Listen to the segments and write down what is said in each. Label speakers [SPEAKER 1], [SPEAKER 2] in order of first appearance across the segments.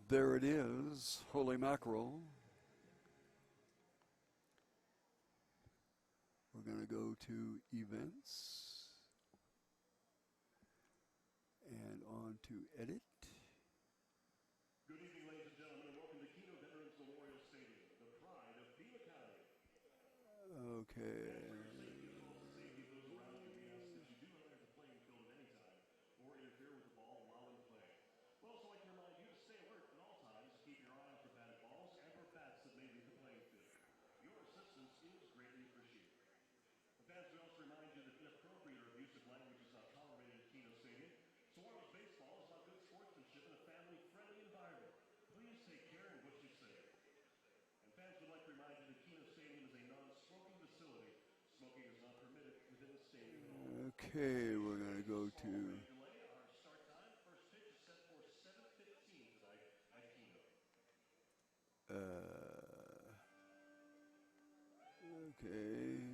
[SPEAKER 1] There it is, holy mackerel. We're going to go to events and on to edit.
[SPEAKER 2] Good evening, ladies and gentlemen, and welcome to Kino Veterans Memorial Stadium, the pride of Pima County.
[SPEAKER 1] Okay.
[SPEAKER 2] Safety of those around you, we ask that you do not enter the playing field at any time or interfere with the ball while in play. We'd also like to remind you to stay alert at all times, keep your eye out for batted balls and for bats that may leave the playing field. Your assistance is greatly appreciated. Fans, we also remind you that inappropriate or abusive language is not tolerated at Kino Stadium. Saguaros baseball is about good sportsmanship in a family-friendly environment. Please take care in what you say. And fans would like to remind you that Kino Stadium is a non-smoking facility. Smoking is not permitted within the stadium at all.
[SPEAKER 1] Okay, we're going to go to...
[SPEAKER 2] Our start time, first pitch is set for 7:15 tonight at Kino.
[SPEAKER 1] Okay.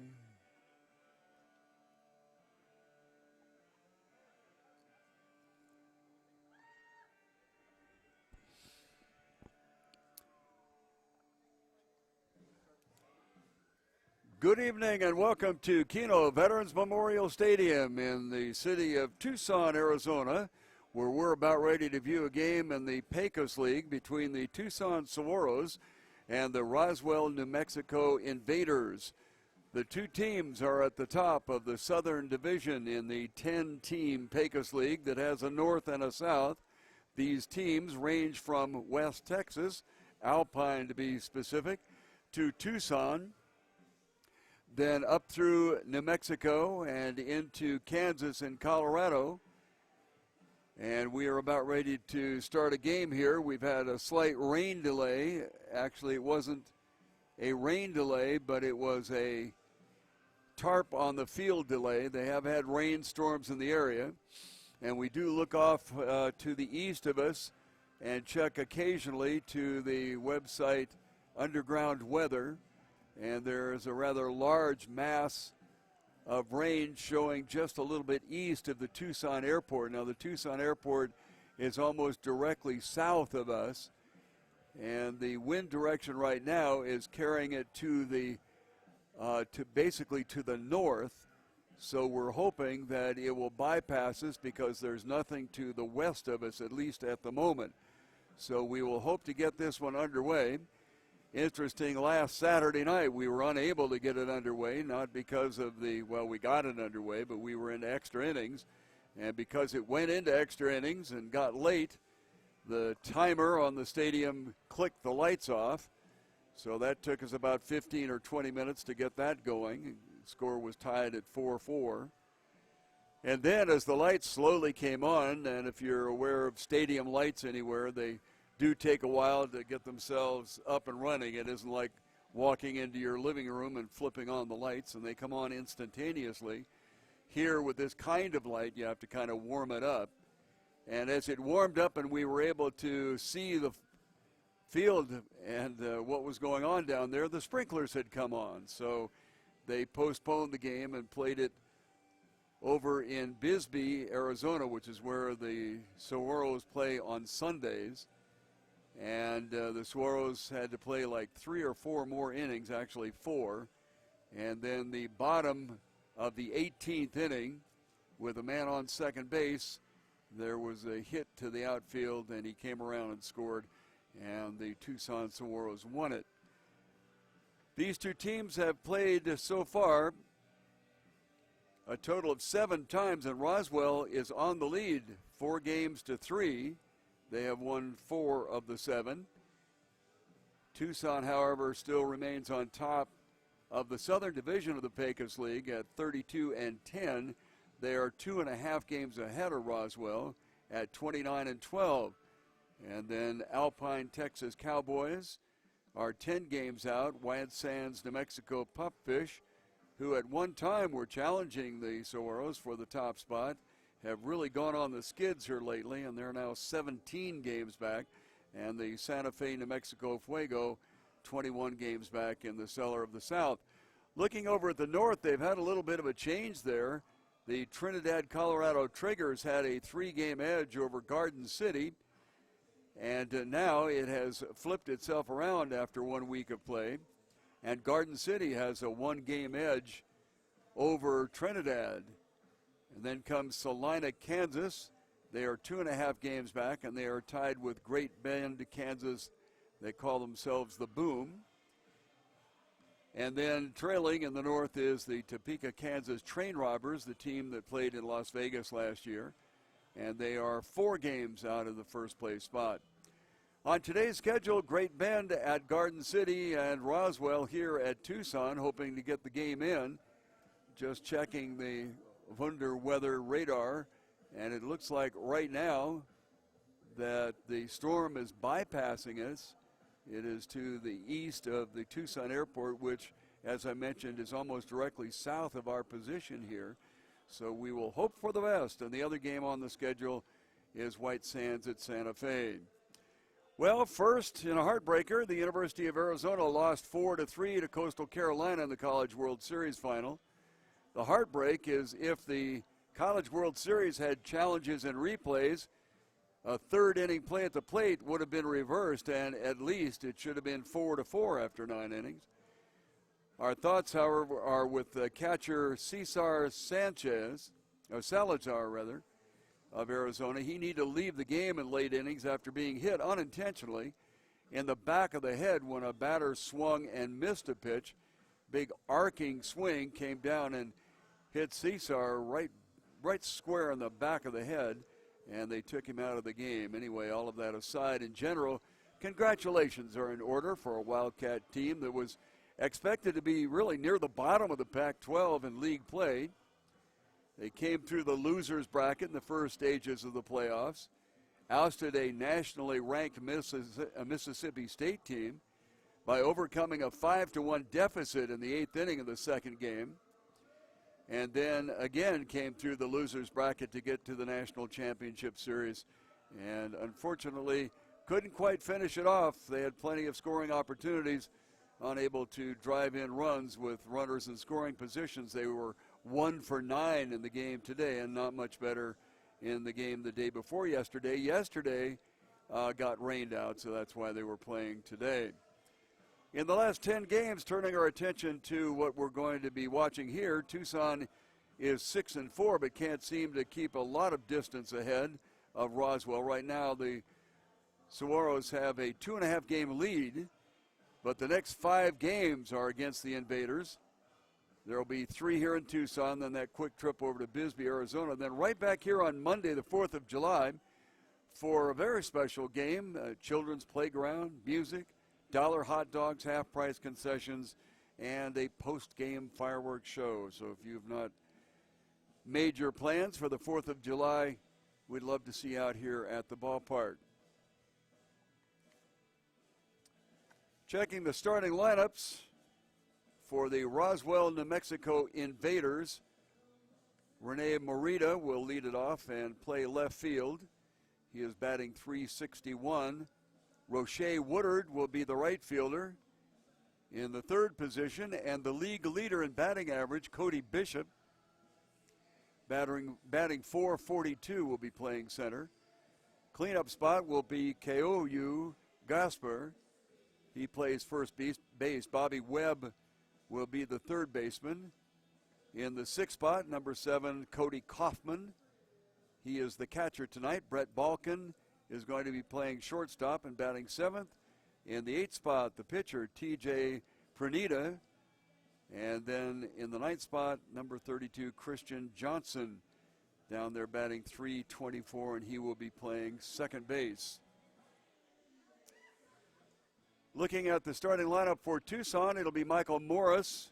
[SPEAKER 1] Good evening and welcome to Kino Veterans Memorial Stadium in the city of Tucson, Arizona, where we're about ready to view a game in the Pecos League between the Tucson Saguaros and the Roswell, New Mexico Invaders. The two teams are at the top of the Southern Division in the 10-team Pecos League that has a north and a south. These teams range from West Texas, Alpine to be specific, to Tucson, then up through New Mexico and into Kansas and Colorado. And we are about ready to start a game here. We've had a slight rain delay. Actually, it wasn't a rain delay, but it was a tarp on the field delay. They have had rainstorms in the area. And we do look off to the east of us and check occasionally to the website Underground Weather. And there's a rather large mass of rain showing just a little bit east of the Tucson airport. Now, the Tucson airport is almost directly south of us, and the wind direction right now is carrying it to the basically to the north. So we're hoping that it will bypass us because there's nothing to the west of us, at least at the moment. So we will hope to get this one underway. Interesting, last Saturday night we were unable to get it underway, not because of we got it underway, but we were in extra innings. And because it went into extra innings and got late, the timer on the stadium clicked the lights off. So that took us about 15 or 20 minutes to get that going. The score was tied at 4-4. And then as the lights slowly came on, and if you're aware of stadium lights anywhere, they do take a while to get themselves up and running. It isn't like walking into your living room and flipping on the lights, and they come on instantaneously. Here with this kind of light, you have to kind of warm it up. And as it warmed up and we were able to see the field and what was going on down there, the sprinklers had come on. So they postponed the game and played it over in Bisbee, Arizona, which is where the Saguaros play on Sundays. And the Saguaros had to play like 3 or 4 more innings, actually 4. And then the bottom of the 18th inning, with a man on second base, there was a hit to the outfield, and he came around and scored, and the Tucson Saguaros won it. These two teams have played so far a total of 7 times, and Roswell is on the lead, 4-3. They have won 4 of the 7. Tucson, however, still remains on top of the Southern Division of the Pecos League at 32-10. They are 2.5 games ahead of Roswell at 29-12. And then Alpine, Texas Cowboys are 10 games out. White Sands, New Mexico Pupfish, who at one time were challenging the Saguaros for the top spot, have really gone on the skids here lately, and they're now 17 games back. And the Santa Fe, New Mexico Fuego, 21 games back in the cellar of the South. Looking over at the north, they've had a little bit of a change there. The Trinidad, Colorado Triggers had a 3-game edge over Garden City. And now it has flipped itself around after 1 week of play. And Garden City has a 1-game edge over Trinidad. And then comes Salina, Kansas. They are 2.5 games back, and they are tied with Great Bend, Kansas. They call themselves the Boom. And then trailing in the north is the Topeka, Kansas Train Robbers, the team that played in Las Vegas last year. And they are 4 games out of the first place spot. On today's schedule, Great Bend at Garden City and Roswell here at Tucson, hoping to get the game in. Just checking the Wunder weather radar, and it looks like right now that the storm is bypassing us. It is to the east of the Tucson airport, which, as I mentioned, is almost directly south of our position here. So we will hope for the best. And the other game on the schedule is White Sands at Santa Fe. Well, first, in a heartbreaker, the University of Arizona lost 4-3 to Coastal Carolina in the College World Series final. The heartbreak is if the College World Series had challenges and replays, a third-inning play at the plate would have been reversed, and at least it should have been 4-4 after 9 innings. Our thoughts, however, are with catcher Salazar of Arizona. He needed to leave the game in late innings after being hit unintentionally in the back of the head when a batter swung and missed a pitch. Big arcing swing came down and hit Cesar right square in the back of the head, and they took him out of the game. Anyway, all of that aside, in general, congratulations are in order for a Wildcat team that was expected to be really near the bottom of the Pac-12 in league play. They came through the losers bracket in the first stages of the playoffs, ousted a nationally ranked Mississippi State team by overcoming a 5-1 deficit in the 8th inning of the second game, and then again came through the losers bracket to get to the national championship series, and unfortunately couldn't quite finish it off. They had plenty of scoring opportunities, unable to drive in runs with runners in scoring positions. They were 1 for 9 in the game today, and not much better in the game the day before yesterday. Yesterday got rained out, so that's why they were playing today. In the last 10 games, turning our attention to what we're going to be watching here, Tucson is 6-4, but can't seem to keep a lot of distance ahead of Roswell. Right now, the Saguaros have a 2.5-game lead, but the next 5 games are against the Invaders. There will be 3 here in Tucson, then that quick trip over to Bisbee, Arizona, then right back here on Monday, the 4th of July, for a very special game, children's playground, music, dollar hot dogs, half-price concessions, and a post-game fireworks show. So if you've not made your plans for the 4th of July, we'd love to see you out here at the ballpark. Checking the starting lineups for the Roswell, New Mexico Invaders. Rene Morita will lead it off and play left field. He is batting .361. Roche Woodard will be the right fielder in the third position, and the league leader in batting average, Cody Bishop, batting .442, will be playing center. Cleanup spot will be Keoyu Gasper. He plays first base. Bobby Webb will be the third baseman. In the sixth spot, number 7, Cody Kaufman. He is the catcher tonight. Brett Balkin is going to be playing shortstop and batting 7th. In the 8th spot, the pitcher, TJ Pranita. And then in the 9th spot, number 32, Christian Johnson, down there batting .324, and he will be playing second base. Looking at the starting lineup for Tucson, it'll be Michael Morris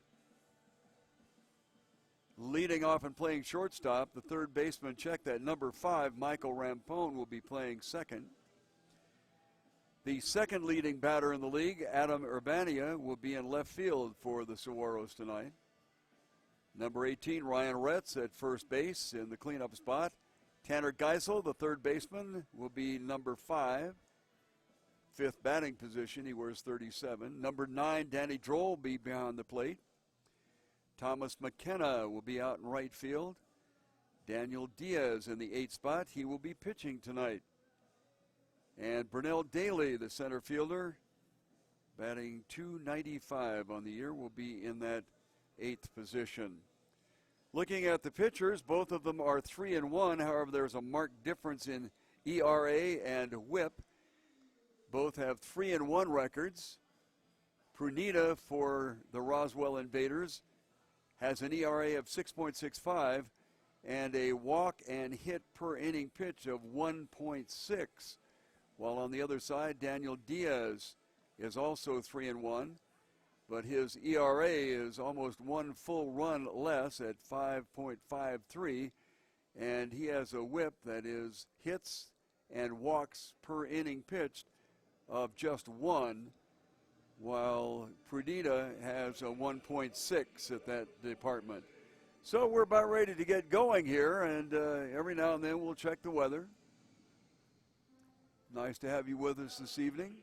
[SPEAKER 1] leading off and playing shortstop. The third baseman, check that, number 5, Michael Rampone, will be playing second. The second leading batter in the league, Adam Urbania, will be in left field for the Saguaros tonight. Number 18, Ryan Retz at first base in the cleanup spot. Tanner Geisel, the third baseman, will be number 5. Fifth batting position, he wears 37. Number 9, Danny Droll, will be behind the plate. Thomas McKenna will be out in right field. Daniel Diaz in the 8th spot. He will be pitching tonight. And Burnell Daly, the center fielder, batting .295 on the year, will be in that 8th position. Looking at the pitchers, both of them are 3-1. However, there's a marked difference in ERA and WHIP. Both have 3-1 records. Prunita for the Roswell Invaders has an ERA of 6.65 and a walk and hit per inning pitch of 1.6. While on the other side, Daniel Diaz is also 3-1, but his ERA is almost one full run less at 5.53, and he has a WHIP that is hits and walks per inning pitched of just 1, while Prudita has a 1.6 at that department. So we're about ready to get going here, and every now and then we'll check the weather. Nice to have you with us this evening.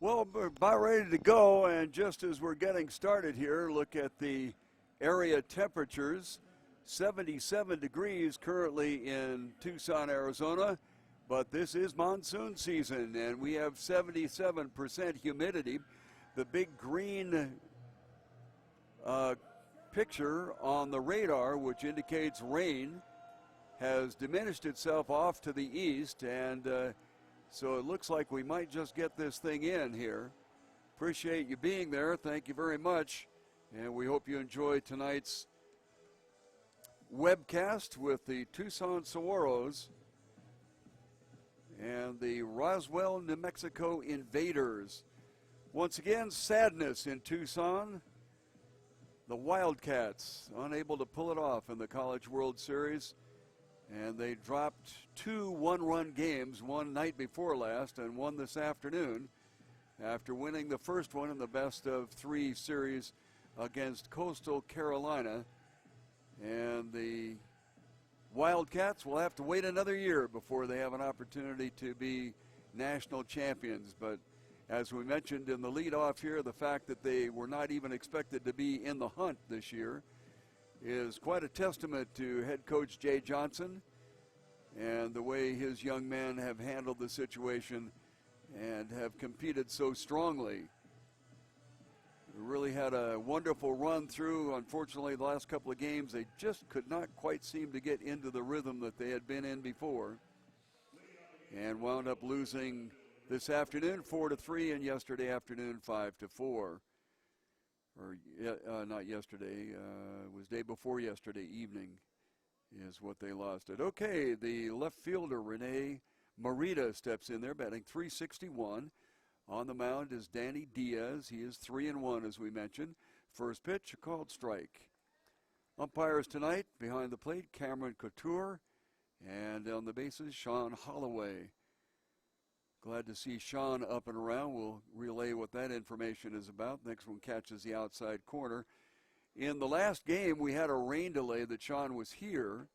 [SPEAKER 1] Well, we're about ready to go, and just as we're getting started here, look at the area temperatures. 77 degrees currently in Tucson, Arizona, but this is monsoon season, and we have 77% humidity. The big green picture on the radar, which indicates rain, has diminished itself off to the east, and so it looks like we might just get this thing in here. Appreciate you being there. Thank you very much. And we hope you enjoy tonight's webcast with the Tucson Saguaros and the Roswell, New Mexico Invaders. Once again, sadness in Tucson. The Wildcats unable to pull it off in the College World Series. And they dropped 2 one-run games, one night before last and one this afternoon, after winning the first one in the best-of-3 series against Coastal Carolina. And the Wildcats will have to wait another year before they have an opportunity to be national champions. But as we mentioned in the lead-off here, the fact that they were not even expected to be in the hunt this year is quite a testament to head coach Jay Johnson and the way his young men have handled the situation and have competed so strongly. They really had a wonderful run through. Unfortunately, the last couple of games, they just could not quite seem to get into the rhythm that they had been in before, and wound up losing this afternoon 4-3 and yesterday afternoon 5-4. Or not yesterday, it was day before yesterday evening is what they lost it. Okay, the left fielder, Rene Morita, steps in there, batting .361. On the mound is Danny Diaz. He is 3-1, as we mentioned. First pitch, a called strike. Umpires tonight, behind the plate, Cameron Couture, and on the bases, Sean Holloway. Glad to see Sean up and around. We'll relay what that information is about. Next one catches the outside corner. In the last game, we had a rain delay that Sean was here.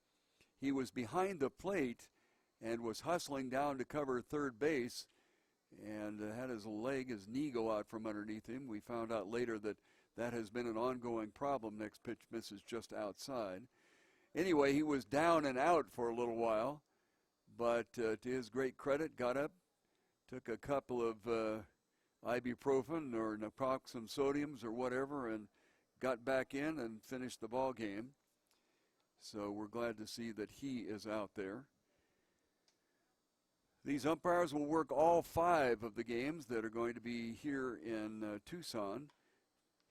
[SPEAKER 1] He was behind the plate and was hustling down to cover third base and had his knee go out from underneath him. We found out later that that has been an ongoing problem. Next pitch misses just outside. Anyway, he was down and out for a little while, but to his great credit, got up, took a couple of ibuprofen or naproxen sodiums or whatever, and got back in and finished the ball game. So we're glad to see that he is out there. These umpires will work all 5 of the games that are going to be here in Tucson.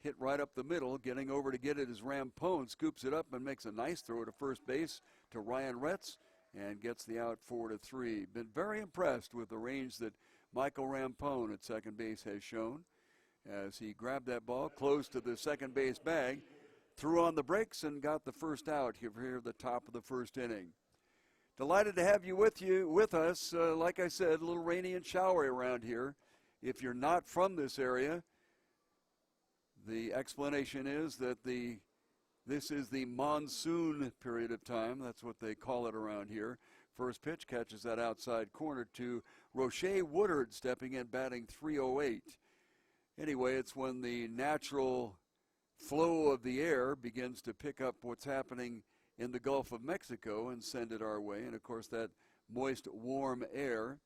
[SPEAKER 1] Hit right up the middle, getting over to get it is Rampone, scoops it up and makes a nice throw to first base to Ryan Retz, and gets the out 4-3. Been very impressed with the range that Michael Rampone at second base has shown as he grabbed that ball close to the second base bag, threw on the brakes, and got the first out here at the top of the first inning. Delighted to have you with us. Like I said, a little rainy and showery around here. If you're not from this area, the explanation is that this is the monsoon period of time. That's what they call it around here. First pitch catches that outside corner to Roche Woodard, stepping in, batting .308. Anyway, it's when the natural flow of the air begins to pick up what's happening in the Gulf of Mexico and send it our way. And, of course, that moist, warm air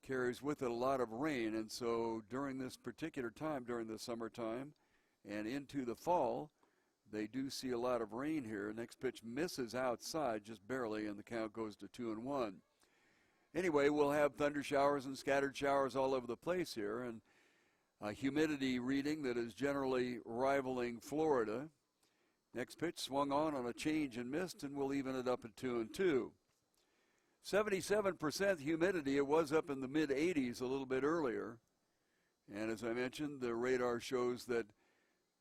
[SPEAKER 1] carries with it a lot of rain. And so during this particular time, during the summertime and into the fall, they do see a lot of rain here. Next pitch misses outside just barely, and the count goes to 2-1. Anyway, we'll have thunder showers and scattered showers all over the place here, and a humidity reading that is generally rivaling Florida. Next pitch swung on a change and missed, and we'll even it up at 2-2. 77% humidity. It was up in the mid-80s a little bit earlier. And as I mentioned, the radar shows that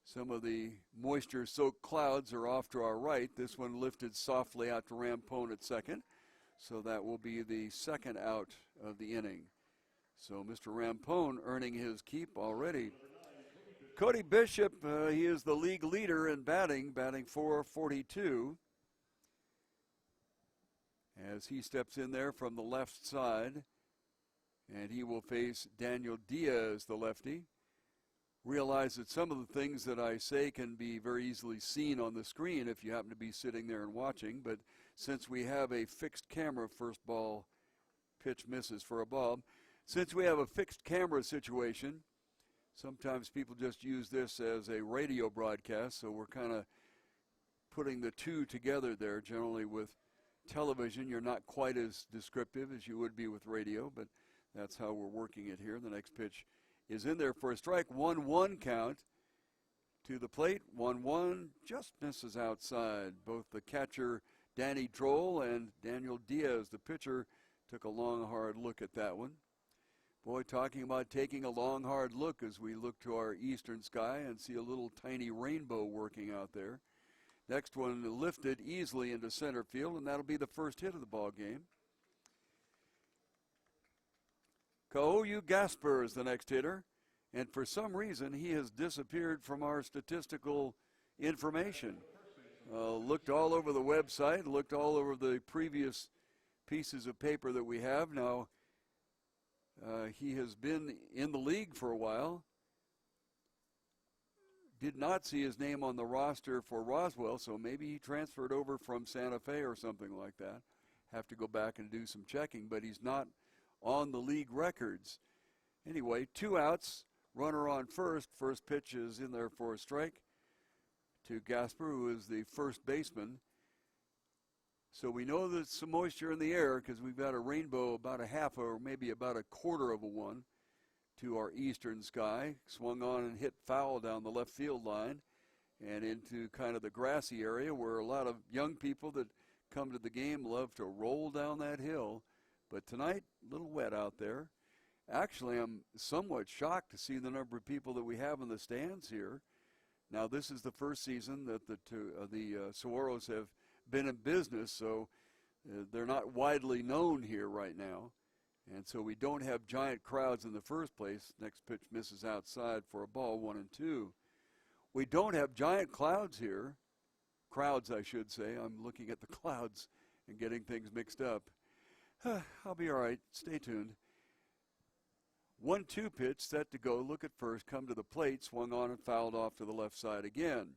[SPEAKER 1] some of the moisture-soaked clouds are off to our right. This one lifted softly out to Rampone at second. So that will be the second out of the inning. So Mr. Rampone earning his keep already. Cody Bishop, he is the league leader in batting .442. As he steps in there from the left side. and he will face Daniel Diaz, the lefty. Realize that some of the things that I say can be very easily seen on the screen if you happen to be sitting there and watching, but since we have a fixed camera, first ball pitch misses for a ball. Since we have a fixed camera situation, sometimes people just use this as a radio broadcast, so we're kind of putting the two together there. Generally with television, you're not quite as descriptive as you would be with radio, but that's how we're working it here. The next pitch is in there for a strike. 1-1 count to the plate. 1-1 just misses outside. Both the catcher, Danny Droll, and Daniel Diaz, the pitcher, took a long, hard look at that one. Boy, talking about taking a long, hard look as we look to our eastern sky and see a little tiny rainbow working out there. Next one lifted easily into center field, and that'll be the first hit of the ball game. Ka'ou Gasper is the next hitter, and for some reason he has disappeared from our statistical information. Looked all over the website, looked all over the previous pieces of paper that we have. Now, he has been in the league for a while. Did not see his name on the roster for Roswell, so maybe he transferred over from Santa Fe or something like that. Have to go back and do some checking, but he's not on the league records. Anyway, 2 outs, runner on first. First pitch is in there for a strike to Gasper, who is the first baseman. So we know there's some moisture in the air because we've got a rainbow about a half or maybe about a quarter of a one to our eastern sky. Swung on and hit foul down the left field line and into kind of the grassy area where a lot of young people that come to the game love to roll down that hill. But tonight, a little wet out there. Actually, I'm somewhat shocked to see the number of people that we have in the stands here. Now, this is the first season that the Saguaros have been in business, so they're not widely known here right now. And so we don't have giant crowds in the first place. Next pitch misses outside for a ball, 1-2. We don't have giant crowds here. Crowds, I should say. I'm looking at the clouds and getting things mixed up. I'll be all right. Stay tuned. 1-2 pitch set to go. Look at first. Come to the plate. Swung on and fouled off to the left side again.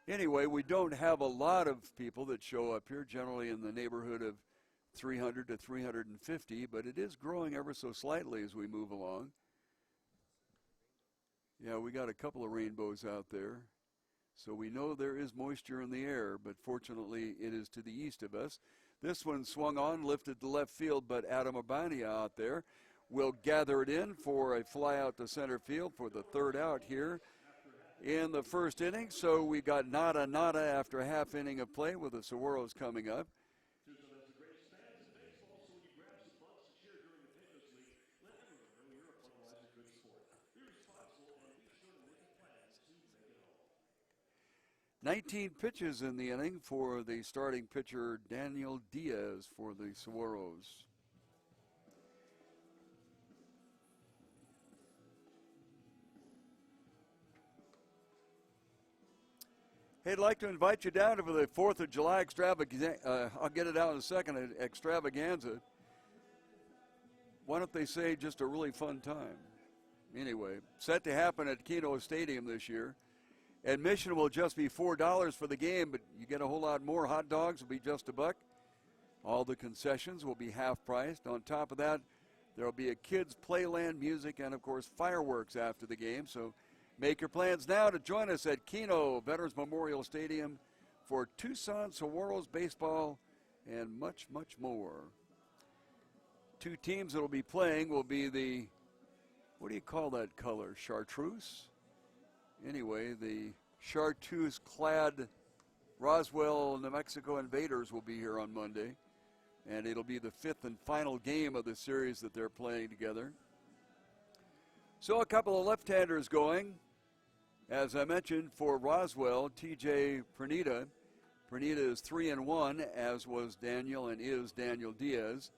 [SPEAKER 1] Anyway, we don't have a lot of people that show up here, generally in the neighborhood of 300 to 350, but it is growing ever so slightly as we move along. Yeah, we got a couple of rainbows out there. So we know there is moisture in the air, but fortunately it is to the east of us. This one swung on, lifted to left field, but Adam Urbania out there will gather it in for a fly out to center field for the third out here in the first inning. So we got nada after a half inning of play with the Saguaros coming up.
[SPEAKER 2] Tucson has the greatest fans in baseball, so when you grab some bucks to cheer during the Pecos League, let everyone know you're a Budweiser good sport. Be responsible and be sure to make a plan to make it home.
[SPEAKER 1] 19 pitches in the inning for the starting pitcher, Daniel Diaz, for the Saguaros. Hey, I'd like to invite you down for the 4th of July extravaganza. I'll get it out in a second, extravaganza. Why don't they say just a really fun time? Anyway, set to happen at Kino Stadium this year. Admission will just be $4 for the game, but you get a whole lot more. Hot dogs will be just $1. All the concessions will be half priced. On top of that, there will be a kids' playland, music, and, of course, fireworks after the game. So make your plans now to join us at Kino Veterans Memorial Stadium for Tucson Saguaros baseball and much, much more. Two teams that will be playing will be the, what do you call that color, chartreuse? Anyway, the chartreuse-clad Roswell, New Mexico Invaders will be here on Monday, and it'll be the 5th and final game of the series that they're playing together. So a couple of left-handers going. As I mentioned, for Roswell, TJ Pernita. Pernita is 3-1, as was Daniel and is Daniel Diaz.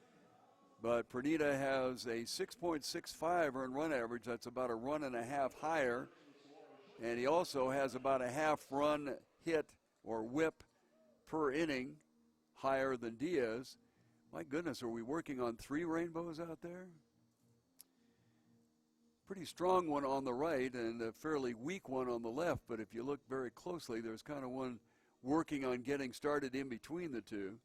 [SPEAKER 1] But Pernita has a 6.65 earned run average. That's about a run and a half higher. And he also has about a half run hit or whip per inning higher than Diaz. My goodness, are we working on 3 rainbows out there? Pretty strong one on the right and a fairly weak one on the left, but if you look very closely, there's kind of one working on getting started in between the two.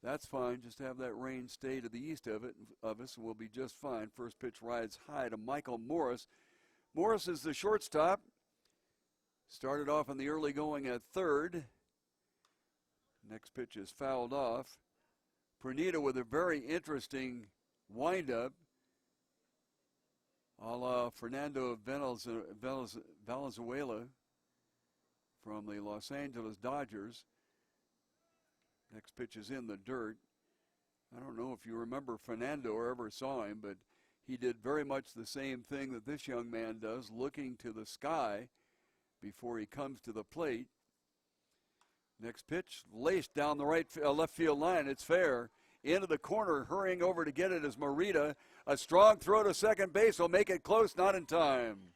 [SPEAKER 1] That's fine. Just have that rain stay to the east of us, and we'll be just fine. First pitch rides high to Michael Morris. Morris is the shortstop. Started off in the early going at third. Next pitch is fouled off. Pernita with a very interesting windup, a la Fernando Valenzuela from the Los Angeles Dodgers. Next pitch is in the dirt. I don't know if you remember Fernando or ever saw him, but he did very much the same thing that this young man does, looking to the sky before he comes to the plate. Next pitch, laced down the left field line. It's fair. Into the corner, hurrying over to get it is Morita. A strong throw to second base will make it close, not in time.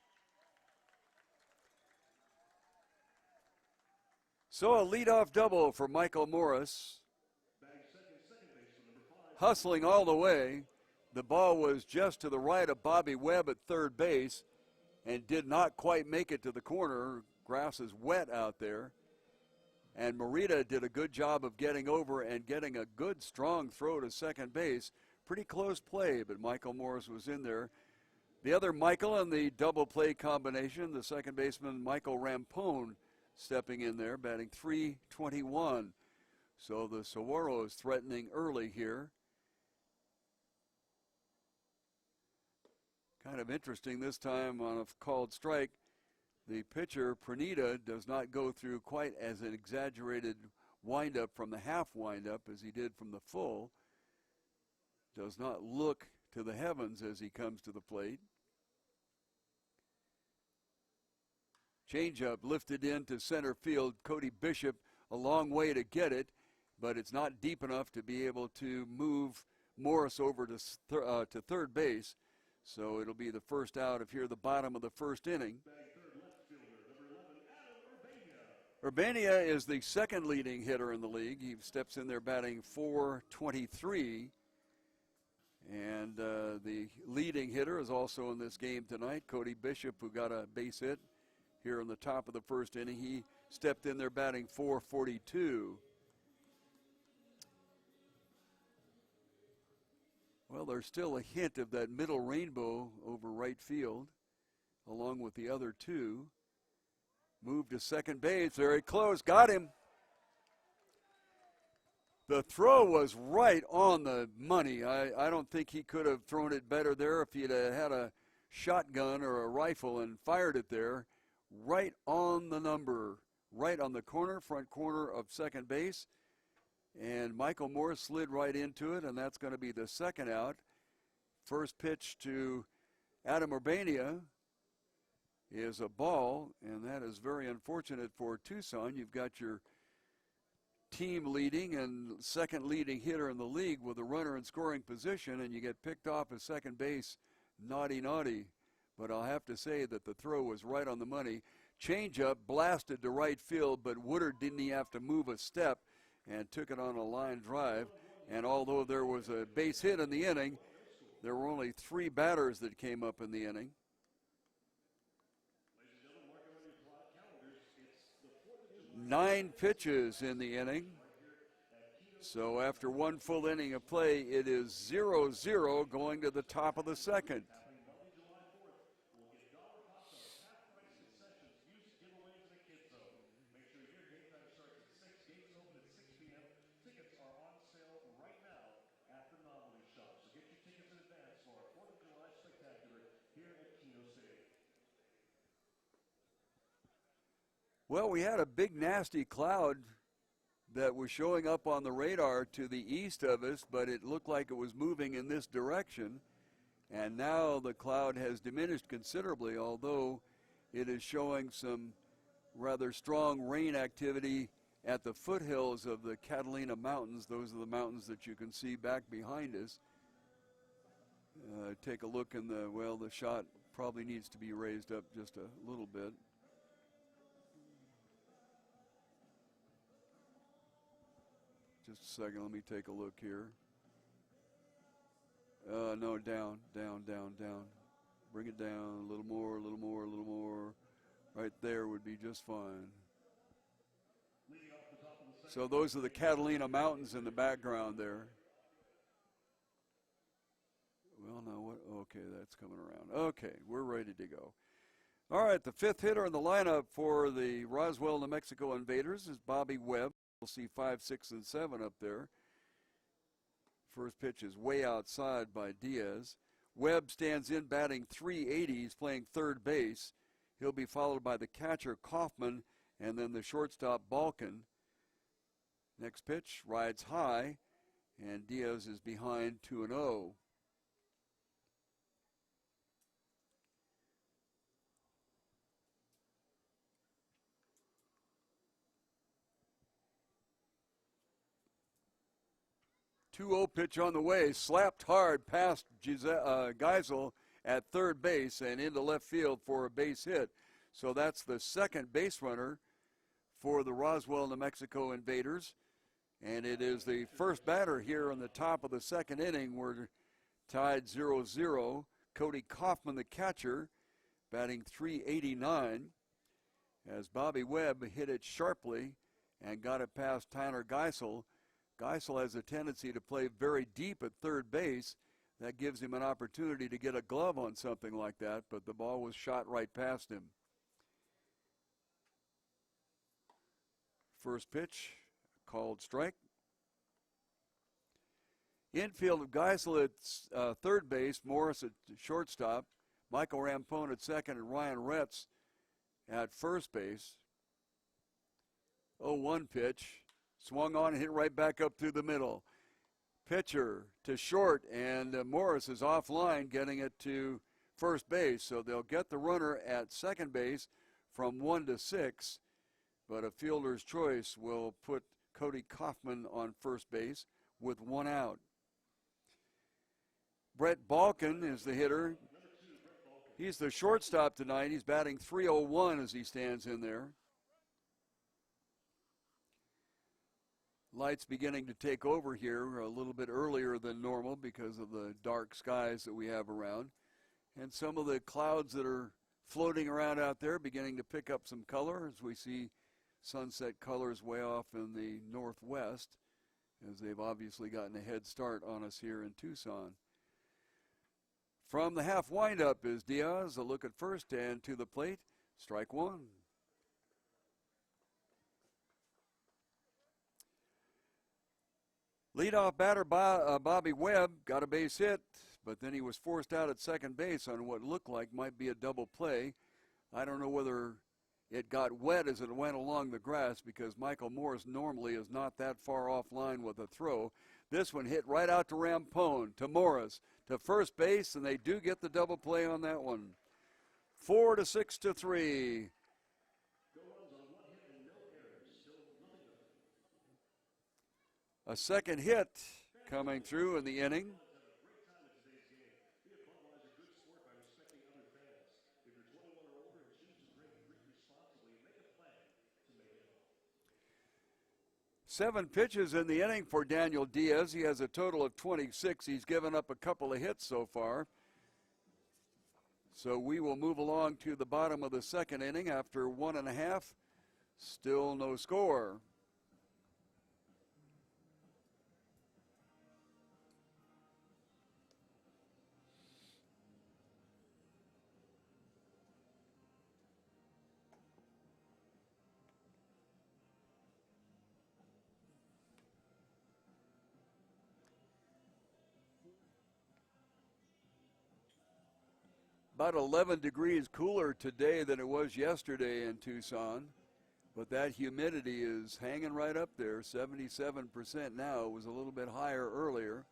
[SPEAKER 1] So a leadoff double for Michael Morris. Hustling all the way. The ball was just to the right of Bobby Webb at third base and did not quite make it to the corner. Grass is wet out there. And Morita did a good job of getting over and getting a good, strong throw to second base. Pretty close play, but Michael Morris was in there. The other Michael in the double play combination, the second baseman Michael Rampone, stepping in there, batting .321. So the Saguaros threatening early here. Kind of interesting this time on a called strike. The pitcher, Pernita, does not go through quite as an exaggerated windup from the half windup as he did from the full. Does not look to the heavens as he comes to the plate. Changeup lifted into center field. Cody Bishop a long way to get it, but it's not deep enough to be able to move Morris over to third base. So it'll be the first out of here, the bottom of the first inning. Urbania is the second leading hitter in the league. He steps in there batting .423. And the leading hitter is also in this game tonight, Cody Bishop, who got a base hit here in the top of the first inning. He stepped in there batting .442. Well, there's still a hint of that middle rainbow over right field, along with the other two. Moved to second base, very close, got him. The throw was right on the money. I don't think he could have thrown it better there if he'd had a shotgun or a rifle and fired it there. Right on the number, right on the corner, front corner of second base. And Michael Morris slid right into it, and that's going to be the second out. First pitch to Adam Urbania is a ball, and that is very unfortunate for Tucson. You've got your team leading and second leading hitter in the league with a runner in scoring position, and you get picked off at second base. Naughty. But I'll have to say that the throw was right on the money. Changeup blasted to right field, but Woodard didn't even have to move a step and took it on a line drive. And although there was a base hit in the inning, there were only 3 batters that came up in the inning. 9 pitches in the inning. So after 1 full inning of play, it is 0-0 going to the top of the second. Well, we had a big nasty cloud that was showing up on the radar to the east of us, but it looked like it was moving in this direction. And now the cloud has diminished considerably, although it is showing some rather strong rain activity at the foothills of the Catalina Mountains. Those are the mountains that you can see back behind us. Take a look in the shot probably needs to be raised up just a little bit. Just a second. Let me take a look here. No, down. Bring it down a little more, a little more, a little more. Right there would be just fine. So those are the Catalina Mountains in the background there. Well, no, what? Okay, that's coming around. Okay, we're ready to go. All right, the fifth hitter in the lineup for the Roswell, New Mexico Invaders is Bobby Webb. We'll see 5, 6, and 7 up there. First pitch is way outside by Diaz. Webb stands in batting .380. He's playing third base. He'll be followed by the catcher Kaufman and then the shortstop Balkin. Next pitch rides high, and Diaz is behind 2-0. Pitch on the way, slapped hard past Geisel at third base and into left field for a base hit. So that's the second base runner for the Roswell, New Mexico Invaders. And it is the first batter here in the top of the second inning. We're tied 0-0. Cody Kaufman, the catcher, batting .389 as Bobby Webb hit it sharply and got it past Tyler Geisel. Geisel has a tendency to play very deep at third base. That gives him an opportunity to get a glove on something like that, but the ball was shot right past him. First pitch, called strike. Infield of Geisel at third base, Morris at shortstop, Michael Rampone at second, and Ryan Retz at first base. 0-1 pitch. Swung on and hit right back up through the middle. Pitcher to short, and Morris is offline, getting it to first base. So they'll get the runner at second base from 1 to 6, but a fielder's choice will put Cody Kaufman on first base with 1 out. Brett Balkin is the hitter. He's the shortstop tonight. He's batting .301 as he stands in there. Light's beginning to take over here a little bit earlier than normal because of the dark skies that we have around. And some of the clouds that are floating around out there beginning to pick up some color as we see sunset colors way off in the northwest, as they've obviously gotten a head start on us here in Tucson. From the half windup is Diaz. A look at first and to the plate. Strike one. Leadoff batter Bobby Webb got a base hit, but then he was forced out at second base on what looked like might be a double play. I don't know whether it got wet as it went along the grass because Michael Morris normally is not that far offline with a throw. This one hit right out to Rampone, to Morris, to first base, and they do get the double play on that one. 4-6-3. A second hit coming through in the inning. 7 pitches in the inning for Daniel Diaz. He has a total of 26. He's given up a couple of hits so far. So we will move along to the bottom of the second inning after 1.5. Still no score. About 11 degrees cooler today than it was yesterday in Tucson, but that humidity is hanging right up there, 77% now. It was a little bit higher earlier.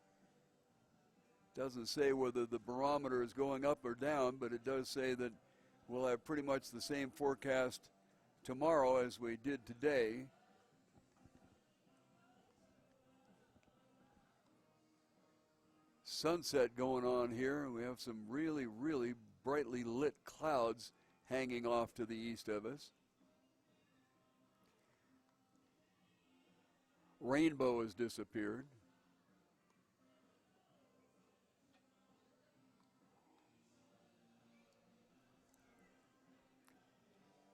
[SPEAKER 1] Doesn't say whether the barometer is going up or down, but it does say that we'll have pretty much the same forecast tomorrow as we did today. Sunset going on here. We have some really, really brightly lit clouds hanging off to the east of us. rainbow has disappeared.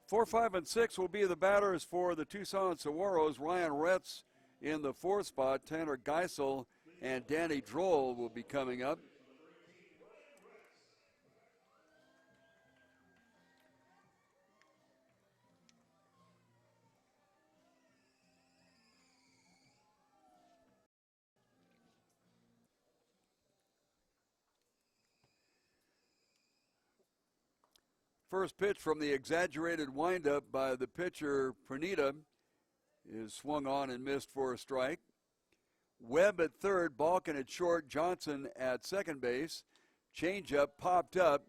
[SPEAKER 1] 4, 5, and 6 will be the batters for the Tucson Saguaros. Ryan Retz in the 4th spot. Tanner Geisel and Danny Droll will be coming up. First pitch from the exaggerated windup by the pitcher, Pernita, is swung on and missed for a strike. Webb at third, Balkin at short, Johnson at second base. Changeup popped up.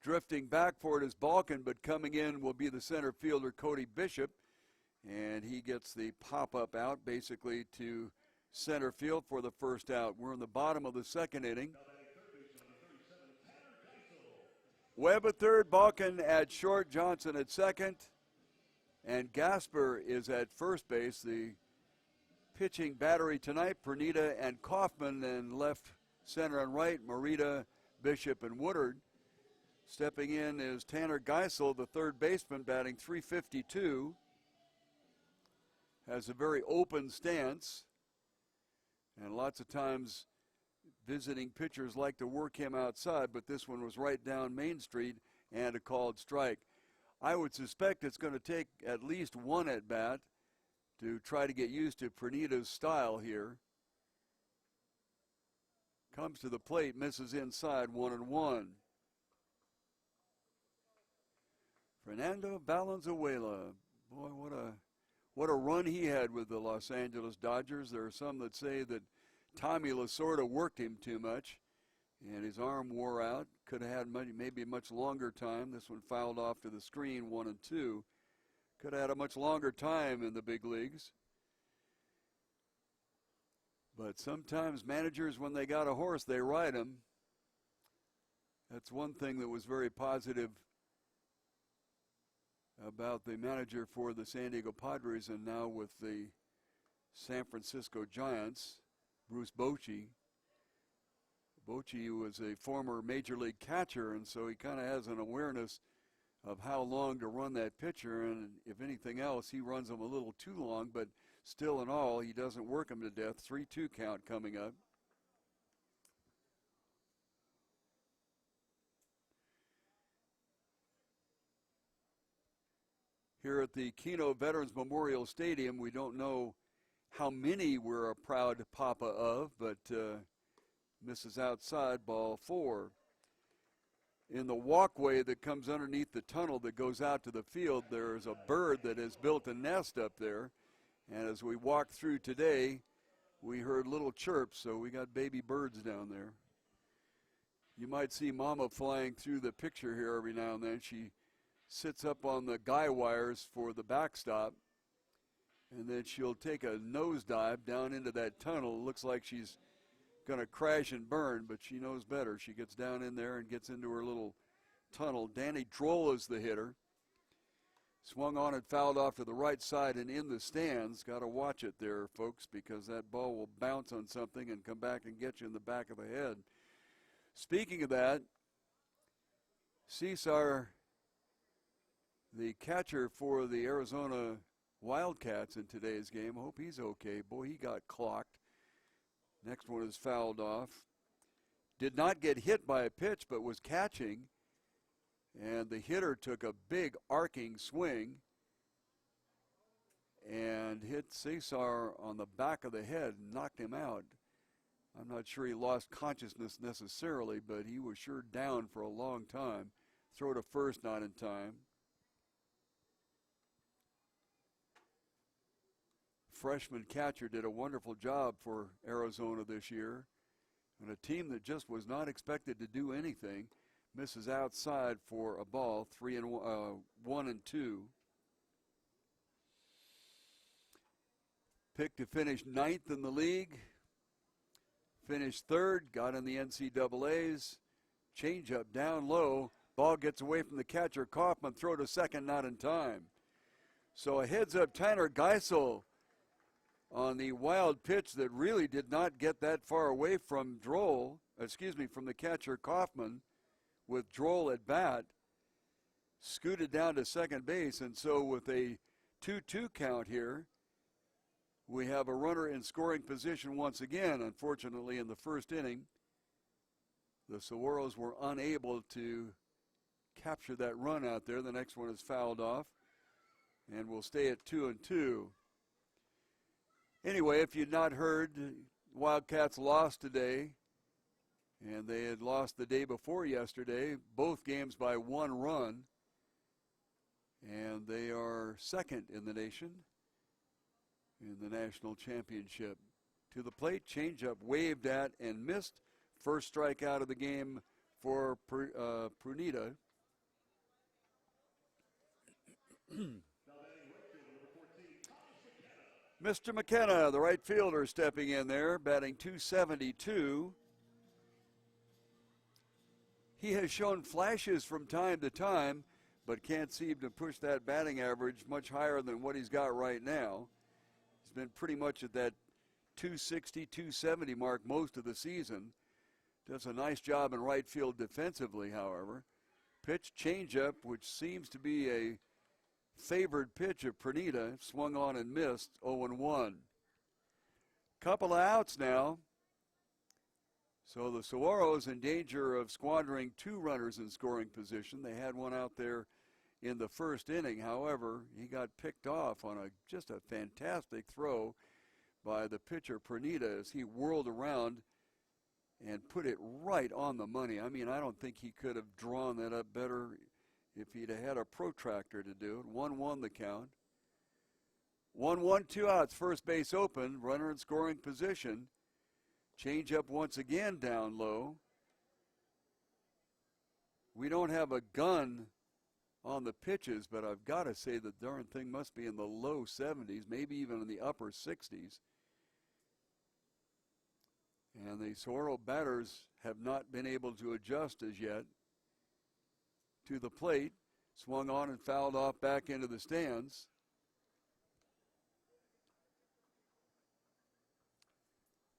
[SPEAKER 1] Drifting back for it is Balkin, but coming in will be the center fielder, Cody Bishop. And he gets the pop-up out basically to center field for the first out. We're in the bottom of the second inning. Webb at third, Balkin at short, Johnson at second, and Gasper is at first base. The pitching battery tonight, Pernita and Kaufman, and left, center, and right, Morita, Bishop, and Woodard. Stepping in is Tanner Geisel, the third baseman, batting .352. Has a very open stance, and lots of times visiting pitchers like to work him outside, but this one was right down Main Street and a called strike. I would suspect it's going to take at least one at bat to try to get used to Pernita's style here. Comes to the plate, misses inside, 1-1. Fernando Valenzuela, boy, what a run he had with the Los Angeles Dodgers. There are some that say that Tommy Lasorda worked him too much, and his arm wore out. Could have had maybe a much longer time. This one fouled off to the screen, 1-2. Could have had a much longer time in the big leagues. But sometimes managers, when they got a horse, they ride him. That's one thing that was very positive about the manager for the San Diego Padres and now with the San Francisco Giants, Bruce Bochy. Bochy was a former major league catcher, and so he kind of has an awareness of how long to run that pitcher, and if anything else, he runs them a little too long, but still in all, he doesn't work them to death. 3-2 count coming up. Here at the Kino Veterans Memorial Stadium, we don't know how many we're a proud papa of, but misses outside, ball 4. In the walkway that comes underneath the tunnel that goes out to the field, there's a bird that has built a nest up there. And as we walked through today, we heard little chirps, so we got baby birds down there. You might see Mama flying through the picture here every now and then. She sits up on the guy wires for the backstop, and then she'll take a nosedive down into that tunnel. It looks like she's going to crash and burn, but she knows better. She gets down in there and gets into her little tunnel. Danny Droll is the hitter. Swung on and fouled off to the right side and in the stands. Got to watch it there, folks, because that ball will bounce on something and come back and get you in the back of the head. Speaking of that, Cesar, the catcher for the Arizona Wildcats in today's game, I hope he's okay. Boy, he got clocked. Next one is fouled off. Did not get hit by a pitch, but was catching. And the hitter took a big arcing swing and hit Cesar on the back of the head and knocked him out. I'm not sure he lost consciousness necessarily, but he was sure down for a long time. Throw to first, not in time. Freshman catcher did a wonderful job for Arizona this year. And a team that just was not expected to do anything misses outside for a ball, 1-2. Picked to finish 9th in the league. Finished 3rd, got in the NCAAs. Changeup down low. Ball gets away from the catcher, Kaufman. Throw to second, not in time. So a heads up, Tanner Geisel on the wild pitch that really did not get that far away from from the catcher Kaufman, with Droll at bat, scooted down to second base. And so with a 2-2 count here, we have a runner in scoring position once again. Unfortunately, in the first inning, the Saguaros were unable to capture that run out there. The next one is fouled off, and we'll stay at 2-2. Anyway, if you'd not heard, Wildcats lost today, and they had lost the day before yesterday, both games by 1 run, and they are second in the nation in the national championship. To the plate, changeup waved at and missed. First strikeout of the game for Pruneda. Mr. McKenna, the right fielder, stepping in there, batting .272. He has shown flashes from time to time, but can't seem to push that batting average much higher than what he's got right now. He's been pretty much at that .260, .270 mark most of the season. Does a nice job in right field defensively, however. Pitch changeup, which seems to be a favored pitch of Pruneda, swung on and missed, 0-1. Couple of outs now. So the Saguaros in danger of squandering 2 runners in scoring position. They had one out there in the first inning. However, he got picked off on just a fantastic throw by the pitcher Pruneda as he whirled around and put it right on the money. I mean, I don't think he could have drawn that up better if he'd have had a protractor to do it. 1-1 the count. 1-1, 2 outs, first base open, runner in scoring position. Change up once again down low. We don't have a gun on the pitches, but I've got to say the darn thing must be in the low 70s, maybe even in the upper 60s. And the Saguaro batters have not been able to adjust as yet to the plate. Swung on and fouled off back into the stands.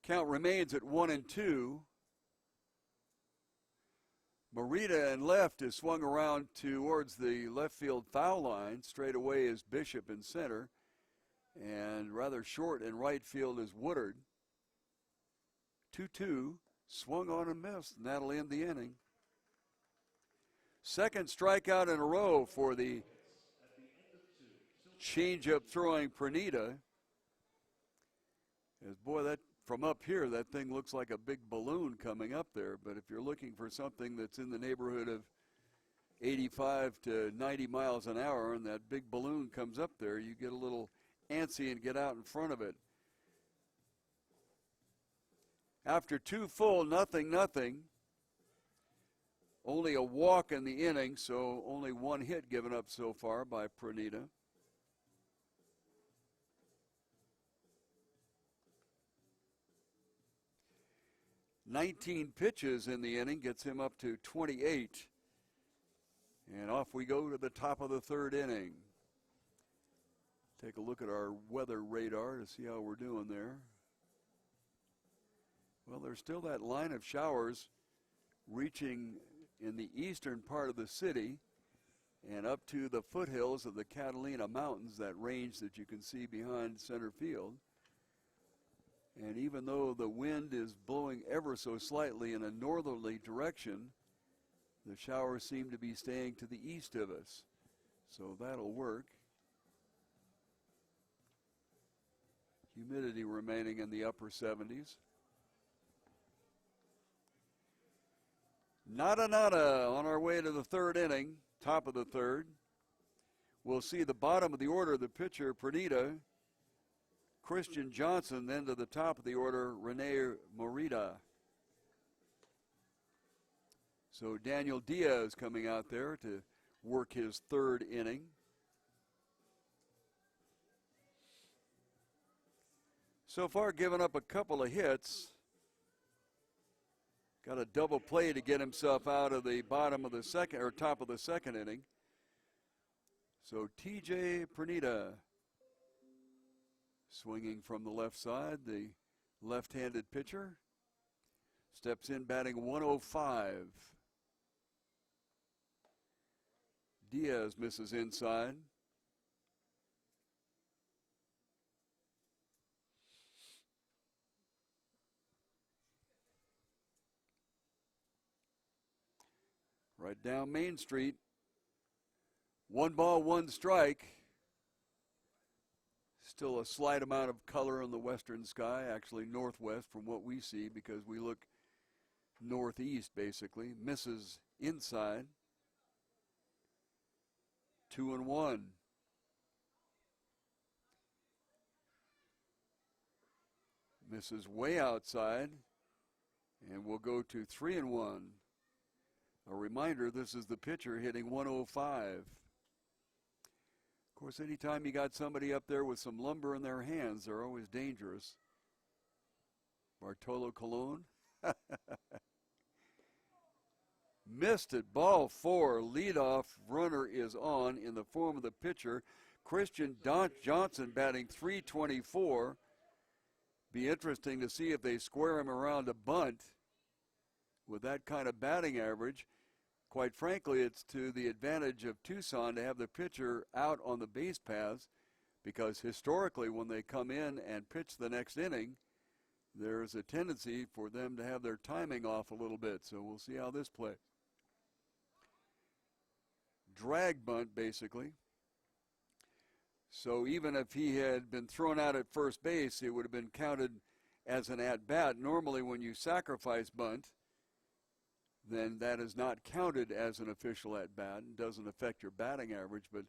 [SPEAKER 1] Count remains at 1-2. Morita in left is swung around towards the left field foul line. Straight away is Bishop in center. And rather short in right field is Woodard. 2-2, swung on and missed, and that'll end the inning. Second strikeout in a row for the changeup throwing Pruneda. As boy, that from up here, that thing looks like a big balloon coming up there. But if you're looking for something that's in the neighborhood of 85 to 90 miles an hour, and that big balloon comes up there, you get a little antsy and get out in front of it. After 2 full, 0-0. Only a walk in the inning, so only 1 hit given up so far by Pruneda. "19 pitches in the inning gets him up to 28. And off we go to the top of the 3rd inning. Take a look at our weather radar to see how we're doing there. Well, there's still that line of showers reaching in the eastern part of the city and up to the foothills of the Catalina Mountains, that range that you can see behind center field. And even though the wind is blowing ever so slightly in a northerly direction, the showers seem to be staying to the east of us. So that'll work. Humidity remaining in the upper 70s. Nada on our way to the 3rd inning, top of the 3rd. We'll see the bottom of the order, the pitcher, Pruneda, Christian Johnson, then to the top of the order, Rene Morita. So Daniel Diaz coming out there to work his 3rd inning. So far given up a couple of hits. Got a double play to get himself out of the bottom of the second, or top of the 2nd inning. So TJ Pruneda Swinging from the left side, the left-handed pitcher. Steps in batting 105. Diaz misses inside. Right down Main Street. 1 ball, 1 strike. Still a slight amount of color in the western sky, actually northwest from what we see because we look northeast basically. Misses inside. 2-1. Misses way outside, and we'll go to 3-1. A reminder, this is the pitcher hitting 105. Of course, anytime you got somebody up there with some lumber in their hands, they're always dangerous. Bartolo Colon. Missed it, ball 4. Leadoff runner is on in the form of the pitcher. Christian Johnson batting .324. Be interesting to see if they square him around a bunt with that kind of batting average. Quite frankly, it's to the advantage of Tucson to have the pitcher out on the base paths because historically when they come in and pitch the next inning, there's a tendency for them to have their timing off a little bit. So we'll see how this plays. Drag bunt, basically. So even if he had been thrown out at first base, it would have been counted as an at-bat. Normally when you sacrifice bunt, then that is not counted as an official at-bat and doesn't affect your batting average, but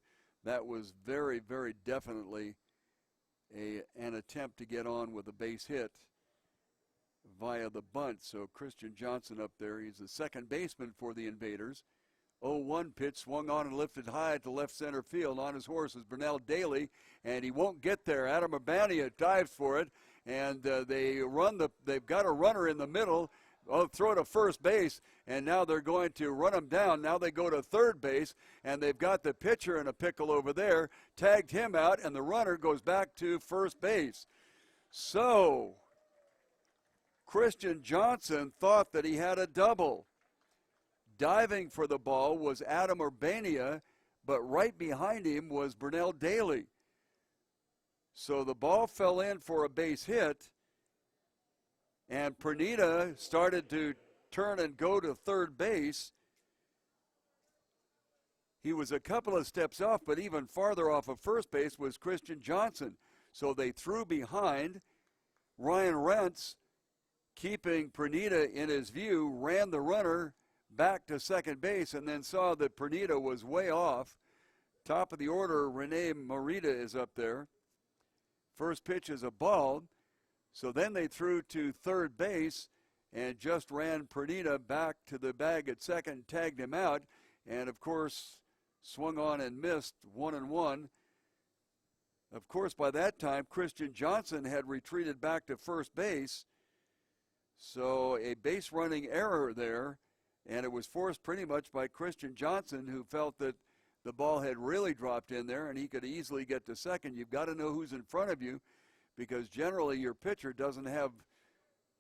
[SPEAKER 1] that was very, very definitely an attempt to get on with a base hit via the bunt. So Christian Johnson up there, he's the second baseman for the Invaders. 0-1 pitch swung on and lifted high to left center field. On his horse is Brunel Daly, and he won't get there. Adam Urbania dives for it, and they've got a runner in the middle. Throw to first base, and now they're going to run him down. Now they go to third base, and they've got the pitcher in a pickle over there, tagged him out, and the runner goes back to first base. So Christian Johnson thought that he had a double. Diving for the ball was Adam Urbania, but right behind him was Brunel Daly. So the ball fell in for a base hit, and Pernita started to turn and go to third base. He was a couple of steps off, but even farther off of first base was Christian Johnson. So they threw behind. Ryan Rentz, keeping Pernita in his view, ran the runner back to second base and then saw that Pernita was way off. Top of the order, Rene Morita is up there. First pitch is a ball. So then they threw to third base and just ran Pernita back to the bag at second, tagged him out, and of course swung on and missed 1-1. Of course, by that time, Christian Johnson had retreated back to first base. So a base running error there, and it was forced pretty much by Christian Johnson, who felt that the ball had really dropped in there and he could easily get to second. You've got to know who's in front of you, because generally your pitcher doesn't have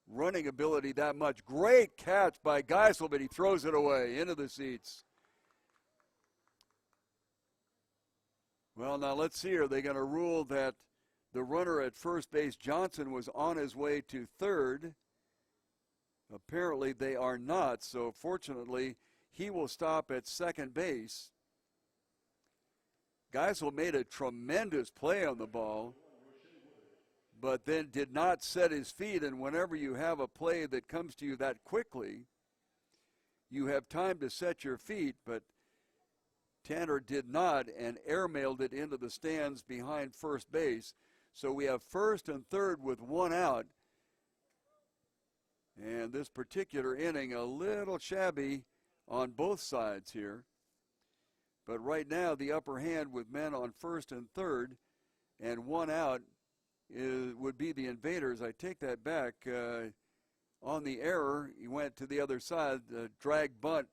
[SPEAKER 1] running ability that much. Great catch by Geisel, but he throws it away into the seats. Well, now let's see. Are they going to rule that the runner at first base, Johnson, was on his way to third? Apparently they are not, so fortunately he will stop at second base. Geisel made a tremendous play on the ball, but then did not set his feet, and whenever you have a play that comes to you that quickly, you have time to set your feet, but Tanner did not and airmailed it into the stands behind first base. So we have first and third with one out. And this particular inning a little shabby on both sides here. But right now the upper hand with men on first and third and one out would be the Invaders. I take that back. On the error, he went to the other side, drag bunt,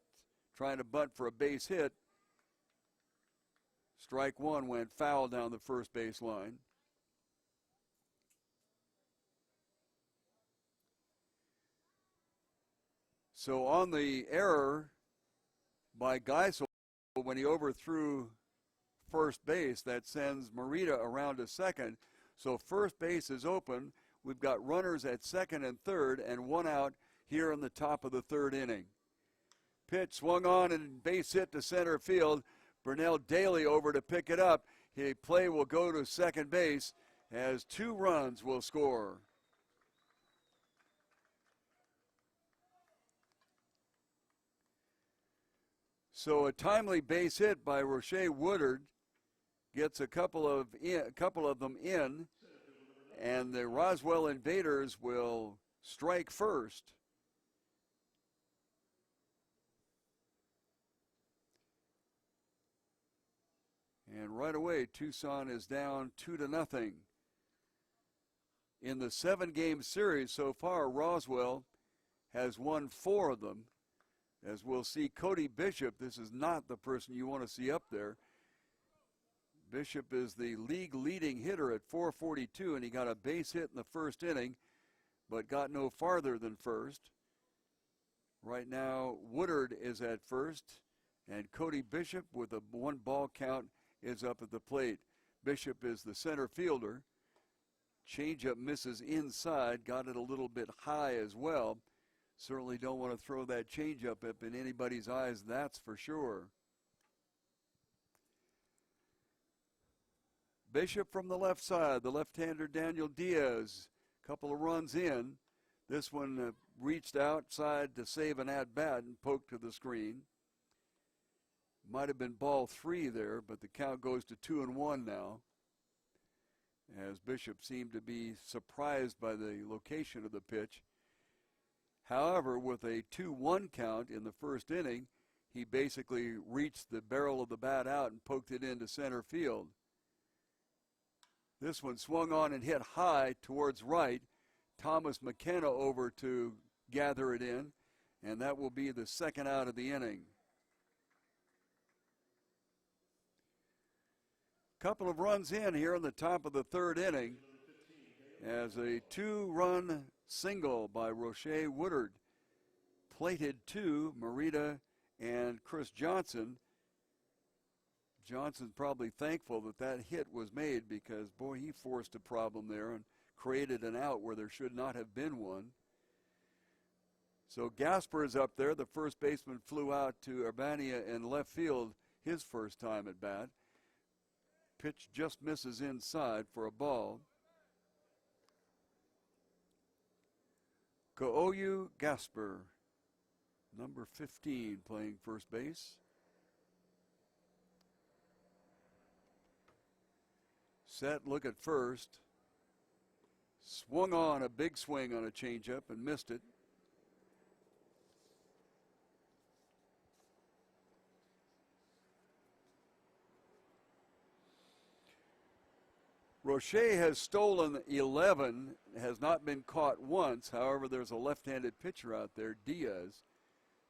[SPEAKER 1] trying to bunt for a base hit. Strike one went foul down the first base line. So on the error by Geisel when he overthrew first base, that sends Morita around to second. So first base is open. We've got runners at second and third and one out here in the top of the third inning. Pitch swung on and base hit to center field. Burnell Daly over to pick it up. His play will go to second base as 2 runs will score. So a timely base hit by Roche Woodard gets a couple of them in, and the Roswell Invaders will strike first. And right away, Tucson is down 2-0. In the 7-game series so far, Roswell has won 4 of them. As we'll see, Cody Bishop, this is not the person you want to see up there. Bishop is the league leading hitter at .442, and he got a base hit in the first inning, but got no farther than first. Right now, Woodard is at first, and Cody Bishop with a 1-ball count is up at the plate. Bishop is the center fielder. Changeup misses inside, got it a little bit high as well. Certainly don't want to throw that changeup up in anybody's eyes, that's for sure. Bishop from the left side, the left-hander Daniel Diaz, couple of runs in. This one reached outside to save an at-bat and poked to the screen. Might have been ball 3 there, but the count goes to 2-1 now, as Bishop seemed to be surprised by the location of the pitch. However, with a 2-1 count in the first inning, he basically reached the barrel of the bat out and poked it into center field. This one swung on and hit high towards right. Thomas McKenna over to gather it in, and that will be the second out of the inning. Couple of runs in here in the top of the third inning as a 2-run single by Roche Woodard plated to Morita and Chris Johnson. Johnson's probably thankful that that hit was made because, boy, he forced a problem there and created an out where there should not have been one. So Gasper is up there. The first baseman flew out to Urbania in left field his first time at bat. Pitch just misses inside for a ball. Kooyu Gasper, number 15, playing first base. Set, look at first. Swung on a big swing on a changeup and missed it. Roche has stolen 11, has not been caught once. However, there's a left-handed pitcher out there, Diaz.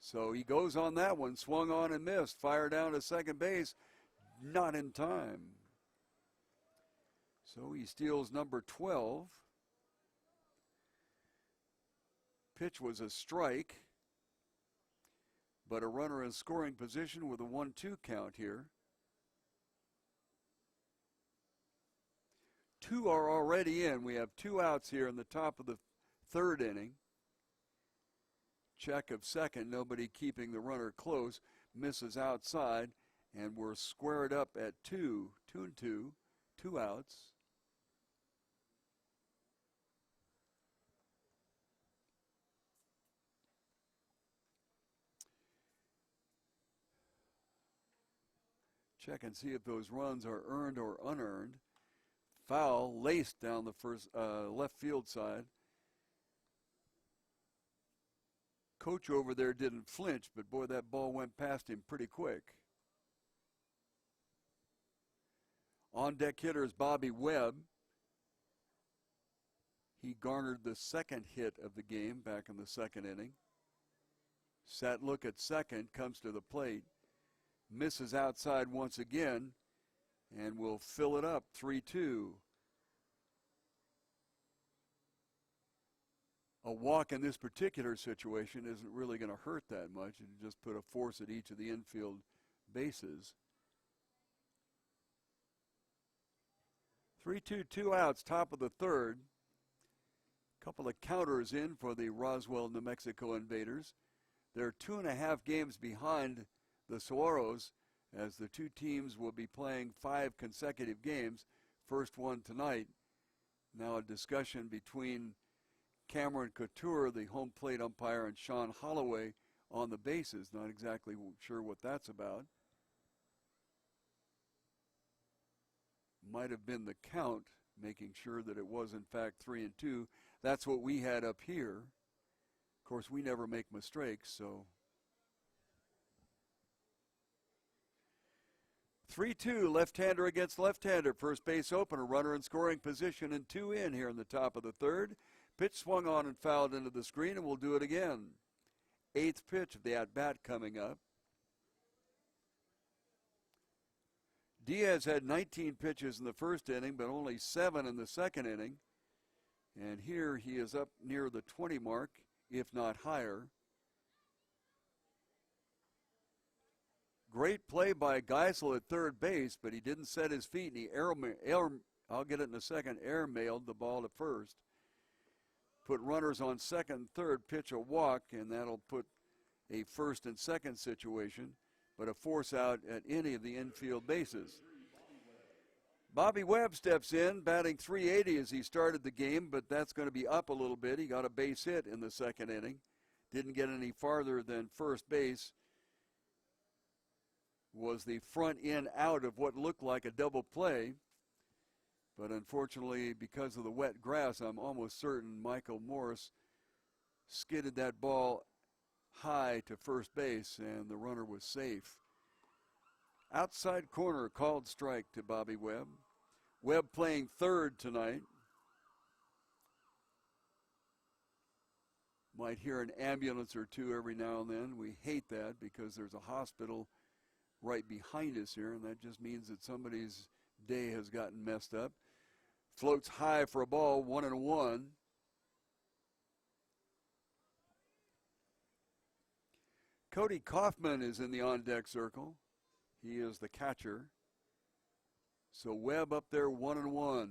[SPEAKER 1] So he goes on that one, swung on and missed. Fire down to second base, not in time. So he steals number 12. Pitch was a strike, but a runner in scoring position with a 1-2 count here. 2 are already in. We have 2 outs here in the top of the third inning. Check of second, nobody keeping the runner close. Misses outside, and we're squared up at 2. 2-2, 2 outs. Check and see if those runs are earned or unearned. Foul laced down the first left field side. Coach over there didn't flinch, but boy, that ball went past him pretty quick. On deck hitter is Bobby Webb. He garnered the second hit of the game back in the second inning. Sat look at second, comes to the plate, misses outside once again, and will fill it up 3-2. a walk in this particular situation isn't really going to hurt that much. You just put a force at each of the infield bases. 3-2, 2 outs, top of the third. Couple of counters in for the Roswell, New Mexico Invaders. They're 2.5 games behind the Saguaros, as the two teams will be playing 5 consecutive games. First one tonight. Now a discussion between Cameron Couture, the home plate umpire, and Sean Holloway on the bases. Not exactly sure what that's about. Might have been the count, making sure that it was in fact 3-2. That's what we had up here. Of course, we never make mistakes, so 3-2, left-hander against left-hander. First base opener, runner in scoring position and 2 in here in the top of the third. Pitch swung on and fouled into the screen, and we'll do it again. 8th pitch of the at-bat coming up. Diaz had 19 pitches in the first inning, but only 7 in the second inning. And here he is up near the 20 mark, if not higher. Great play by Geisel at third base, but he didn't set his feet, and he I'll get it in a second, air-mailed the ball to first. Put runners on second and third, pitch a walk, and that'll put a first and second situation, but a force out at any of the infield bases. Bobby Webb steps in, batting .380 as he started the game, but that's going to be up a little bit. He got a base hit in the second inning. Didn't get any farther than first base. Was the front in out of what looked like a double play. But unfortunately, because of the wet grass, I'm almost certain Michael Morris skidded that ball high to first base, and the runner was safe. Outside corner, called strike to Bobby Webb. Webb playing third tonight. Might hear an ambulance or two every now and then. We hate that because there's a hospital right behind us here, and that just means that somebody's day has gotten messed up. Floats high for a ball, 1-1. Cody Kaufman is in the on-deck circle. He is the catcher. So Webb up there, 1-1.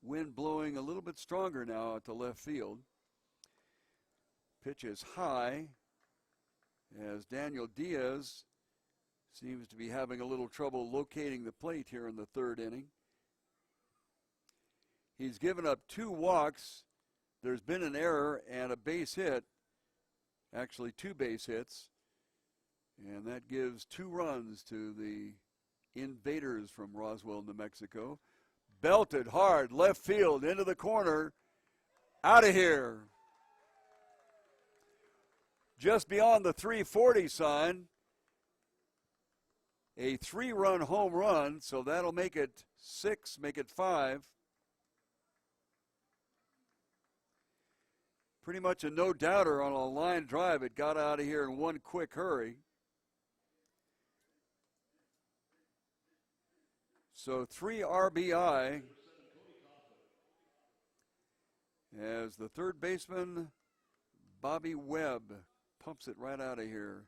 [SPEAKER 1] Wind blowing a little bit stronger now at the left field. Pitch is high as Daniel Diaz seems to be having a little trouble locating the plate here in the third inning. He's given up 2 walks. There's been an error and a base hit. Actually, 2 base hits. And that gives 2 runs to the Invaders from Roswell, New Mexico. Belted hard, left field, into the corner. Out of here. Just beyond the 340 sign. A 3-run home run, so that'll make it 6, make it 5. Pretty much a no-doubter on a line drive. It got out of here in one quick hurry. So 3 RBI as the third baseman, Bobby Webb, pumps it right out of here.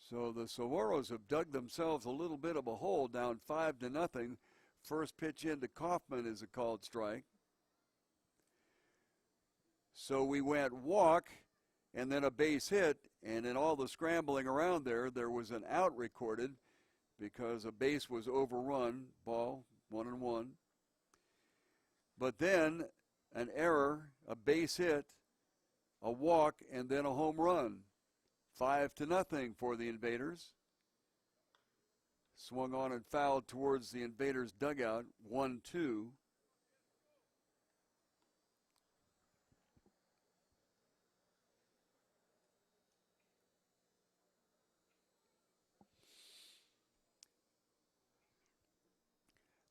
[SPEAKER 1] So the Saguaros have dug themselves a little bit of a hole, down 5-0. First pitch into Kaufman is a called strike. So we went walk and then a base hit, and in all the scrambling around there, there was an out recorded because a base was overrun, ball, 1-1. But then an error, a base hit, a walk, and then a home run. 5-0 for the Invaders. Swung on and fouled towards the Invaders' dugout, 1-2.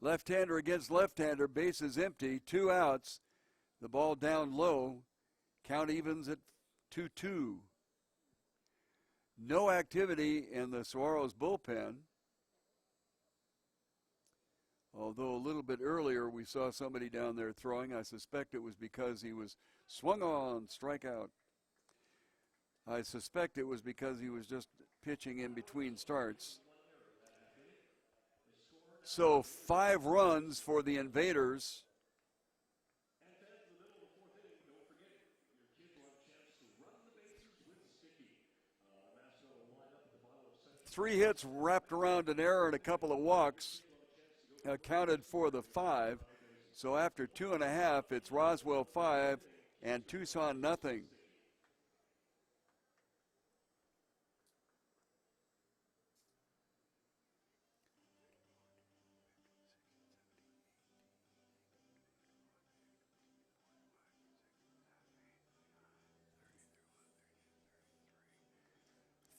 [SPEAKER 1] Left-hander against left-hander, bases empty, 2 outs. The ball down low, count evens at 2-2. No activity in the Saguaros bullpen. Although a little bit earlier we saw somebody down there throwing. I suspect it was because he was swung on, strikeout. I suspect it was because he was just pitching in between starts. So 5 runs for the Invaders. 3 hits wrapped around an error and a couple of walks accounted for the 5. So after 2.5, it's Roswell 5 and Tucson nothing.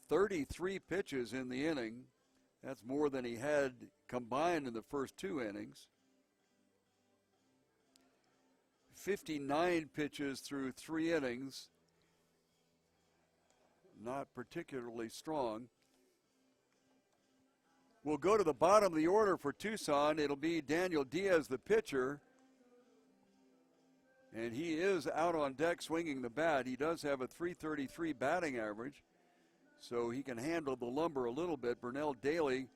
[SPEAKER 1] "33 pitches in the inning. That's more than he had combined in the first 2 innings. 59 pitches through 3 innings. Not particularly strong. We'll go to the bottom of the order for Tucson. It'll be Daniel Diaz, the pitcher. And he is out on deck swinging the bat. He does have a .333 batting average, so he can handle the lumber a little bit. Burnell Daly,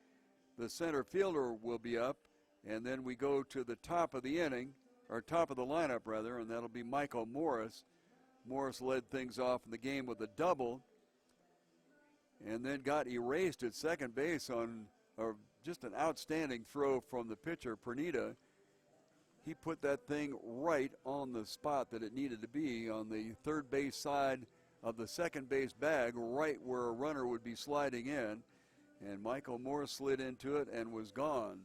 [SPEAKER 1] the center fielder, will be up. And then we go to the top of the inning, or top of the lineup, rather, and that'll be Michael Morris. Morris led things off in the game with a double and then got erased at second base on just an outstanding throw from the pitcher, Pernita. He put that thing right on the spot that it needed to be, on the third base side of the second base bag, right where a runner would be sliding in. And Michael Morris slid into it and was gone.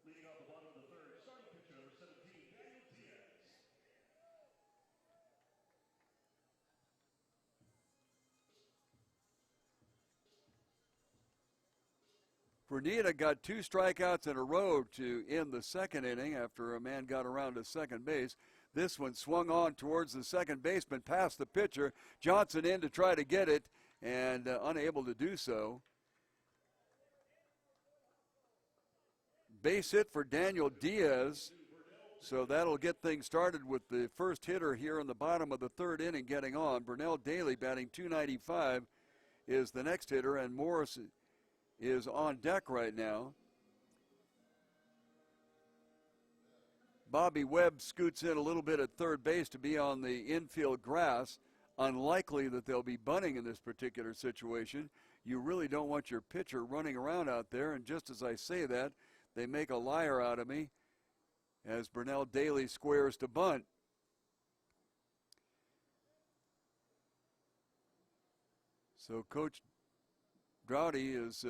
[SPEAKER 2] Leading off the bottom of the third, starting pitcher number 17, Daniel Diaz.
[SPEAKER 1] Pernita got 2 strikeouts in a row to end the second inning after a man got around to second base. This one swung on towards the second baseman, past the pitcher. Johnson in to try to get it, and unable to do so. Base hit for Daniel Diaz, so that'll get things started with the first hitter here in the bottom of the third inning getting on. Burnell Daly, batting .295, is the next hitter, and Morris is on deck right now. Bobby Webb scoots in a little bit at third base to be on the infield grass. Unlikely that they'll be bunting in this particular situation. You really don't want your pitcher running around out there, and just as I say that, they make a liar out of me as Burnell Daly squares to bunt. So Coach Droughty is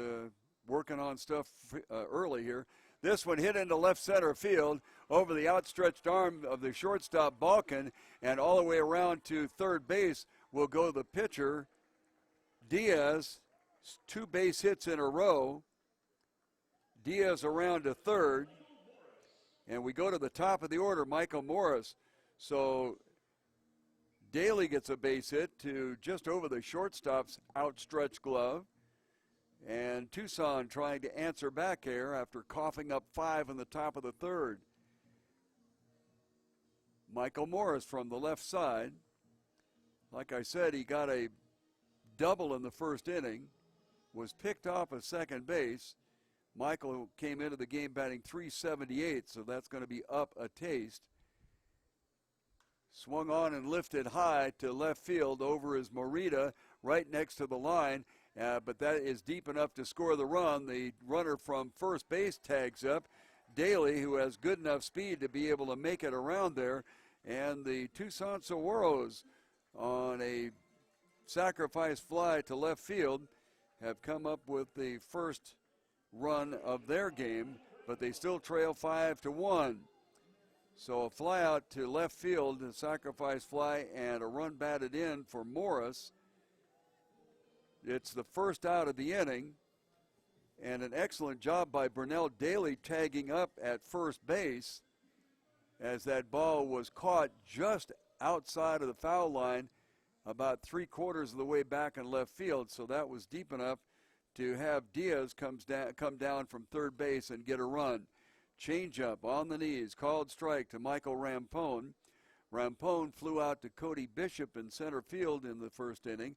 [SPEAKER 1] working on stuff early here. This one hit into left center field over the outstretched arm of the shortstop Balkin, and all the way around to third base will go the pitcher Diaz. 2 base hits in a row. Diaz around to third, and we go to the top of the order, Michael Morris. So Daly gets a base hit to just over the shortstop's outstretched glove. And Tucson trying to answer back here after coughing up 5 in the top of the third. Michael Morris from the left side. Like I said, he got a double in the first inning, was picked off at second base. Michael came into the game batting .378, so that's going to be up a taste. Swung on and lifted high to left field over his Morita, right next to the line. But that is deep enough to score the run. The runner from first base tags up. Daly, who has good enough speed to be able to make it around there. And the Tucson Saguaros, on a sacrifice fly to left field, have come up with the first run of their game, but they still trail 5-1. So a fly out to left field, a sacrifice fly, and a run batted in for Morris. It's the first out of the inning, and an excellent job by Burnell Daly tagging up at first base as that ball was caught just outside of the foul line about 3/4 of the way back in left field, so that was deep enough to have Diaz come down from third base and get a run. Changeup on the knees, called strike to Michael Rampone. Rampone flew out to Cody Bishop in center field in the first inning.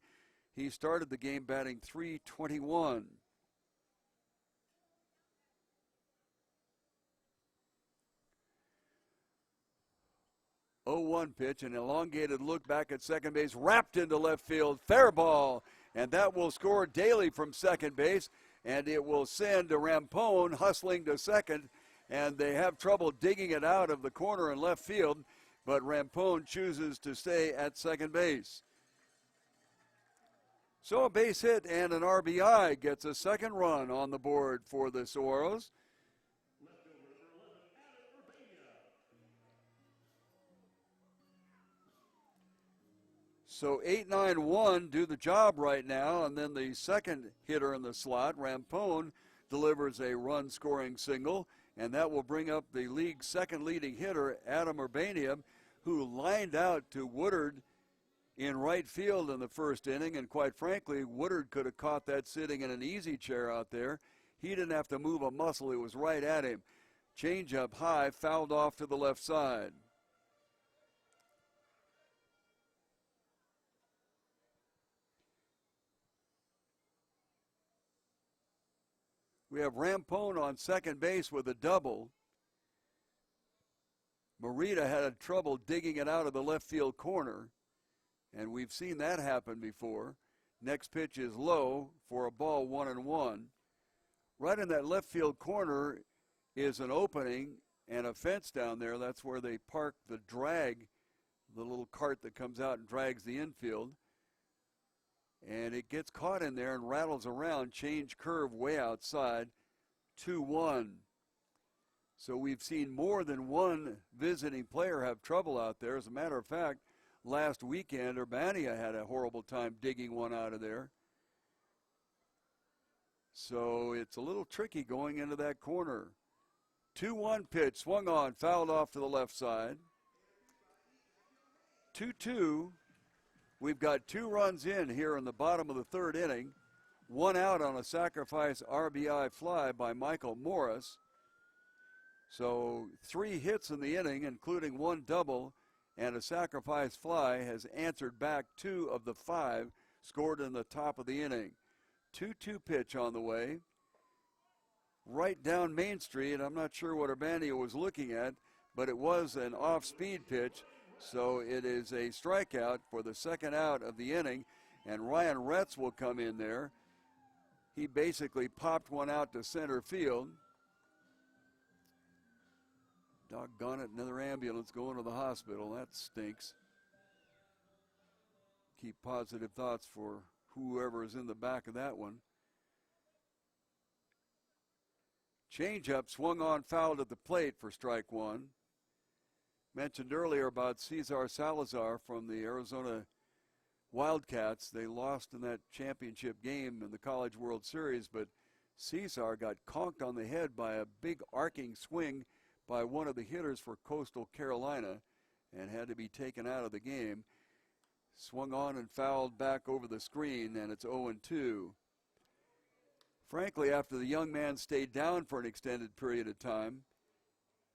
[SPEAKER 1] He started the game batting .321. Oh, 1 pitch, an elongated look back at second base, wrapped into left field, fair ball, and that will score Daly from second base, and it will send Rampone hustling to second, and they have trouble digging it out of the corner in left field, but Rampone chooses to stay at second base. So a base hit and an RBI gets a second run on the board for the Saguaros. So 8-9-1 do the job right now, and then the second hitter in the slot, Rampone, delivers a run-scoring single, and that will bring up the league's second leading hitter, Adam Urbania, who lined out to Woodard in right field in the first inning, and quite frankly, Woodard could have caught that sitting in an easy chair out there. He didn't have to move a muscle. It was right at him. Changeup high, fouled off to the left side. We have Rampone on second base with a double. Morita had trouble digging it out of the left field corner, and we've seen that happen before. Next pitch is low for a ball, 1-1. Right in that left field corner is an opening and a fence down there. That's where they park the drag, the little cart that comes out and drags the infield. And it gets caught in there and rattles around, change curve way outside, 2-1. So we've seen more than one visiting player have trouble out there. As a matter of fact, last weekend, Urbania had a horrible time digging one out of there. So it's a little tricky going into that corner. 2-1 pitch, swung on, fouled off to the left side. 2-2. We've got 2 runs in here in the bottom of the third inning. 1 out on a sacrifice RBI fly by Michael Morris. So 3 hits in the inning, including 1 double, and a sacrifice fly has answered back 2 of the 5 scored in the top of the inning. 2-2 pitch on the way. Right down Main Street. I'm not sure what Urbania was looking at, but it was an off-speed pitch. So it is a strikeout for the second out of the inning, and Ryan Retz will come in there. He basically popped one out to center field. Doggone it, another ambulance going to the hospital. That stinks. Keep positive thoughts for whoever is in the back of that one. Changeup swung on, fouled at the plate for strike 1. Mentioned earlier about Cesar Salazar from the Arizona Wildcats. They lost in that championship game in the College World Series, but Cesar got conked on the head by a big arcing swing by one of the hitters for Coastal Carolina and had to be taken out of the game. Swung on and fouled back over the screen, and it's 0-2. Frankly, after the young man stayed down for an extended period of time,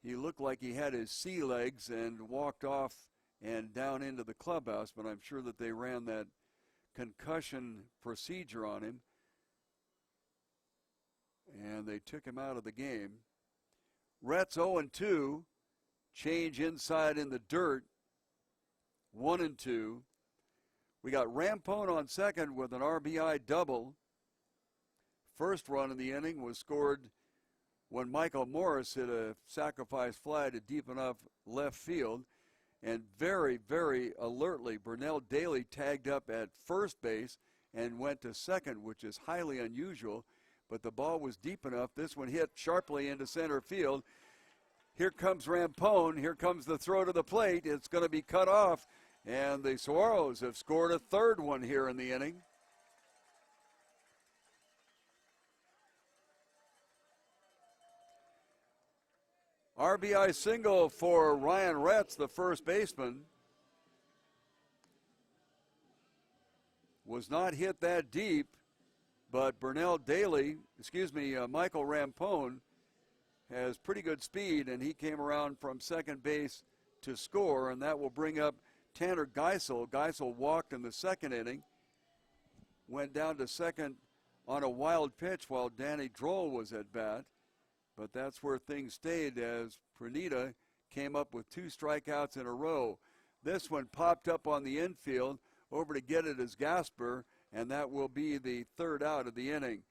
[SPEAKER 1] he looked like he had his sea legs and walked off and down into the clubhouse, but I'm sure that they ran that concussion procedure on him, and they took him out of the game. Retz 0-2, change inside in the dirt, 1-2. We got Rampone on second with an RBI double. First run in the inning was scored when Michael Morris hit a sacrifice fly to deep enough left field. And very, very alertly, Burnell Daly tagged up at first base and went to second, which is highly unusual. But the ball was deep enough. This one hit sharply into center field. Here comes Rampone. Here comes the throw to the plate. It's going to be cut off. And the Saguaros have scored a third one here in the inning. RBI single for Ryan Retz, the first baseman. was not hit that deep, but Michael Rampone has pretty good speed, and he came around from second base to score, and that will bring up Tanner Geisel. Geisel walked in the second inning, went down to second on a wild pitch while Danny Droll was at bat, but that's where things stayed as Pranita came up with 2 strikeouts in a row. This one popped up on the infield. Over to get it is Gasper, and that will be the 3rd out of the inning.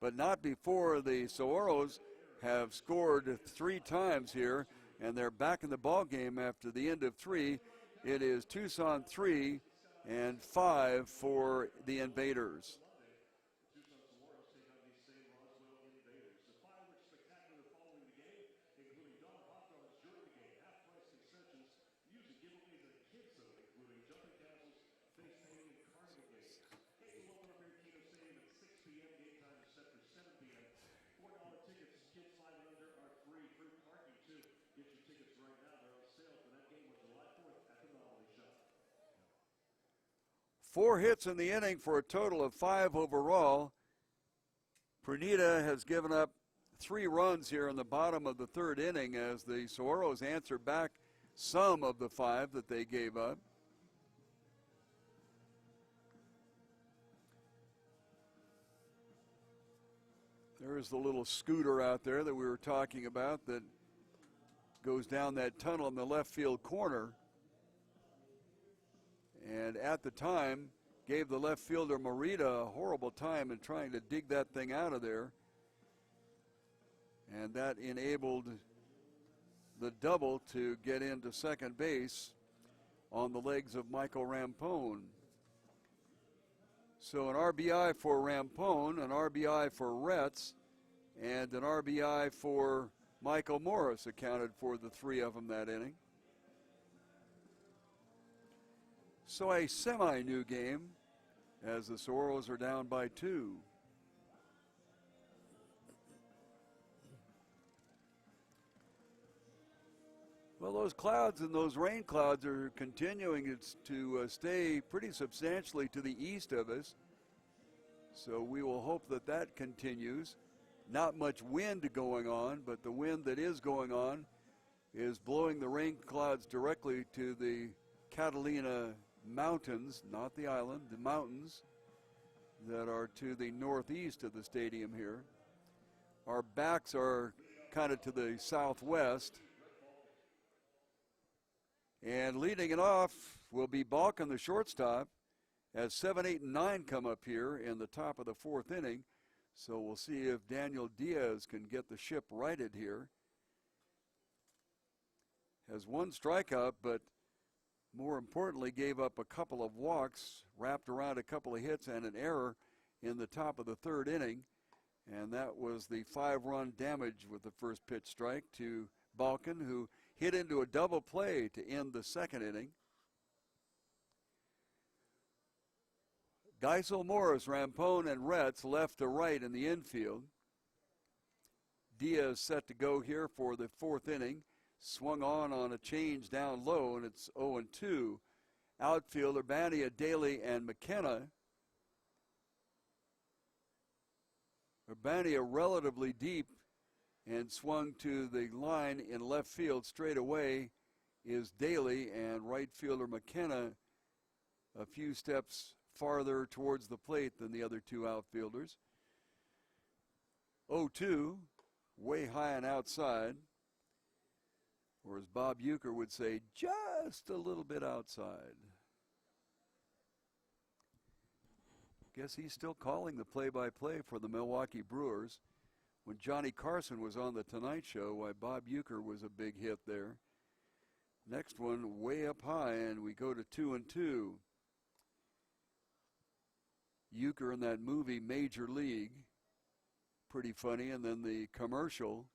[SPEAKER 1] But not before the Saguaros have scored 3 times here, and they're back in the ball game after the end of 3. It is Tucson 3 and 5 for the Invaders.
[SPEAKER 2] Tucson Saguaros take on these same Roswell Invaders. The fireworks spectacular following the game, including dollar hot dogs during the game, half-price concessions, music giveaways, and a kids zone, including jumping castles, face painting, and carnival games. Games will open up here at Kino Stadium at 6 p.m. Game time is set for 7 p.m. $4 tickets, kids 5 and under, are free. Free parking, too. Get your tickets right now. They're on sale for that game on July 4th at the Novelty Shop.
[SPEAKER 1] 4 hits in the inning for a total of 5 overall. Pranita has given up 3 runs here in the bottom of the 3rd inning as the Saguaros answer back some of the 5 that they gave up. There's the little scooter out there that we were talking about that goes down that tunnel in the left field corner. And at the time, gave the left fielder Morita a horrible time in trying to dig that thing out of there. And that enabled the double to get into second base on the legs of Michael Rampone. So an RBI for Rampone, an RBI for Retz, and an RBI for Michael Morris accounted for the 3 of them that inning. So a semi-new game as the Saguaros are down by 2. Well, those clouds and those rain clouds are continuing to stay pretty substantially to the east of us. So we will hope that that continues. Not much wind going on, but the wind that is going on is blowing the rain clouds directly to the Catalina Mountains, not the island, the mountains that are to the northeast of the stadium here. Our backs are kind of to the southwest. And leading it off will be Balkin, the shortstop, as 7, 8, and 9 come up here in the top of the 4th inning. So we'll see if Daniel Diaz can get the ship righted here. Has 1 strikeout, but more importantly gave up a couple of walks, wrapped around a couple of hits and an error in the top of the 3rd inning. And that was the 5-run damage with the first pitch strike to Balkin, who hit into a double play to end the 2nd inning. Geisel, Morris, Rampone, and Retz left to right in the infield. Diaz set to go here for the 4th inning. Swung on a change down low, and it's 0-2. Outfield, Urbania, Daly, and McKenna. Urbania relatively deep and swung to the line in left field. Straight away is Daly, and right fielder McKenna a few steps farther towards the plate than the other 2 outfielders. 0-2, way high and outside. Or as Bob Uecker would say, just a little bit outside. Guess he's still calling the play-by-play for the Milwaukee Brewers. When Johnny Carson was on the Tonight Show, why Bob Uecker was a big hit there. Next one way up high, and we go to 2-2. Uecker in that movie Major League, pretty funny. And then the commercial,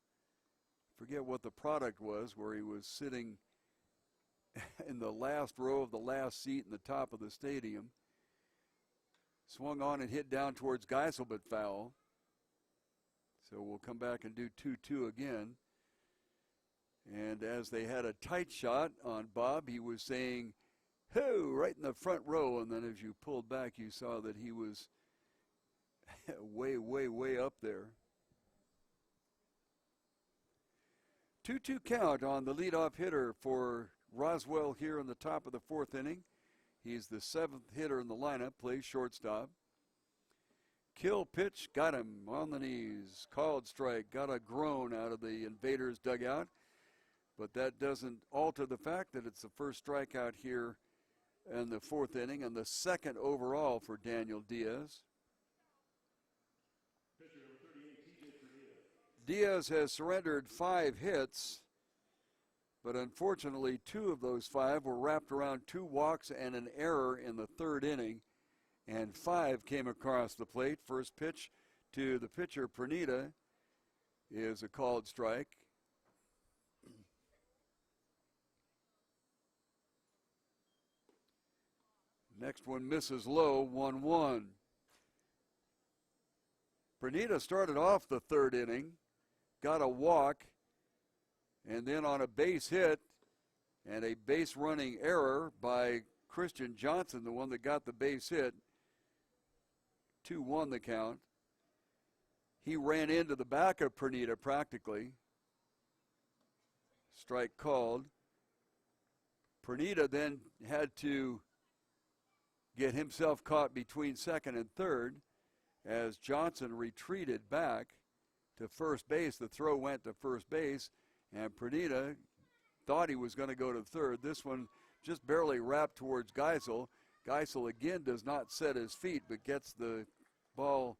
[SPEAKER 1] forget what the product was, where he was sitting in the last row of the last seat in the top of the stadium. Swung on and hit down towards Geisel, but foul. So we'll come back and do 2-2 again. And as they had a tight shot on Bob, he was saying, right in the front row. And then as you pulled back, you saw that he was way, way, way up there. 2-2 count on the leadoff hitter for Roswell here in the top of the fourth inning. He's the seventh hitter in the lineup, plays shortstop. Kill pitch, got him on the knees. Called strike, got a groan out of the Invaders dugout. But that doesn't alter the fact that it's the first strikeout here in the fourth inning and the second overall for Daniel Diaz. Diaz has surrendered 5 hits, but unfortunately 2 of those 5 were wrapped around 2 walks and an error in the third inning, and 5 came across the plate. First pitch to the pitcher, Pernita, is a called strike. Next one misses low, 1-1. Pernita started off the third inning, got a walk, and then on a base hit and a base running error by Christian Johnson, the one that got the base hit, 2-1 the count. He ran into the back of Pernita practically. Strike called. Pernita then had to get himself caught between second and third as Johnson retreated back to first base. The throw went to first base, and Pernita thought he was going to go to third. This one just barely wrapped towards Geisel. Geisel again does not set his feet, but gets the ball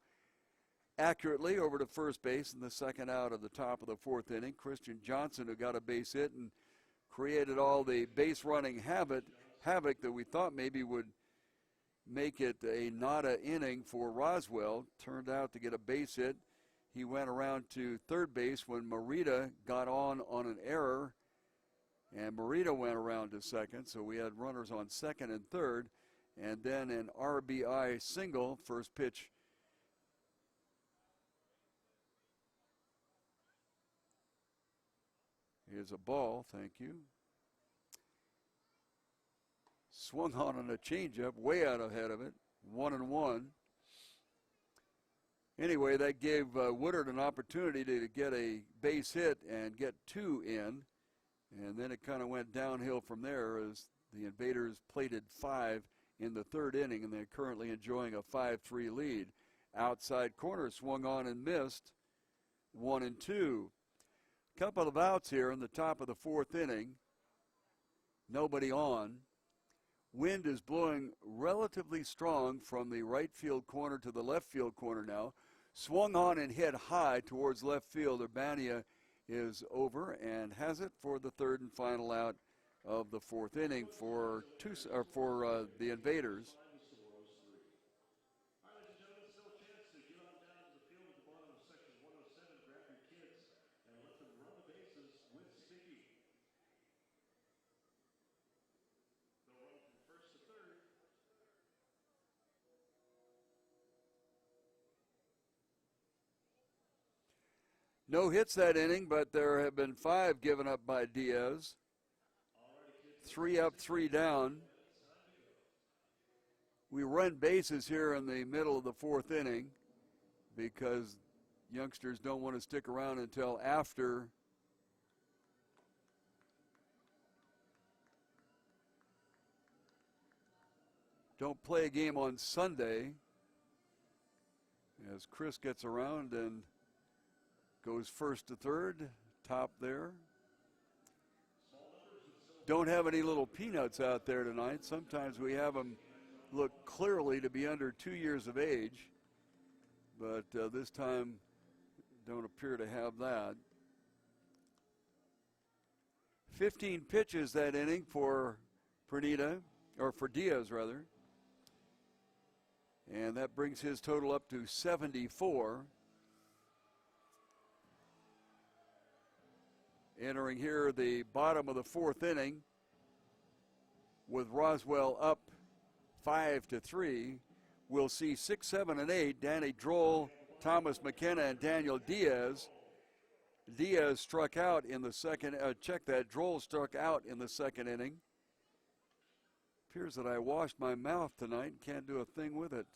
[SPEAKER 1] accurately over to first base in the second out of the top of the fourth inning. Christian Johnson, who got a base hit and created all the base running havoc that we thought maybe would make it a nada inning for Roswell, turned out to get a base hit. He went around to third base when Morita got on an error, and Morita went around to second, so we had runners on second and third, and then an RBI single. First pitch is a ball, thank you. Swung on a changeup, way out ahead of it, 1-1. Anyway, that gave Woodard an opportunity to get a base hit and get 2 in, and then it kind of went downhill from there as the Invaders plated 5 in the third inning, and they're currently enjoying a 5-3 lead. Outside corner swung on and missed, 1-2. Couple of outs here in the top of the fourth inning. Nobody on. Wind is blowing relatively strong from the right field corner to the left field corner now. Swung on and hit high towards left field. Urbania is over and has it for the third and final out of the fourth inning for the Invaders. No hits that inning, but there have been 5 given up by Diaz. 3 up, 3 down. We run bases here in the middle of the fourth inning because youngsters don't want to stick around until after don't play a game on Sunday, as Chris gets around and goes first to third, top there. Don't have any little peanuts out there tonight. Sometimes we have them look clearly to be under 2 years of age, but this time don't appear to have that. 15 pitches that inning for Pernita, or for Diaz rather, and that brings his total up to 74. Entering here the bottom of the fourth inning with Roswell up 5-3. We'll see 6, 7, and 8. Danny Droll, Thomas McKenna, and Daniel Diaz. Diaz struck out in the second. Droll struck out in the second inning. Appears that I washed my mouth tonight and can't do a thing with it.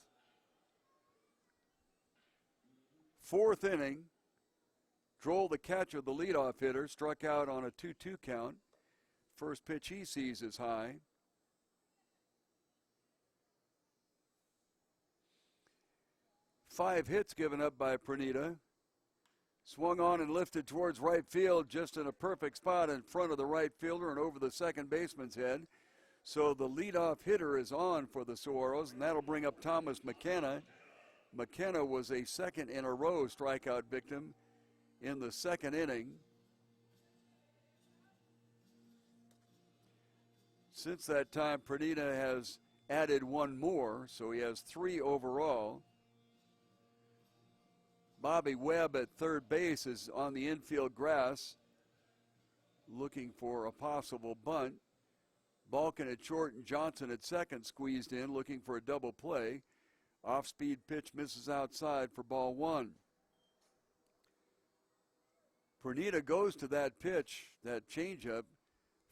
[SPEAKER 1] Fourth inning. Droll, the catcher, the leadoff hitter, struck out on a 2-2 count. First pitch he sees is high. Five hits given up by Pernita. Swung on and lifted towards right field, just in a perfect spot in front of the right fielder and over the second baseman's head. So the leadoff hitter is on for the Saguaros, and that'll bring up Thomas McKenna. McKenna was a second in a row strikeout victim in the second inning. Since that time, Pernita has added one more, so he has 3 overall. Bobby Webb at third base is on the infield grass looking for a possible bunt. Balkin at short and Johnson at second squeezed in looking for a double play. Off-speed pitch misses outside for ball 1. Pernita goes to that pitch, that changeup,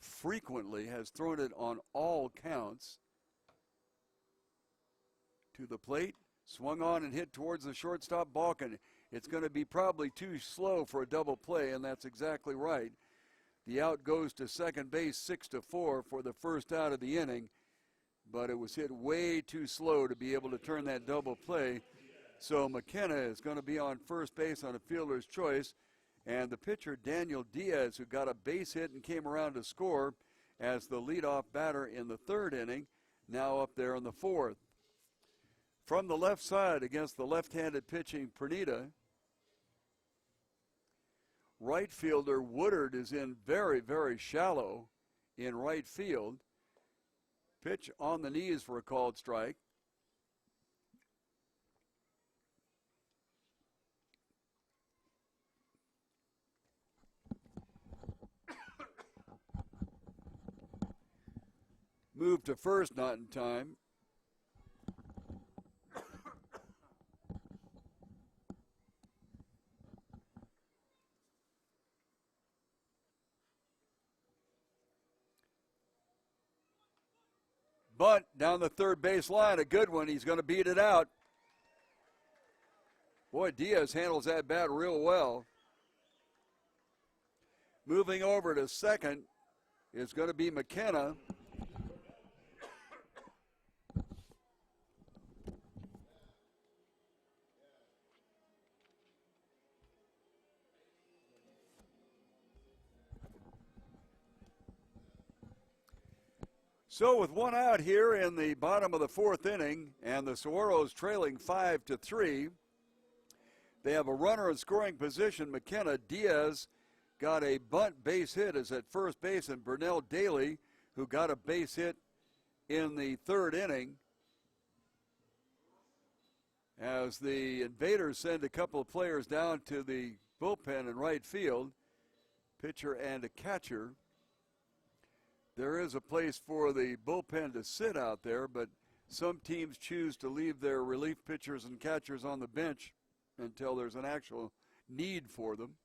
[SPEAKER 1] frequently, has thrown it on all counts. To the plate, swung on and hit towards the shortstop Balkin. It's going to be probably too slow for a double play, and that's exactly right. The out goes to second base 6-4 for the first out of the inning, but it was hit way too slow to be able to turn that double play. So McKenna is going to be on first base on a fielder's choice, and the pitcher Daniel Diaz, who got a base hit and came around to score as the leadoff batter in the third inning, now up there in the fourth. From the left side against the left-handed pitching Pernita, right fielder Woodard is in very, very shallow in right field. Pitch on the knees for a called strike. Move to first, not in time. Bunt down the third base line, a good one. He's going to beat it out. Boy, Diaz handles that bat real well. Moving over to second is going to be McKenna. So with one out here in the bottom of the fourth inning and the Saguaros trailing 5-3, they have a runner in scoring position. McKenna. Diaz got a bunt base hit, is at first base, and Burnell Daly, who got a base hit in the third inning. As the Invaders send a couple of players down to the bullpen in right field, pitcher and a catcher. There is a place for the bullpen to sit out there, but some teams choose to leave their relief pitchers and catchers on the bench until there's an actual need for them.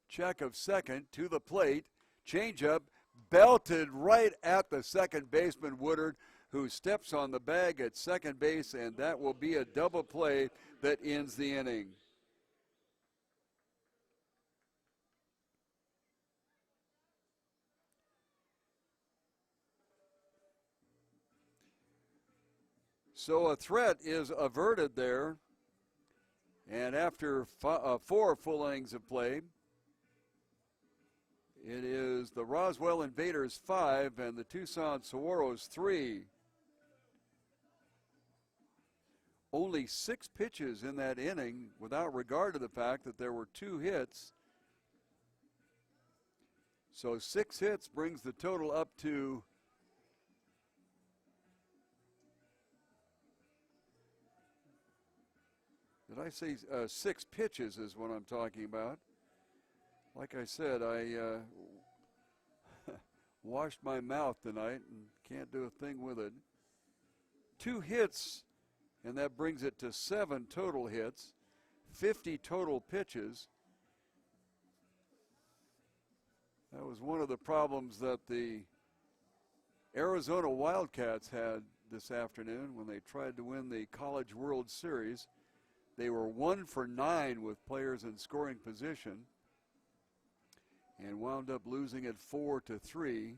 [SPEAKER 1] Check of second to the plate. Changeup belted right at the second baseman Woodard, who steps on the bag at second base, and that will be a double play that ends the inning. So a threat is averted there. And after 4 full innings of play, it is the Roswell Invaders 5 and the Tucson Saguaros 3. Only 6 pitches in that inning without regard to the fact that there were 2 hits. So 6 hits brings the total up to Did I say 6 pitches is what I'm talking about? Like I said, I washed my mouth tonight and can't do a thing with it. 2 hits, and that brings it to 7 total hits, 50 total pitches. That was one of the problems that the Arizona Wildcats had this afternoon when they tried to win the College World Series. They were 1 for 9 with players in scoring position and wound up losing it 4-3.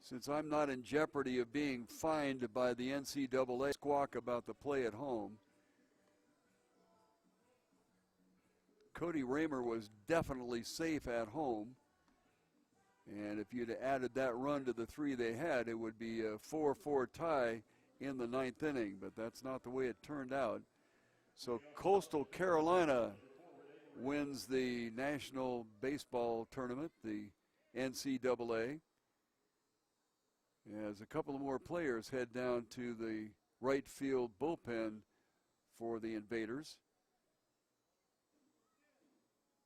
[SPEAKER 1] Since I'm not in jeopardy of being fined by the NCAA squawk about the play at home, Cody Raymer was definitely safe at home. And if you'd added that run to the 3 they had, it would be a 4-4 tie in the 9th inning. But that's not the way it turned out. So Coastal Carolina wins the National Baseball Tournament, the NCAA, as a couple of more players head down to the right field bullpen for the Invaders.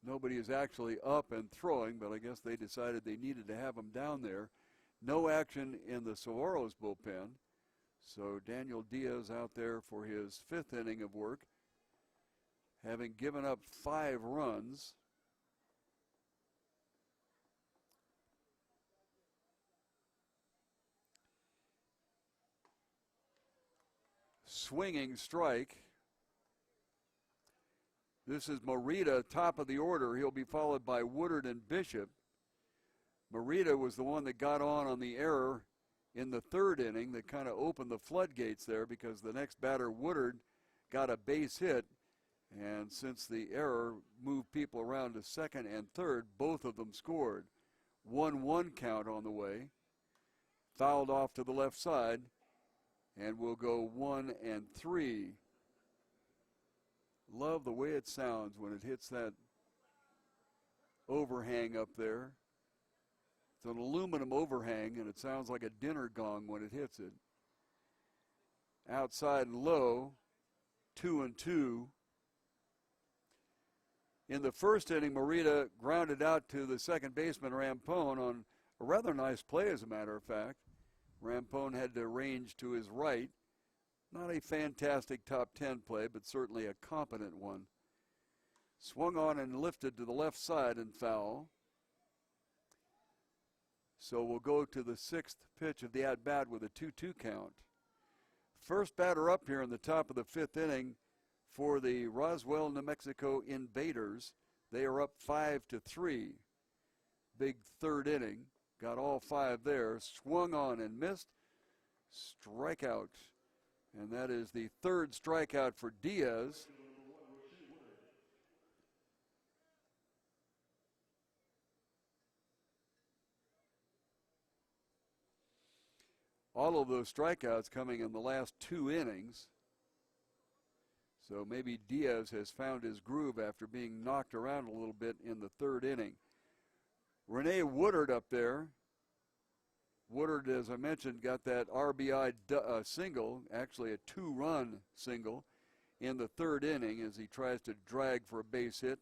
[SPEAKER 1] Nobody is actually up and throwing, but I guess they decided they needed to have them down there. No action in the Saguaros bullpen. So Daniel Diaz out there for his 5th inning of work, having given up 5 runs. Swinging strike. This is Morita, top of the order. He'll be followed by Woodard and Bishop. Morita was the one that got on the error in the 3rd inning that kind of opened the floodgates there, because the next batter, Woodard, got a base hit. And since the error moved people around to 2nd and 3rd, both of them scored. 1-1 count on the way. Fouled off to the left side, and we'll go 1-3. Love the way it sounds when it hits that overhang up there. It's an aluminum overhang, and it sounds like a dinner gong when it hits it. Outside and low, 2-2. In the 1st inning, Morita grounded out to the second baseman, Rampone, on a rather nice play, as a matter of fact. Rampone had to range to his right. Not a fantastic top 10 play, but certainly a competent one. Swung on and lifted to the left side and foul. So we'll go to the 6th pitch of the at-bat with a 2-2 count. First batter up here in the top of the 5th inning for the Roswell, New Mexico Invaders. They are up 5-3. Big 3rd inning. Got all 5 there. Swung on and missed. Strikeout. And that is the 3rd strikeout for Diaz. All of those strikeouts coming in the last 2 innings. So maybe Diaz has found his groove after being knocked around a little bit in the 3rd inning. Rene Woodard up there. Woodard, as I mentioned, got that RBI single, actually a 2-run single, in the 3rd inning as he tries to drag for a base hit.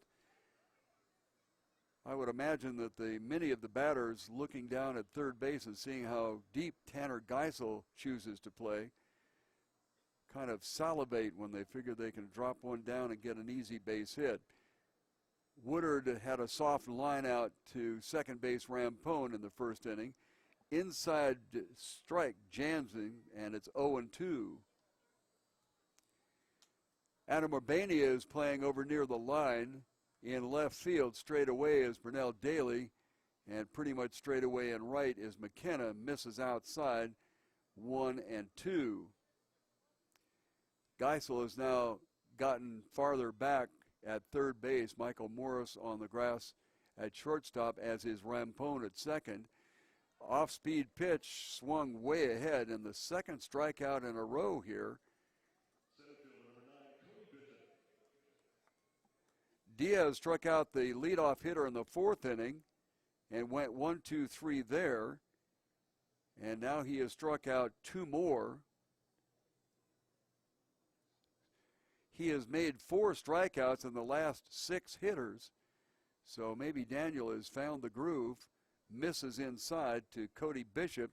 [SPEAKER 1] I would imagine that many of the batters looking down at 3rd base and seeing how deep Tanner Geisel chooses to play kind of salivate when they figure they can drop one down and get an easy base hit. Woodard had a soft line out to second base Rampone in the 1st inning. Inside strike Jansen, and it's 0-2. Adam Urbania is playing over near the line. In left field, straight away is Burnell Daly, and pretty much straight away in right is McKenna. Misses outside, 1-2. Geisel has now gotten farther back at 3rd base. Michael Morris on the grass at shortstop, as is Rampone at 2nd. Off-speed pitch swung way ahead, and the 2nd strikeout in a row here. Diaz struck out the leadoff hitter in the 4th inning and went 1-2-3 there. And now he has struck out 2 more. He has made 4 strikeouts in the last 6 hitters. So maybe Daniel has found the groove. Misses inside to Cody Bishop.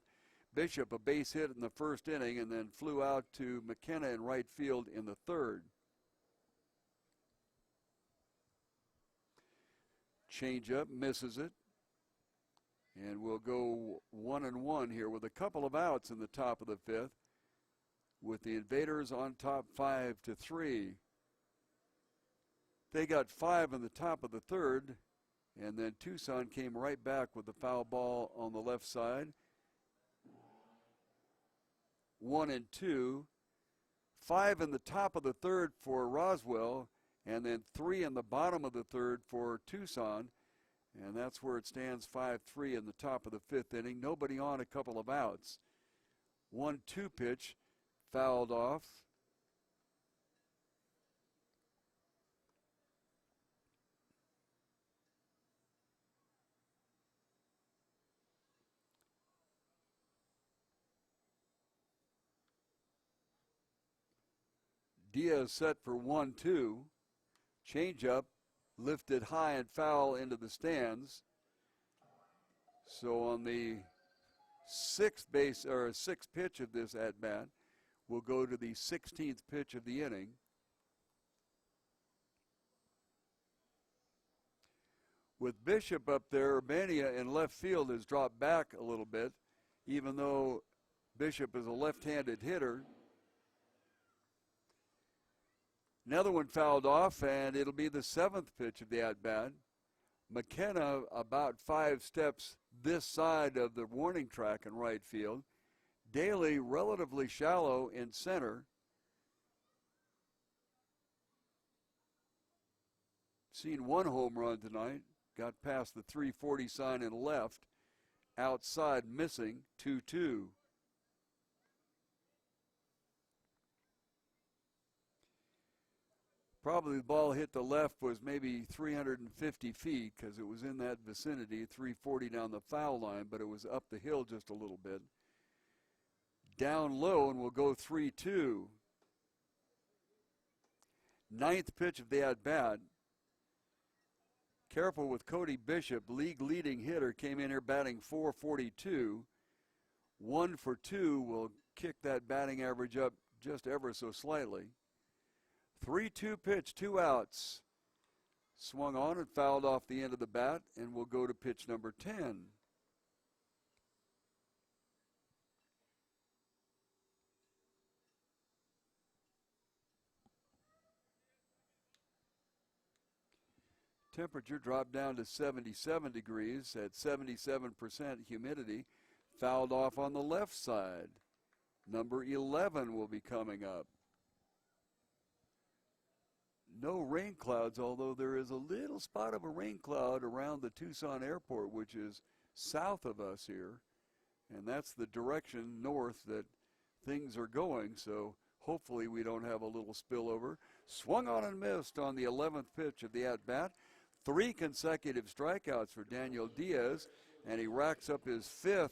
[SPEAKER 1] Bishop a base hit in the 1st inning and then flew out to McKenna in right field in the 3rd. Changeup, misses it. And we'll go 1-1 here with a couple of outs in the top of the fifth, with the Invaders on top 5-3. They got 5 in the top of the third, and then Tucson came right back with the foul ball on the left side. 1-2. 5 in the top of the third for Roswell, and then 3 in the bottom of the third for Tucson. And that's where it stands 5-3 in the top of the fifth inning. Nobody on, a couple of outs. 1-2 pitch fouled off. Diaz set for 1-2. Changeup lifted high and foul into the stands. So on the sixth pitch of this at bat, we'll go to the 16th pitch of the inning. With Bishop up there, Urbania in left field has dropped back a little bit, even though Bishop is a left-handed hitter. Another one fouled off, and it'll be the 7th pitch of the at-bat. McKenna about 5 steps this side of the warning track in right field. Daly relatively shallow in center. Seen 1 home run tonight. Got past the 340 sign in left. Outside missing, 2-2. Probably the ball hit the left was maybe 350 feet because it was in that vicinity, 340 down the foul line, but it was up the hill just a little bit. Down low, and we'll go 3-2. 9th pitch of the at-bat. Careful with Cody Bishop, league leading hitter, came in here batting .442. 1 for 2 will kick that batting average up just ever so slightly. 3-2 pitch, 2 outs. Swung on and fouled off the end of the bat, and we'll go to pitch number 10. Temperature dropped down to 77 degrees at 77% humidity. Fouled off on the left side. Number 11 will be coming up. No rain clouds, although there is a little spot of a rain cloud around the Tucson airport, which is south of us here. And that's the direction north that things are going, so hopefully we don't have a little spillover. Swung on and missed on the 11th pitch of the at-bat. 3 consecutive strikeouts for Daniel Diaz, and he racks up his 5th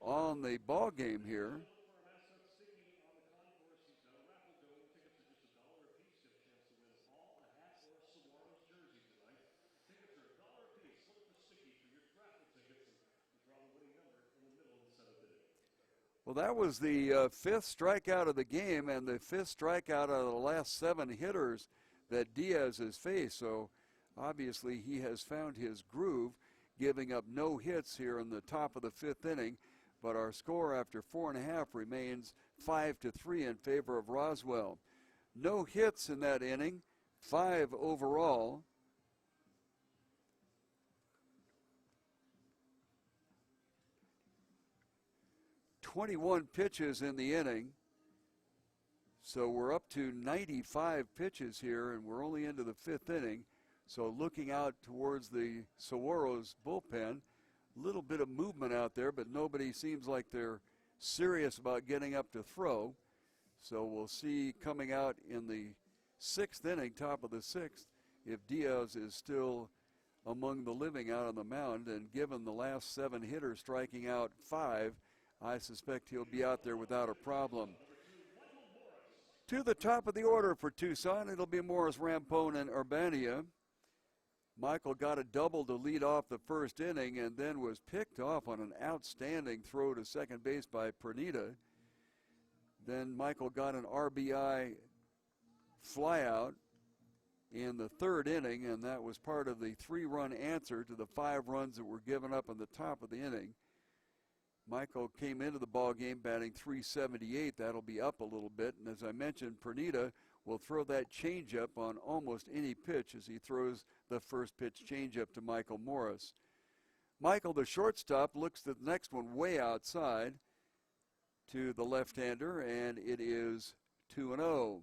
[SPEAKER 1] on the ball game here. Well, that was the 5th strikeout of the game and the 5th strikeout out of the last 7 hitters that Diaz has faced. So obviously he has found his groove, giving up no hits here in the top of the 5th inning. But our score after 4.5 remains 5-3 in favor of Roswell. No hits in that inning, 5 overall. .21 pitches in the inning. So we're up to 95 pitches here, and we're only into the 5th inning. So looking out towards the Saguaros bullpen, a little bit of movement out there, but nobody seems like they're serious about getting up to throw. So we'll see coming out in the 6th inning, top of the 6th, if Diaz is still among the living out on the mound. And given the last 7 hitters striking out 5, I suspect he'll be out there without a problem. To the top of the order for Tucson, it'll be Morris, Rampone, and Urbania. Michael got a double to lead off the 1st inning and then was picked off on an outstanding throw to second base by Pernita. Then Michael got an RBI flyout in the third inning, and that was part of the 3-run answer to the 5 runs that were given up on the top of the inning. Michael came into the ball game batting .378. That'll be up a little bit, and as I mentioned, Pernita will throw that changeup on almost any pitch as he throws the first pitch changeup to Michael Morris. Michael, the shortstop, looks at the next one way outside to the left-hander, and it is 2-0.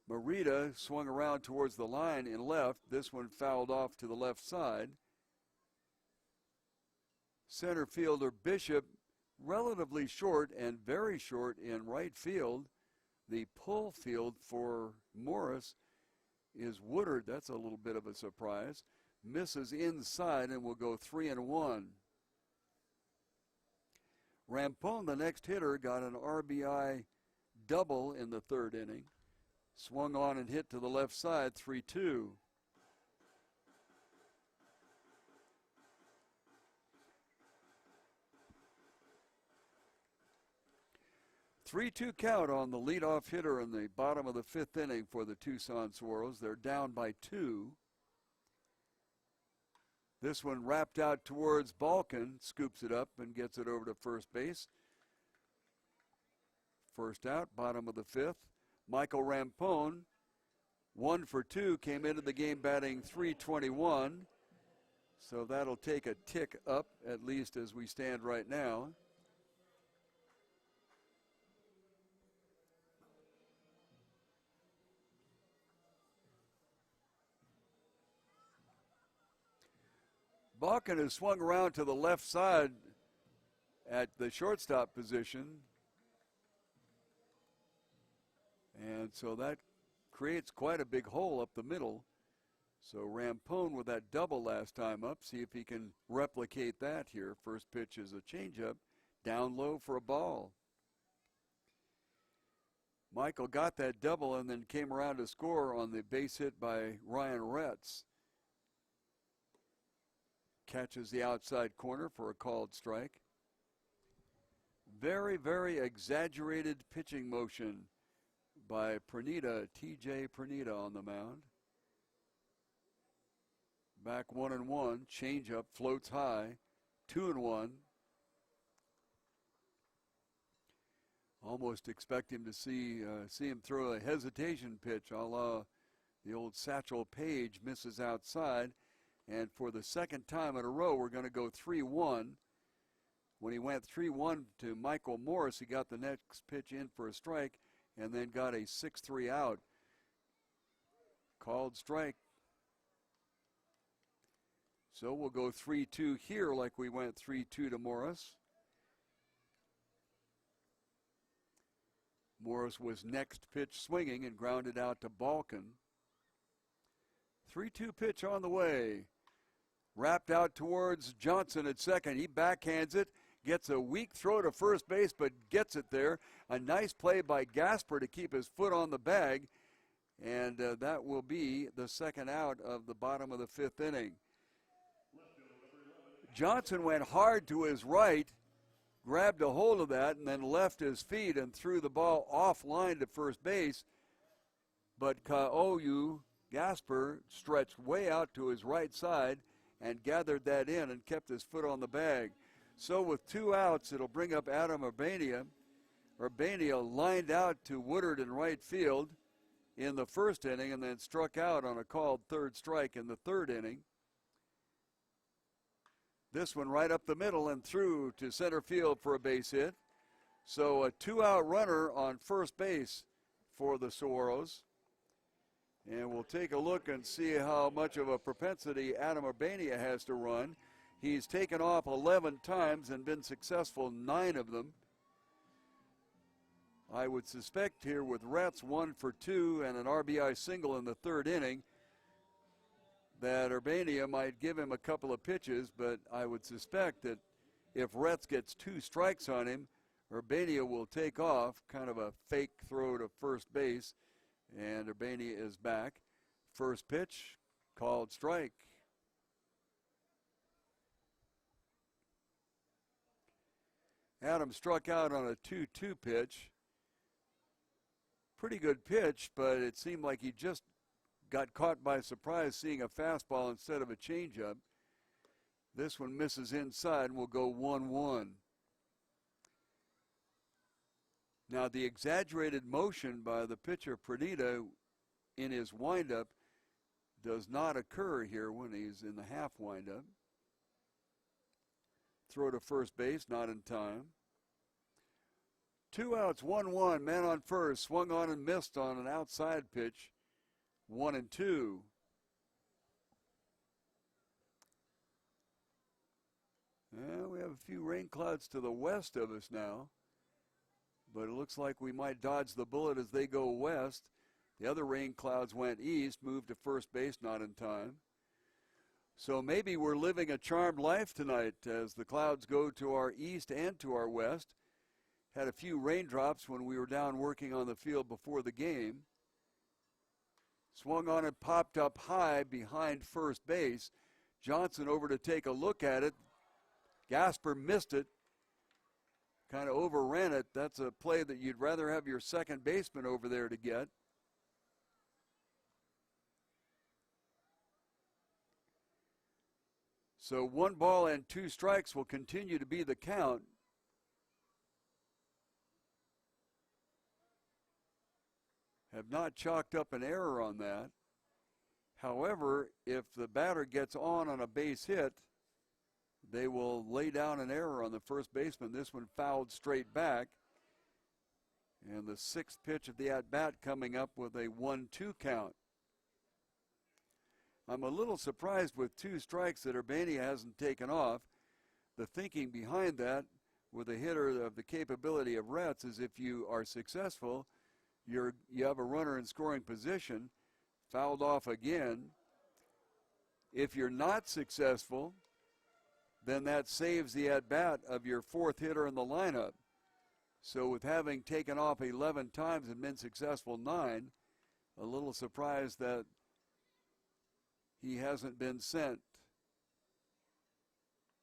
[SPEAKER 1] Marita swung around towards the line in left. This one fouled off to the left side. Center fielder Bishop, relatively short and very short in right field. The pull field for Morris is Woodard. That's a little bit of a surprise. Misses inside and will go 3-1. Rampone, the next hitter, got an RBI double in the third inning. Swung on and hit to the left side, 3-2. Three-two count on the leadoff hitter in the bottom of the fifth inning for the Tucson Saguaros. They're down by 2. This one wrapped out towards Balkin, scoops it up and gets it over to first base. First out, bottom of the fifth. Michael Rampone, 1 for 2, came into the game batting .321. So that'll take a tick up, at least as we stand right now. Balkin has swung around to the left side at the shortstop position. And so that creates quite a big hole up the middle. So Rampone with that double last time up, see if he can replicate that here. First pitch is a changeup, down low for a ball. Michael got that double and then came around to score on the base hit by Ryan Retz. Catches the outside corner for a called strike. Very, very exaggerated pitching motion by Pernita, T.J. Pernita on the mound. Back 1-1, changeup floats high, 2-1. Almost expect him to see him throw a hesitation pitch, a la the old Satchel Paige, misses outside. And for the second time in a row, we're going to go 3-1. When he went 3-1 to Michael Morris, he got the next pitch in for a strike and then got a 6-3 out. Called strike. So we'll go 3-2 here like we went 3-2 to Morris. Morris was next pitch swinging and grounded out to Balkin. 3-2 pitch on the way. Wrapped out towards Johnson at second. He backhands it, gets a weak throw to first base, but gets it there. A nice play by Gasper to keep his foot on the bag, and that will be the second out of the bottom of the fifth inning. Johnson went hard to his right, grabbed a hold of that, and then left his feet and threw the ball offline to first base. But Ka'oyu Gasper stretched way out to his right side and gathered that in and kept his foot on the bag. So with 2 outs, it'll bring up Adam Urbania. Urbania lined out to Woodard in right field in the first inning and then struck out on a called third strike in the third inning. This one right up the middle and through to center field for a base hit. So a 2-out runner on first base for the Saguaros. And we'll take a look and see how much of a propensity Adam Urbania has to run. He's taken off 11 times and been successful 9 of them. I would suspect here with Retz 1 for 2 and an RBI single in the third inning that Urbania might give him a couple of pitches, but I would suspect that if Retz gets 2 strikes on him, Urbania will take off, kind of a fake throw to first base. And Urbania is back. First pitch, called strike. Adam struck out on a 2-2 pitch. Pretty good pitch, but it seemed like he just got caught by surprise seeing a fastball instead of a changeup. This one misses inside and will go 1-1. Now the exaggerated motion by the pitcher Perdita in his windup does not occur here when he's in the half windup. Throw to first base, not in time. 2 outs, 1-1, man on first, swung on and missed on an outside pitch, 1-2. We have a few rain clouds to the west of us now, but it looks like we might dodge the bullet as they go west. The other rain clouds went east, moved to first base, not in time. So maybe we're living a charmed life tonight as the clouds go to our east and to our west. Had a few raindrops when we were down working on the field before the game. Swung on and popped up high behind first base. Johnson over to take a look at it. Gasper missed it. Kind of overran it. That's a play that you'd rather have your second baseman over there to get. So 1 ball and 2 strikes will continue to be the count. Have not chalked up an error on that. However, if the batter gets on a base hit, they will lay down an error on the first baseman. This one fouled straight back. And the 6th pitch of the at-bat coming up with a 1-2 count. I'm a little surprised with 2 strikes that Urbania hasn't taken off. The thinking behind that with a hitter of the capability of Retz is if you are successful, you have a runner in scoring position, fouled off again. If you're not successful, then that saves the at-bat of your 4th hitter in the lineup. So with having taken off 11 times and been successful 9, a little surprised that he hasn't been sent.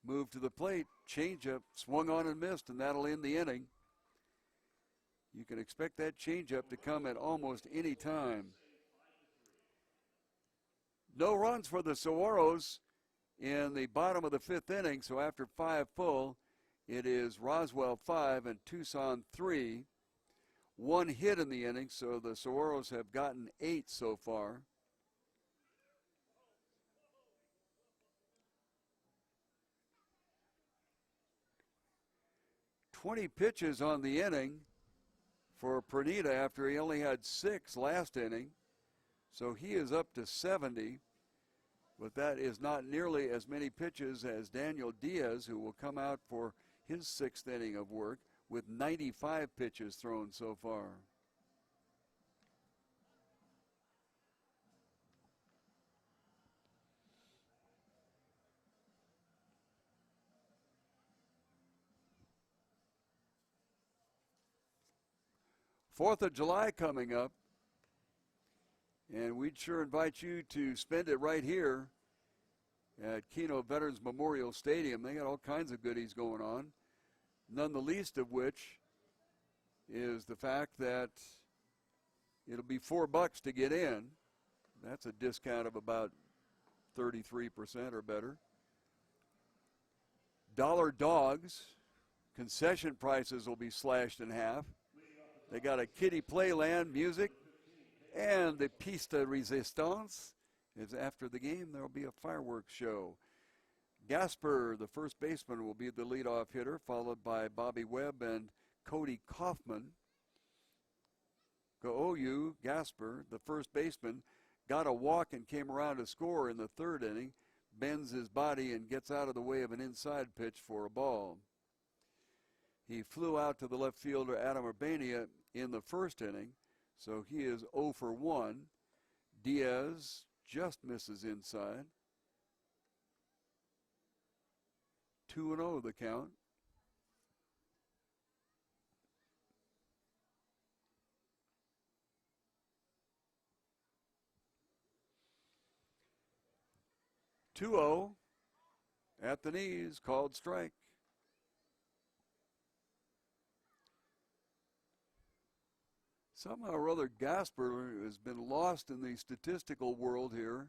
[SPEAKER 1] Moved to the plate, changeup, swung on and missed, and that'll end the inning. You can expect that changeup to come at almost any time. No runs for the Saguaros in the bottom of the 5th inning, so after 5 full, it is Roswell 5 and Tucson 3. 1 hit in the inning, so the Saguaros have gotten 8 so far. "20 pitches on the inning for Pernita after he only had 6 last inning. So he is up to 70, but that is not nearly as many pitches as Daniel Diaz, who will come out for his 6th inning of work with 95 pitches thrown so far. Fourth of July coming up, and we'd sure invite you to spend it right here at Kino Veterans Memorial Stadium. They got all kinds of goodies going on, none the least of which is the fact that it'll be $4 to get in. That's a discount of about 33% or better. Dollar dogs, concession prices will be slashed in half. They got a kiddie playland, music, and the Pista Resistance is after the game. There will be a fireworks show. Gasper, the first baseman, will be the leadoff hitter, followed by Bobby Webb and Cody Kaufman. Go'oyu, Gasper, the first baseman, got a walk and came around to score in the 3rd inning, bends his body and gets out of the way of an inside pitch for a ball. He flew out to the left fielder, Adam Urbania, in the 1st inning, so he is 0 for 1. Diaz just misses inside. 2-0 the count. Two-0 at the knees, called strike. Somehow or other, Gasper has been lost in the statistical world here.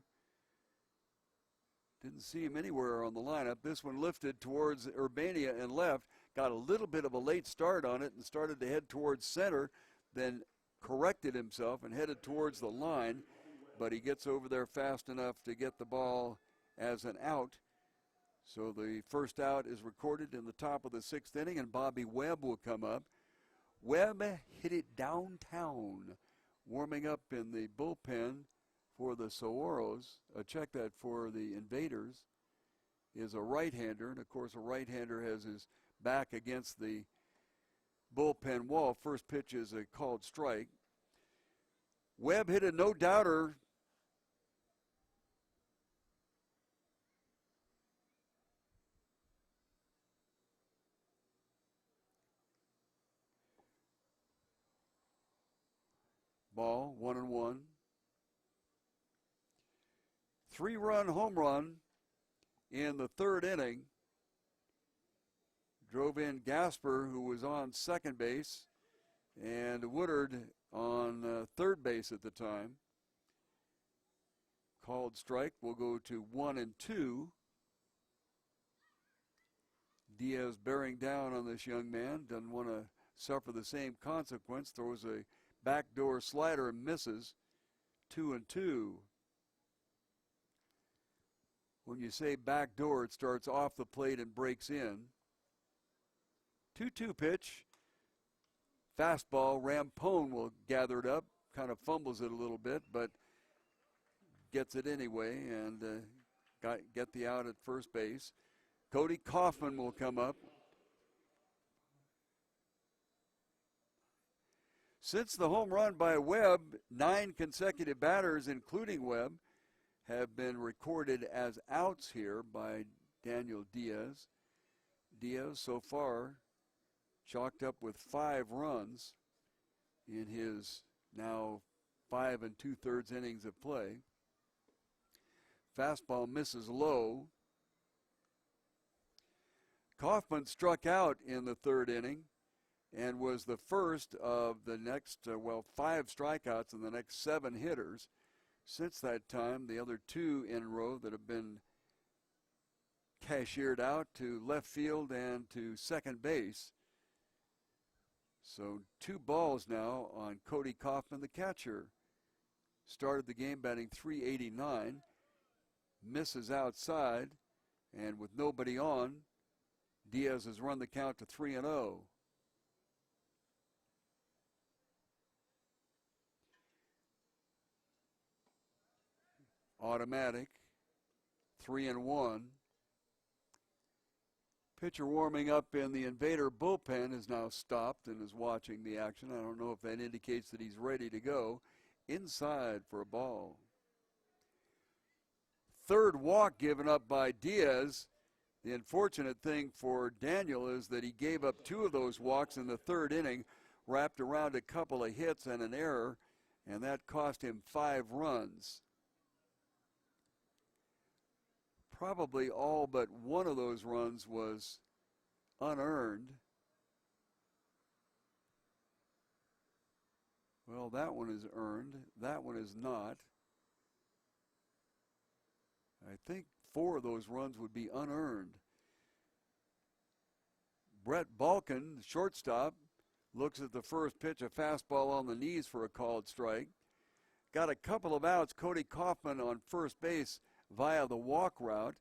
[SPEAKER 1] Didn't see him anywhere on the lineup. This one lifted towards Urbania and left. Got a little bit of a late start on it and started to head towards center, then corrected himself and headed towards the line. But he gets over there fast enough to get the ball as an out. So the first out is recorded in the top of the 6th inning, and Bobby Webb will come up. Webb hit it downtown, warming up in the bullpen for the Saguaros. Check that for the Invaders. Is a right-hander, and of course a right-hander has his back against the bullpen wall. First pitch is a called strike. Webb hit a no-doubter. Ball, 1-1. 3-run home run in the 3rd inning. Drove in Gasper, who was on second base, and Woodard on third base at the time. Called strike will go to 1-2. Diaz bearing down on this young man. Doesn't want to suffer the same consequence. Throws a backdoor slider and misses. 2-2. When you say backdoor, it starts off the plate and breaks in. 2-2 pitch. Fastball. Rampone will gather it up. Kind of fumbles it a little bit, but gets it anyway and get the out at first base. Cody Kaufman will come up. Since the home run by Webb, 9 consecutive batters, including Webb, have been recorded as outs here by Daniel Diaz. Diaz so far chalked up with 5 runs in his now 5 2/3 innings of play. Fastball misses low. Kaufman struck out in the 3rd inning and was the first of the next, 5 strikeouts in the next 7 hitters. Since that time, the other 2 in a row that have been cashiered out to left field and to second base. So 2 balls now on Cody Kaufman, the catcher. Started the game batting .389, misses outside, and with nobody on, Diaz has run the count to 3-0. Automatic, 3-1. Pitcher warming up in the Invader bullpen is now stopped and is watching the action. I don't know if that indicates that he's ready to go. Inside for a ball. 3rd walk given up by Diaz. The unfortunate thing for Daniel is that he gave up 2 of those walks in the 3rd inning, wrapped around a couple of hits and an error, and that cost him 5 runs. Probably all but one of those runs was unearned. Well, that one is earned. That one is not. I think 4 of those runs would be unearned. Brett Balkin, shortstop, looks at the first pitch, a fastball on the knees for a called strike. Got a couple of outs. Cody Kaufman on first base via the walk route.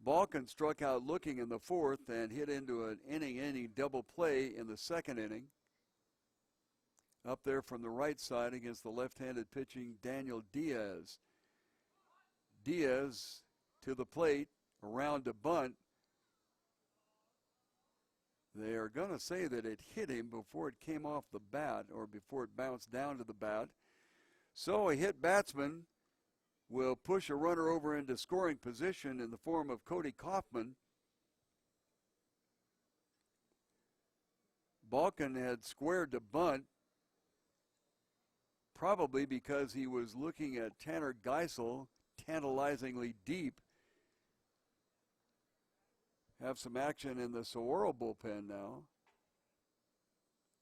[SPEAKER 1] Balkin struck out looking in the 4th and hit into an inning double play in the 2nd inning. Up there from the right side against the left-handed pitching Daniel Diaz. Diaz to the plate, around to bunt. They are going to say that it hit him before it came off the bat or before it bounced down to the bat. So a hit batsman will push a runner over into scoring position in the form of Cody Kaufman. Balkin had squared to bunt, probably because he was looking at Tanner Geisel tantalizingly deep. Have some action in the Saguaro bullpen now.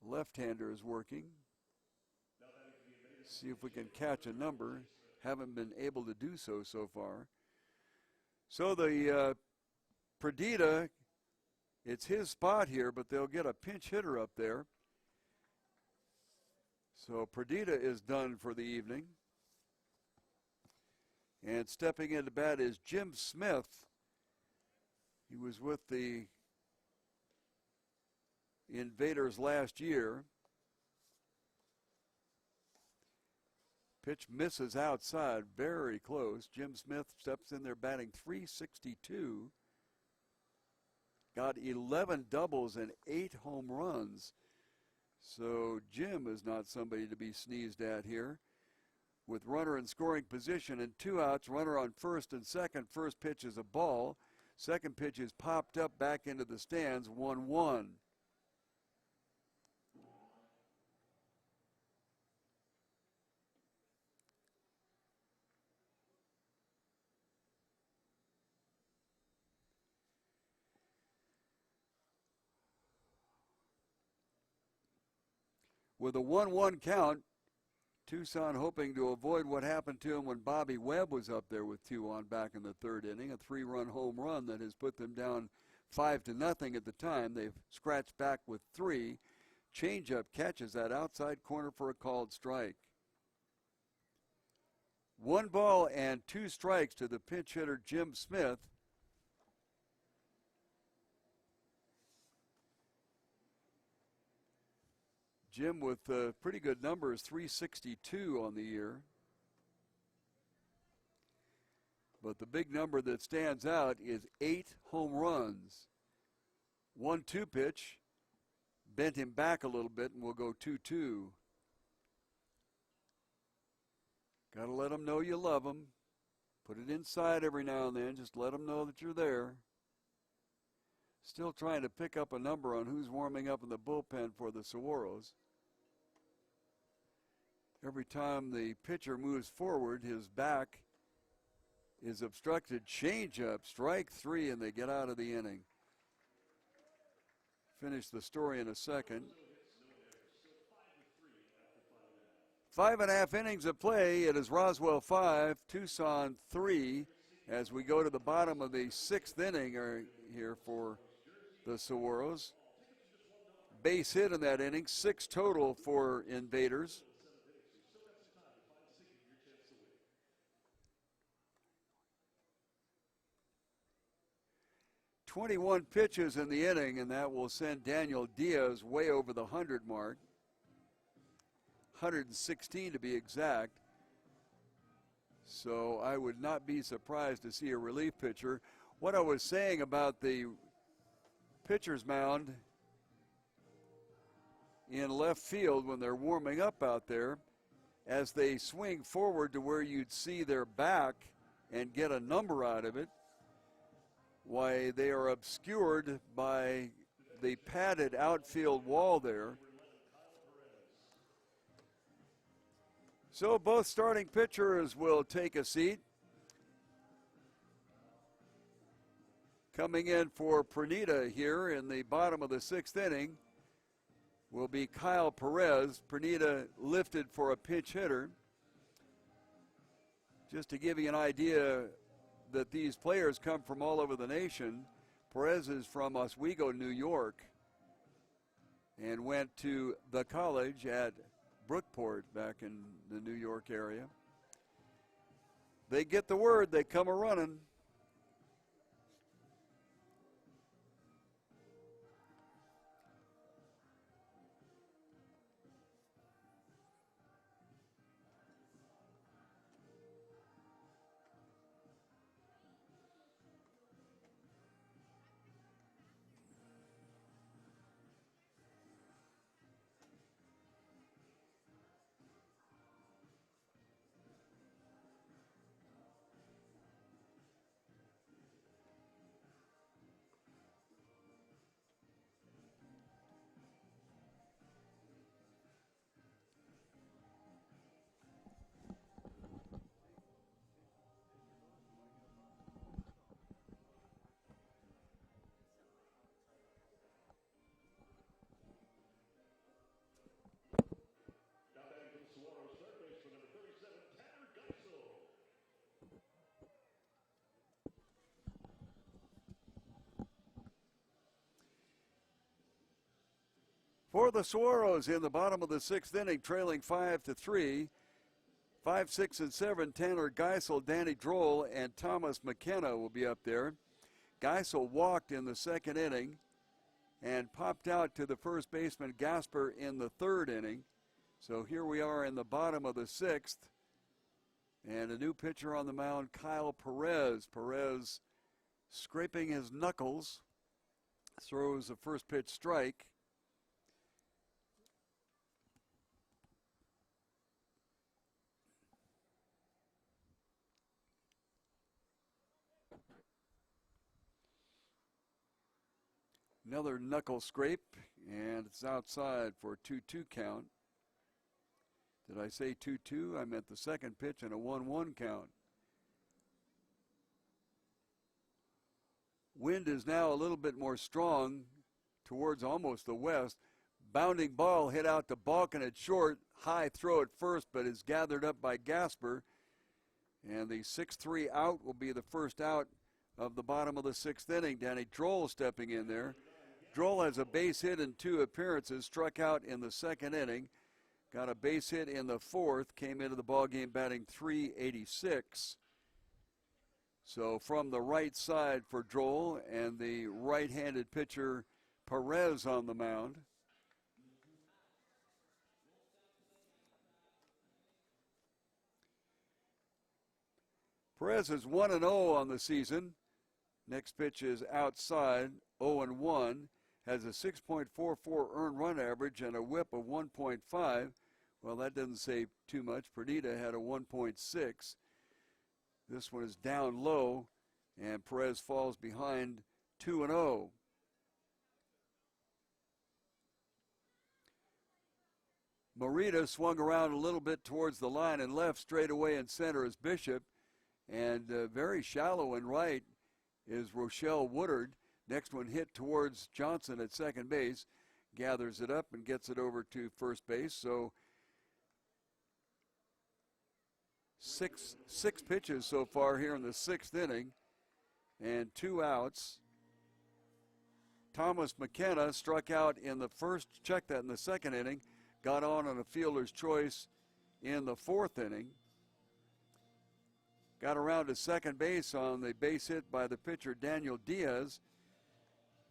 [SPEAKER 1] Left-hander is working. See if we can catch a number. Haven't been able to do so far. So the Perdita, it's his spot here, but they'll get a pinch hitter up there. So Perdita is done for the evening. And stepping into bat is Jim Smith. He was with the Invaders last year. Pitch misses outside, very close. Jim Smith steps in there batting .362. Got 11 doubles and 8 home runs. So Jim is not somebody to be sneezed at here. With runner in scoring position and 2 outs, runner on first and second. First pitch is a ball. Second pitch is popped up back into the stands, 1-1. With a 1-1 count, Tucson hoping to avoid what happened to him when Bobby Webb was up there with 2 on back in the third inning, a 3-run home run that has put them down 5-0 at the time. They've scratched back with 3. Changeup catches that outside corner for a called strike. 1 ball and 2 strikes to the pinch hitter Jim Smith. Jim with pretty good numbers, .362 on the year. But the big number that stands out is 8 home runs. 1-2 pitch, bent him back a little bit, and we'll go 2-2. Got to let them know you love them. Put it inside every now and then. Just let them know that you're there. Still trying to pick up a number on who's warming up in the bullpen for the Saguaros. Every time the pitcher moves forward, his back is obstructed. Changeup, strike 3, and they get out of the inning. Finish the story in a second. 5.5 innings of play. It is Roswell 5, Tucson 3, as we go to the bottom of the 6th inning here for the Saguaros. Base hit in that inning, 6 total for Invaders. .21 pitches in the inning, and that will send Daniel Diaz way over the 100 mark. 116 to be exact. So I would not be surprised to see a relief pitcher. What I was saying about the pitcher's mound in left field when they're warming up out there, as they swing forward to where you'd see their back and get a number out of it, why they are obscured by the padded outfield wall there. So both starting pitchers will take a seat. Coming in for Pernita here in the bottom of the 6th inning will be Kyle Perez. Pernita lifted for a pinch hitter. Just to give you an idea that these players come from all over the nation, Perez is from Oswego, New York, and went to the college at Brookport back in the New York area. They get the word, they come a-running. For the Saguaros in the bottom of the sixth inning, trailing 5-3. 5, 6, and 7, Tanner Geisel, Danny Droll, and Thomas McKenna will be up there. Geisel walked in the second inning and popped out to the first baseman Gasper in the third inning. So here we are in the bottom of the sixth. And a new pitcher on the mound, Kyle Perez. Perez scraping his knuckles, throws a first pitch strike. Another knuckle scrape, and it's outside for a 2-2 count. Did I say 2-2? I meant the second pitch and a 1-1 count. Wind is now a little bit more strong towards almost the west. Bounding ball hit out to Balkin at short. High throw at first, but is gathered up by Gasper. And the 6-3 out will be the first out of the bottom of the sixth inning. Danny Droll stepping in there. Droll has a base hit in 2 appearances, struck out in the second inning, got a base hit in the fourth, came into the ballgame batting .386. So from the right side for Droll and the right-handed pitcher Perez on the mound. Perez is 1-0 on the season. Next pitch is outside, 0-1. Has a 6.44 earned run average and a whip of 1.5. Well, that doesn't say too much. Perdita had a 1.6. This one is down low, and Perez falls behind 2-0. Morita swung around a little bit towards the line and left. Straight away in center is Bishop, and very shallow in right is Rochelle Woodard. Next one hit towards Johnson at second base, gathers it up and gets it over to first base. So six pitches so far here in the sixth inning and 2 outs. Thomas McKenna struck out in the first, checked that in the second inning, got on a fielder's choice in the fourth inning. Got around to second base on the base hit by the pitcher Daniel Diaz.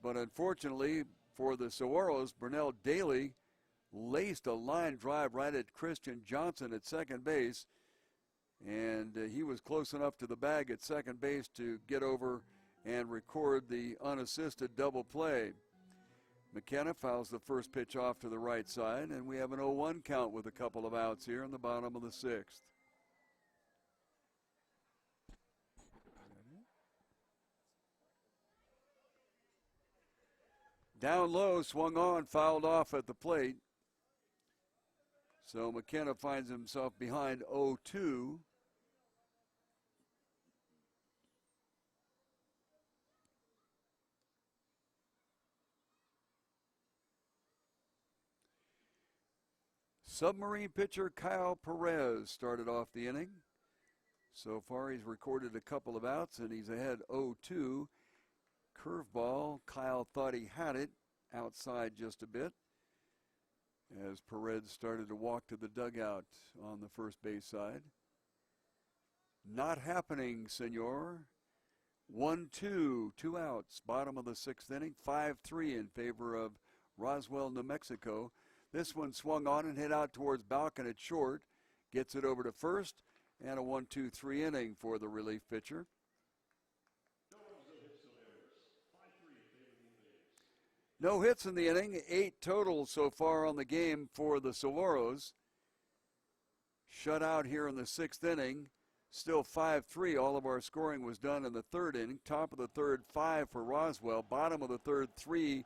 [SPEAKER 1] But unfortunately for the Saguaros, Burnell Daly laced a line drive right at Christian Johnson at second base. And he was close enough to the bag at second base to get over and record the unassisted double play. McKenna fouls the first pitch off to the right side, and we have an 0-1 count with a couple of outs here in the bottom of the sixth. Down low, swung on, fouled off at the plate. So McKenna finds himself behind 0-2. Submarine pitcher Kyle Perez started off the inning. So far he's recorded a couple of outs and he's ahead 0-2. Curveball, Kyle thought he had it, outside just a bit as Perez started to walk to the dugout on the first base side. Not happening, senor. 1-2, 2 outs, bottom of the sixth inning, 5-3 in favor of Roswell, New Mexico. This one swung on and hit out towards Balkin at short, gets it over to first, and a 1-2-3 inning for the relief pitcher. No hits in the inning, 8 total so far on the game for the Saguaros. Shut out here in the sixth inning, still 5-3. All of our scoring was done in the third inning. Top of the third, 5 for Roswell. Bottom of the third, 3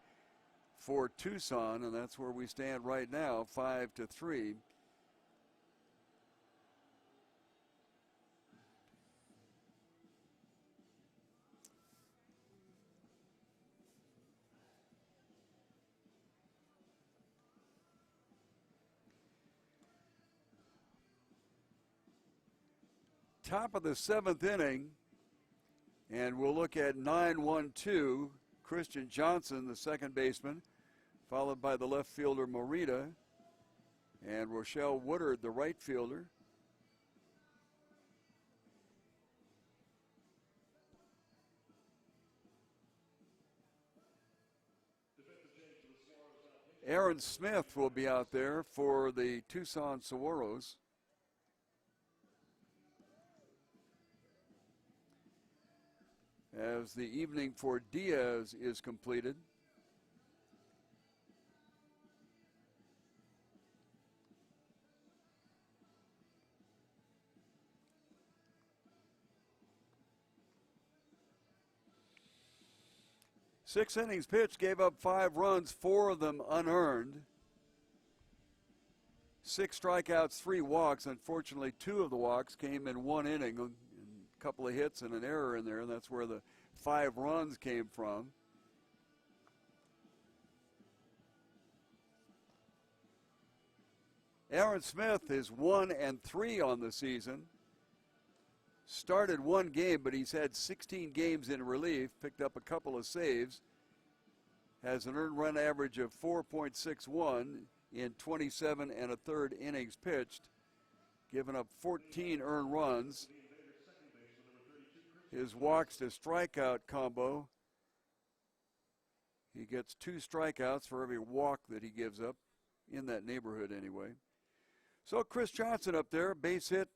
[SPEAKER 1] for Tucson, and that's where we stand right now, 5-3. Top of the seventh inning, and we'll look at 9-1-2. Christian Johnson, the second baseman, followed by the left fielder Morita and Rochelle Woodard, the right fielder. Aaron Smith will be out there for the Tucson Saguaros. As the evening for Diaz is completed. Six innings pitched, gave up 5 runs, 4 of them unearned. 6 strikeouts, 3 walks. Unfortunately, 2 of the walks came in 1 inning. A couple of hits and an error in there, and that's where the 5 runs came from. Aaron Smith is 1-3 on the season. Started 1 game, but he's had 16 games in relief, picked up a couple of saves, has an earned run average of 4.61 in 27 1/3 innings pitched, given up 14 earned runs. His walks to strikeout combo, he gets 2 strikeouts for every walk that he gives up, in that neighborhood anyway. So Chris Johnson up there, base hit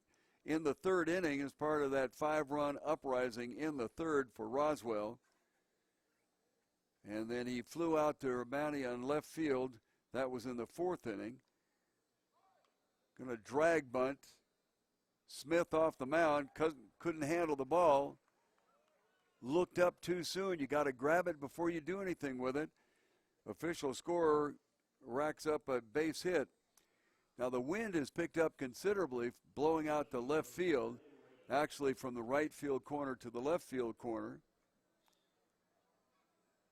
[SPEAKER 1] in the 3rd inning as part of that 5-run uprising in the 3rd for Roswell. And then he flew out to Urbani on left field. That was in the 4th inning. Going to drag bunt. Smith off the mound, couldn't handle the ball. Looked up too soon. You got to grab it before you do anything with it. Official scorer racks up a base hit. Now the wind has picked up considerably, blowing out to left field, actually from the right field corner to the left field corner.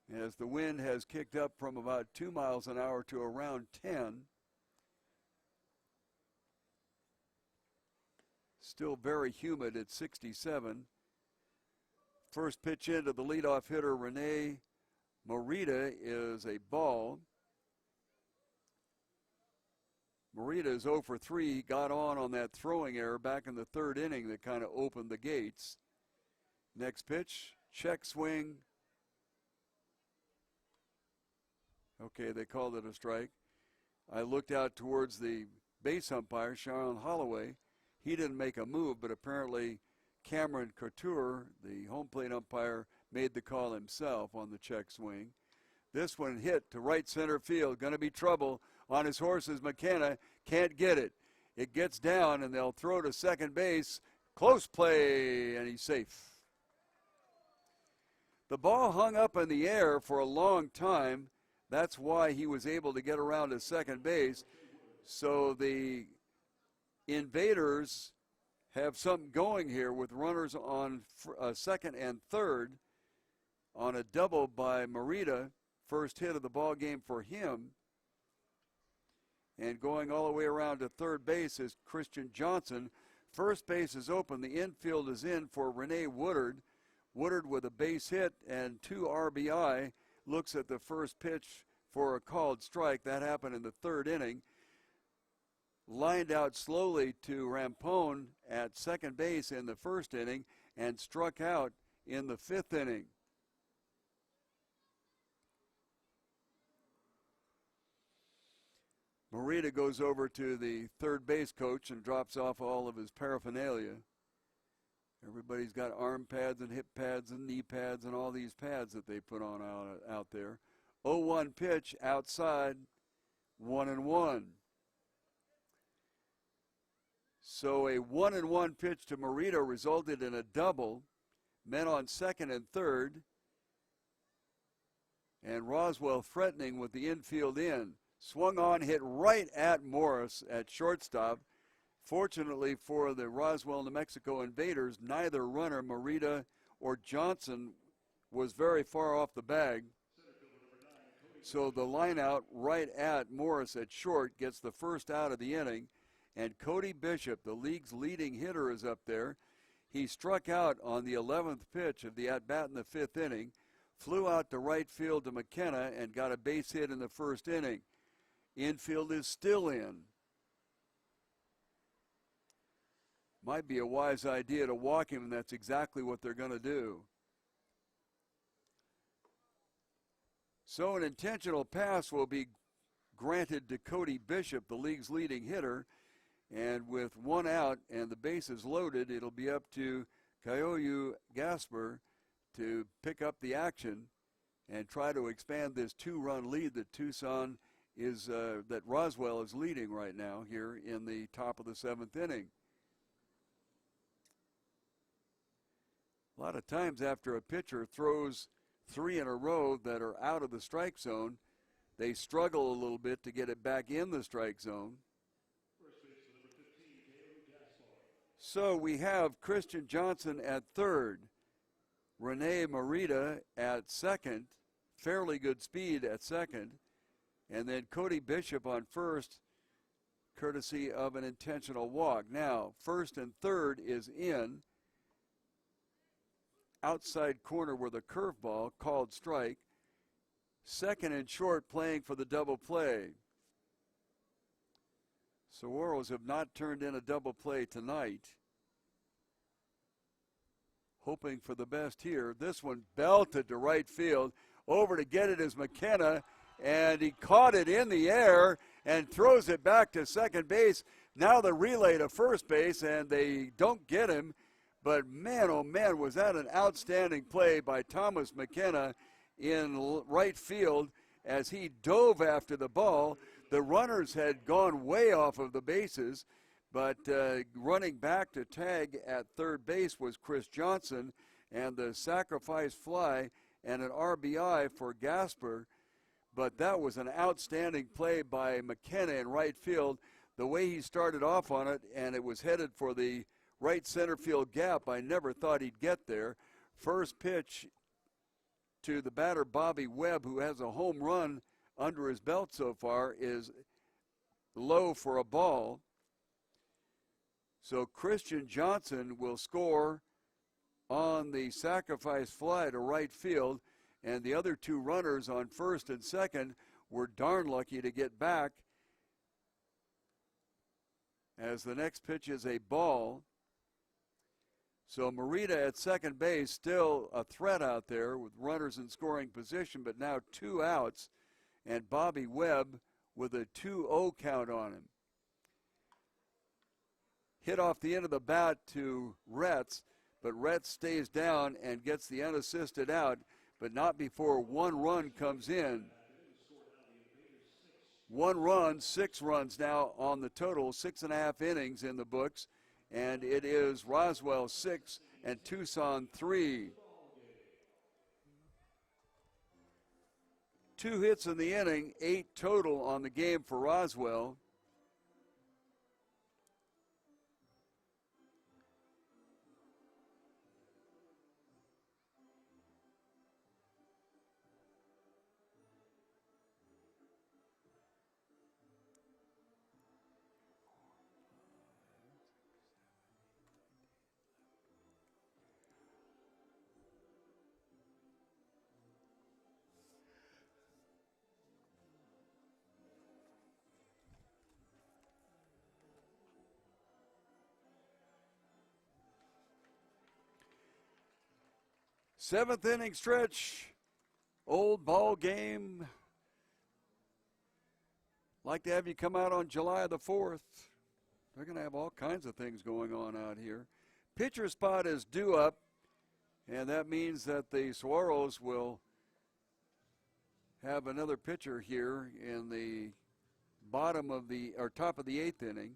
[SPEAKER 1] As the wind has kicked up from about 2 miles an hour to around 10. Still very humid at 67. First pitch into the leadoff hitter, Rene Morita, is a ball. Morita is 0 for 3. He got on that throwing error back in the 3rd inning that kind of opened the gates. Next pitch, check swing. Okay, they called it a strike. I looked out towards the base umpire, Sharon Holloway. He didn't make a move, but apparently Cameron Couture, the home plate umpire, made the call himself on the check swing. This one hit to right center field. Going to be trouble on his horses. McKenna can't get it. It gets down, and they'll throw to second base. Close play, and he's safe. The ball hung up in the air for a long time. That's why he was able to get around to second base. So the Invaders have something going here with runners on second and third on a double by Morita. First hit of the ball game for him. And going all the way around to third base is Christian Johnson. First base is open. The infield is in for Rene Woodard. Woodard with a base hit and 2 RBI. Looks at the first pitch for a called strike. That happened in the 3rd inning. Lined out slowly to Rampone at second base in the 1st inning and struck out in the 5th inning. Morita goes over to the third base coach and drops off all of his paraphernalia. Everybody's got arm pads and hip pads and knee pads and all these pads that they put on out there. 0-1 pitch outside, 1-1. So a 1-1 pitch to Morita resulted in a double. Men on second and third. And Roswell threatening with the infield in. Swung on, hit right at Morris at shortstop. Fortunately for the Roswell, New Mexico Invaders, neither runner, Morita or Johnson, was very far off the bag. So the line out right at Morris at short gets the first out of the inning. And Cody Bishop, the league's leading hitter, is up there. He struck out on the 11th pitch of the at-bat in the 5th inning. flew out to right field to McKenna and got a base hit in the first inning. Infield is still in. Might be a wise idea to walk him, and that's exactly what they're going to do. So an intentional pass will be granted to Cody Bishop, the league's leading hitter. And with one out and the bases loaded, it'll be up to Kyoyu Gasper to pick up the action and try to expand this two-run lead that that Roswell is leading right now here in the top of the seventh inning. A lot of times after a pitcher throws three in a row that are out of the strike zone, they struggle a little bit to get it back in the strike zone. So we have Christian Johnson at third, Rene Morita at second, fairly good speed at second, and then Cody Bishop on first, courtesy of an intentional walk. Now, first and third is in. Outside corner with a curveball, called strike. Second and short playing for the double play. Saguaros have not turned in a double play tonight. Hoping for the best here. This one belted to right field. Over to get it is McKenna, and he caught it in the air and throws it back to second base. Now the relay to first base, and they don't get him. But man, oh man, was that an outstanding play by Thomas McKenna in right field as he dove after the ball. The runners had gone way off of the bases, but running back to tag at third base was Chris Johnson, and the sacrifice fly and an RBI for Gasper. But that was an outstanding play by McKenna in right field. The way he started off on it, and it was headed for the right center field gap. I never thought he'd get there. First pitch to the batter, Bobby Webb, who has a home run under his belt so far, is low for a ball. So Christian Johnson will score on the sacrifice fly to right field, and the other two runners on first and second were darn lucky to get back, as the next pitch is a ball. So Morita at second base, still a threat out there with runners in scoring position, but now two outs, and Bobby Webb with a 2-0 count on him. Hit off the end of the bat to Retz, but Retz stays down and gets the unassisted out, but not before one run comes in. One run, 6 runs now on the total, 6.5 innings in the books. And it is Roswell 6 and Tucson 3. 2 hits in the inning, 8 total on the game for Roswell. Seventh inning stretch, old ball game. Like to have you come out on July the 4th. They're going to have all kinds of things going on out here. Pitcher spot is due up, and that means that the Saguaros will have another pitcher here in the top of the 8th inning.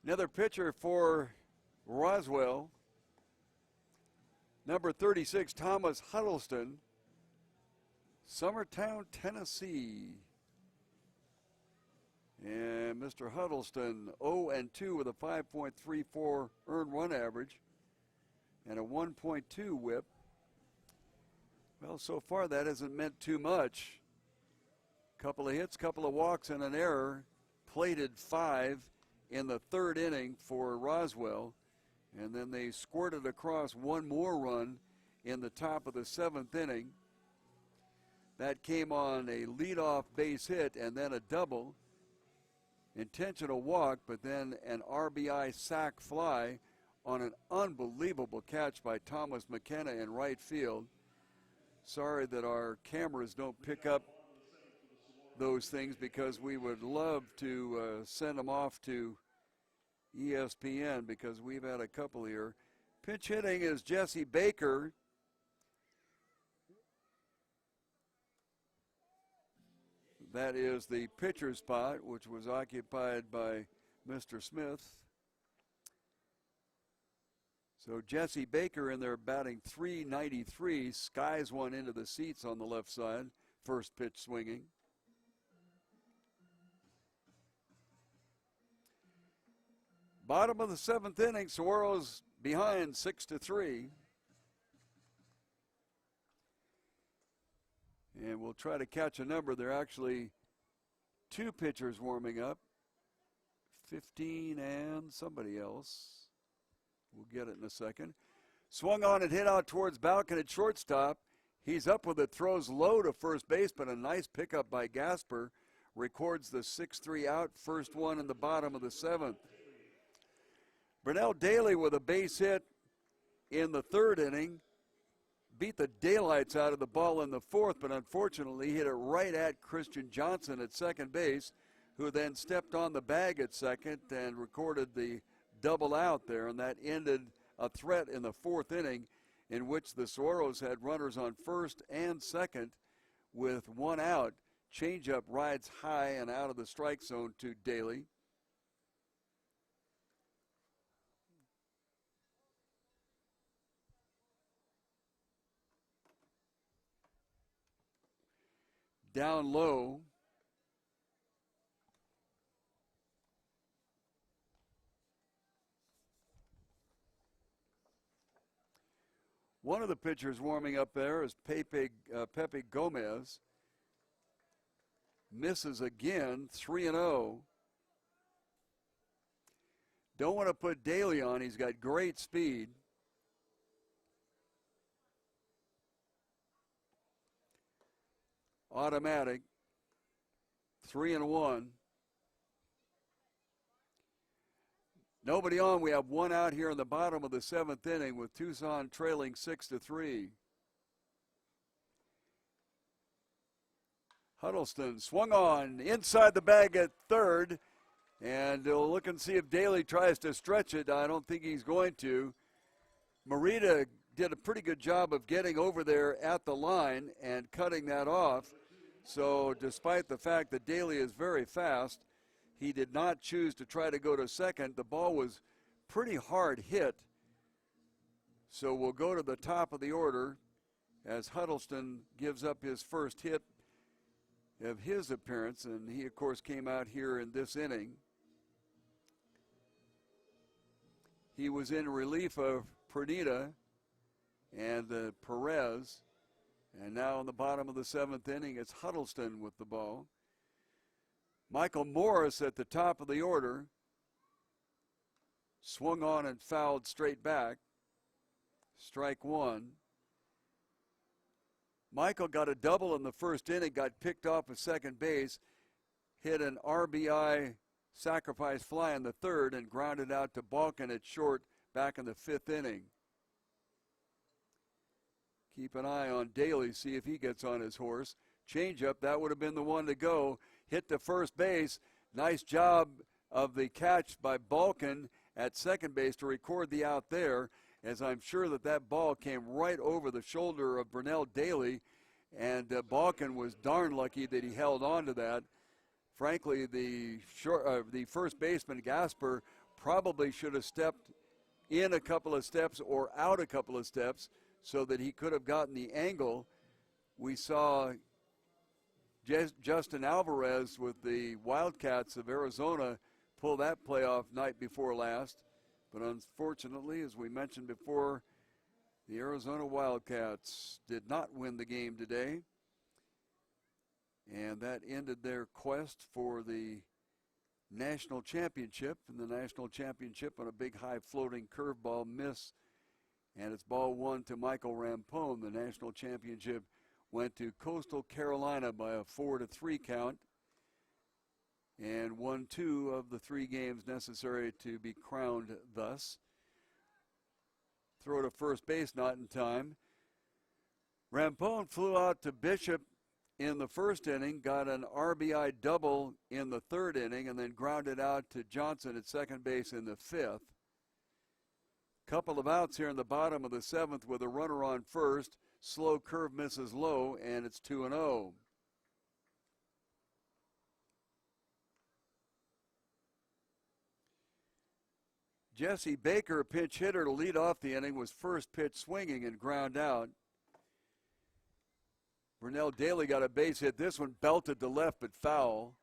[SPEAKER 1] Another pitcher for Roswell, number 36, Thomas Huddleston. Summertown, Tennessee. And Mr. Huddleston, 0-2 with a 5.34 earned run average and a 1.2 whip. Well, so far that hasn't meant too much. Couple of hits, couple of walks, and an error. Plated 5 in the third inning for Roswell. And then they squirted across one more run in the top of the seventh inning. That came on a leadoff base hit and then a double. Intentional walk, but then an RBI sac fly on an unbelievable catch by Thomas McKenna in right field. Sorry that our cameras don't pick up those things, because we would love to send them off to ESPN, because we've had a couple here. Pitch hitting is Jesse Baker. That is the pitcher spot, which was occupied by Mr. Smith. So Jesse Baker in there batting .393, skies one into the seats on the left side. First pitch swinging. Bottom of the seventh inning, Saguaros behind 6-3. And we'll try to catch a number. There are actually two pitchers warming up, 15 and somebody else. We'll get it in a second. Swung on and hit out towards Balcon at shortstop. He's up with it, throws low to first base, but a nice pickup by Gasper. Records the 6-3 out, first one in the bottom of the seventh. Brunell Daly with a base hit in the third inning. Beat the daylights out of the ball in the fourth, but unfortunately hit it right at Christian Johnson at second base, who then stepped on the bag at second and recorded the double out there, and that ended a threat in the fourth inning, in which the Saguaros had runners on first and second with one out. Changeup rides high and out of the strike zone to Daly. Down low. One of the pitchers warming up there is Pepe Gomez. Misses again, 3-0. Don't want to put Daly on. He's got great speed. Automatic, 3-1. Nobody on. We have one out here in the bottom of the seventh inning with Tucson trailing 6-3. Huddleston swung on inside the bag at third, and we'll look and see if Daly tries to stretch it. I don't think he's going to. Morita did a pretty good job of getting over there at the line and cutting that off. So despite the fact that Daly is very fast, he did not choose to try to go to second. The ball was pretty hard hit. So we'll go to the top of the order as Huddleston gives up his first hit of his appearance, and he, of course, came out here in this inning. He was in relief of Pernita and Perez. And now in the bottom of the seventh inning, it's Huddleston with the ball. Michael Morris at the top of the order. Swung on and fouled straight back. Strike one. Michael got a double in the first inning, got picked off at second base, hit an RBI sacrifice fly in the third, and grounded out to Balcon at short back in the fifth inning. Keep an eye on Daly, see if he gets on his horse. Changeup, that would have been the one to go. Hit to first base. Nice job of the catch by Balcon at second base to record the out there, as I'm sure that ball came right over the shoulder of Brunell Daly, and Balcon was darn lucky that he held on to that. Frankly, the first baseman, Gasper, probably should have stepped in a couple of steps or out a couple of steps so that he could have gotten the angle. We saw Justin Alvarez with the Wildcats of Arizona pulled that playoff night before last. But unfortunately, as we mentioned before, the Arizona Wildcats did not win the game today. And that ended their quest for the national championship. And the national championship on a big high floating curveball miss. And it's ball one to Michael Rampone. The national championship went to Coastal Carolina by a 4-3 count. And won 2 of the 3 games necessary to be crowned thus. Throw to first base, not in time. Rampone flew out to Bishop in the first inning, got an RBI double in the third inning, and then grounded out to Johnson at second base in the fifth. Couple of outs here in the bottom of the seventh with a runner on first. Slow curve misses low, and it's 2-0. Jesse Baker, pinch hitter to lead off the inning, was first pitch swinging and ground out. Vernell Daly got a base hit. This one belted to left but foul.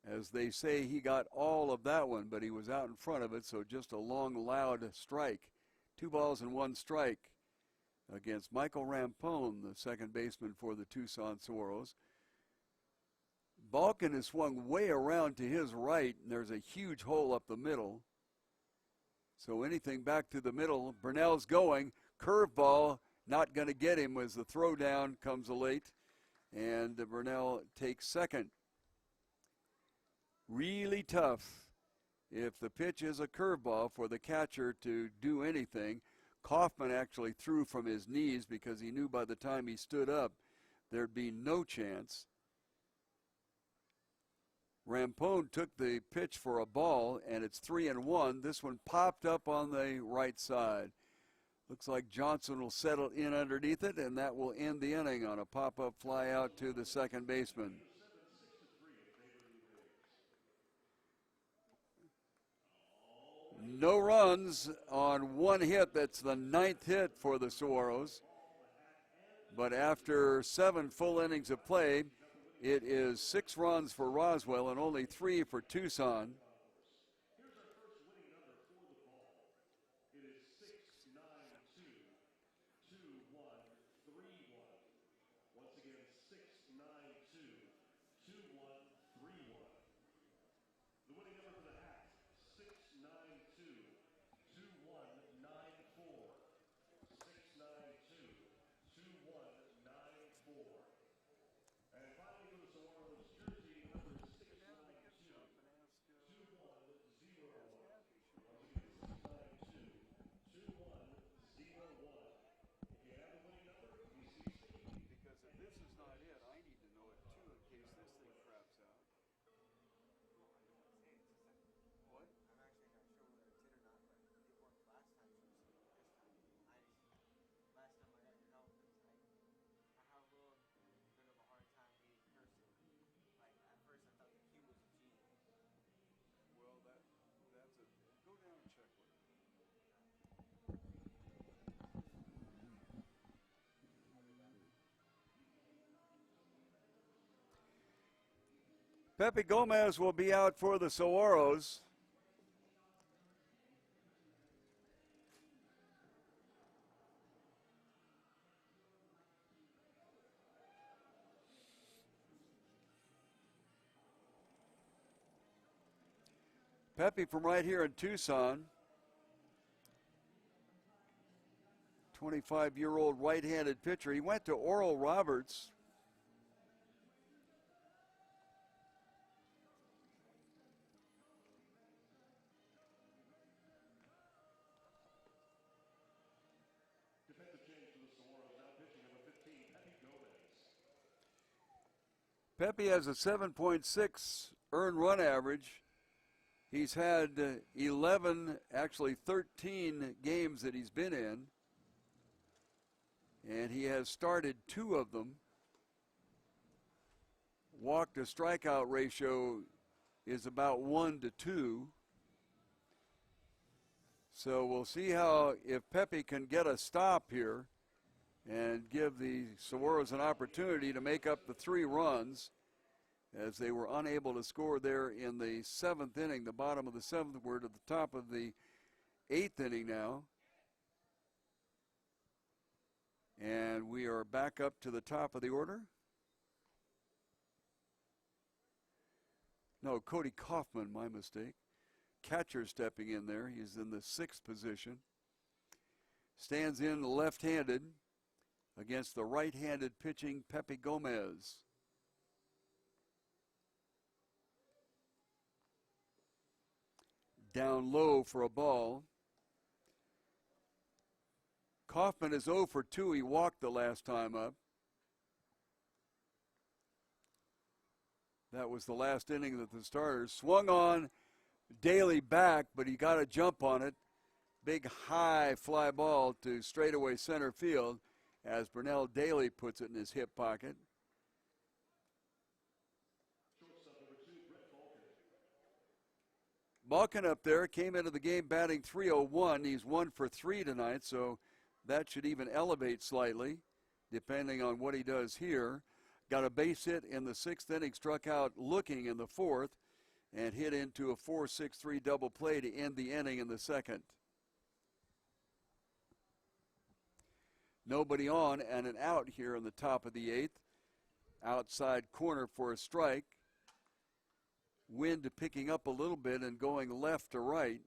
[SPEAKER 1] As they say, he got all of that one, but he was out in front of it, so just a long, loud strike. 2 balls and 1 strike against Michael Rampone, the second baseman for the Tucson Saguaros. Balkin is swung way around to his right, and there's a huge hole up the middle. So anything back to the middle, Burnell's going. Curveball, not going to get him as the throw down comes late, and Burnell takes second. Really tough if the pitch is a curveball for the catcher to do anything. Kaufman actually threw from his knees because he knew by the time he stood up there'd be no chance. Rampone took the pitch for a ball, and it's 3-1. This one popped up on the right side. Looks like Johnson will settle in underneath it, and that will end the inning on a pop-up fly out to the second baseman. No runs on 1 hit. That's the 9th hit for the Saguaros. But after 7 full innings of play, it is 6 runs for Roswell and only 3 for Tucson.
[SPEAKER 2] Here's our first winning number for the ball. It is 692 21 31. Once again, 692 21 31. The winning number for the hat, 692 2194. 692 2194. And finally for the Saguaros, jersey number 692 2101. Once again, 692 2101. If you have the winning number, you see Steve.
[SPEAKER 1] Because if this is not it, I need to know it too in case this thing craps out. What?
[SPEAKER 3] I'm actually not sure whether it's it or not, but it worked last time, so it's this time. Last time I got your help, I have a little bit of a hard time reading cursive. Like, at first I thought the Q was a G.
[SPEAKER 1] Well, that's a go down and check with it. Pepe Gomez will be out for the Saguaros. Pepe from right here in Tucson. 25-year-old right-handed pitcher. He went to Oral Roberts.
[SPEAKER 2] Defensive change to the Saguaros. Now pitching number 15, Pepe Gomez.
[SPEAKER 1] Pepe has a 7.6 earned run average. He's had 11, actually 13 games that he's been in, and he has started 2 of them. Walk to strikeout ratio is about 1-2. So we'll see how, if Pepe can get a stop here. and give the Saguaros an opportunity to make up the 3 runs, as they were unable to score there in the 7th inning. The bottom of the 7th, we're to the top of the 8th inning now. And we are back up to the top of the order. No, Cody Kaufman, my mistake. Catcher stepping in there. He's in the 6th position. Stands in left-handed against the right-handed pitching Pepe Gomez. Down low for a ball. Kaufman is 0 for 2. He walked the last time up. That was the last inning that the starters swung on. Daly back, but he got a jump on it. Big high fly ball to straightaway center field as Burnell Daly puts it in his hip pocket. Balkin up there came into the game batting .301. He's 1 for 3 tonight, so that should even elevate slightly, depending on what he does here. Got a base hit in the 6th inning, struck out looking in the 4th, and hit into a 4-6-3 double play to end the inning in the 2nd. Nobody on and an out here in the top of the 8th. Outside corner for a strike. Wind picking up a little bit and going left to right.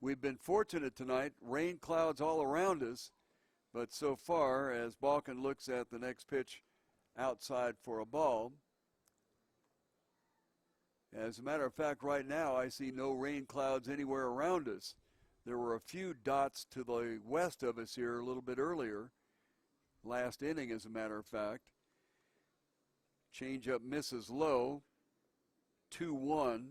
[SPEAKER 1] We've been fortunate tonight. Rain clouds all around us. But so far, as Balkin looks at the next pitch outside for a ball, as a matter of fact, right now I see no rain clouds anywhere around us. There were a few dots to the west of us here a little bit earlier. Last inning, as a matter of fact. Changeup misses low. 2-1.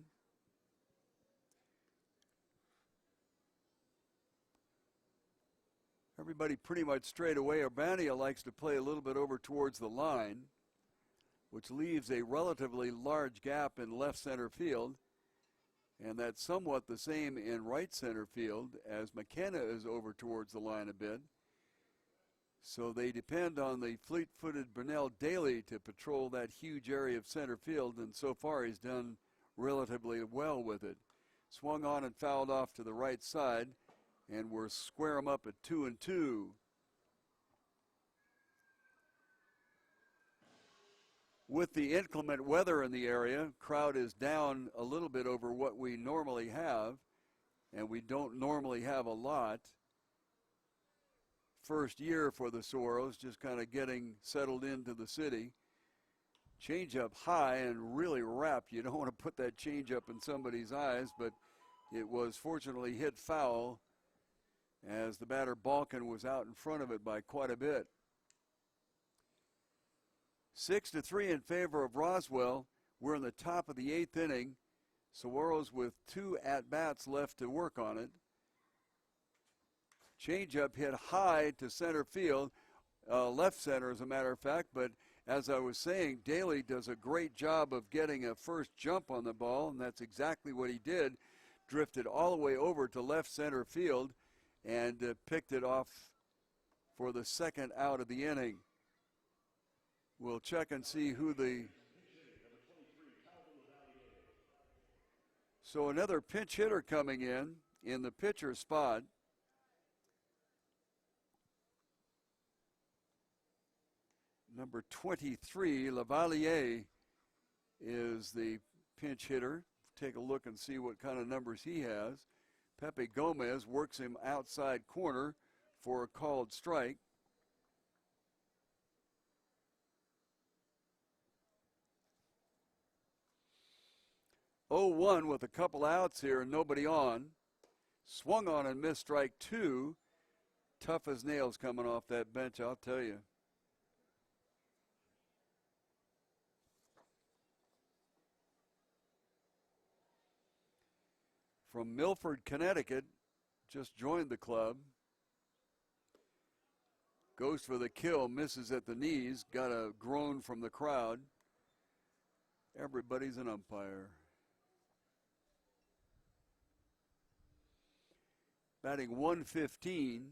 [SPEAKER 1] Everybody pretty much straight away. Urbania likes to play a little bit over towards the line, which leaves a relatively large gap in left center field. And that's somewhat the same in right center field, as McKenna is over towards the line a bit. So they depend on the fleet-footed Burnell Daly to patrol that huge area of center field, and so far he's done relatively well with it. Swung on and fouled off to the right side, and we're square 'em up at 2-2. With the inclement weather in the area, crowd is down a little bit over what we normally have, and we don't normally have a lot. First year for the Saguaros, just kind of getting settled into the city. Change up high and really wrapped. You don't want to put that change up in somebody's eyes, but it was fortunately hit foul as the batter Balkin was out in front of it by quite a bit. 6-3 in favor of Roswell. We're in the top of the 8th inning. Saguaros with 2 at-bats left to work on it. Changeup hit high to center field, left center as a matter of fact, but as I was saying, Daly does a great job of getting a first jump on the ball, and that's exactly what he did. Drifted all the way over to left center field and picked it off for the 2nd out of the inning. We'll check and see who the... So another pinch hitter coming in the pitcher spot. Number 23, Lavalier, is the pinch hitter. Take a look and see what kind of numbers he has. Pepe Gomez works him outside corner for a called strike. (0-1) with a couple outs here and nobody on. Swung on and missed strike 2. Tough as nails coming off that bench, I'll tell you. From Milford, Connecticut, just joined the club. Goes for the kill, misses at the knees, got a groan from the crowd. Everybody's an umpire. batting 115.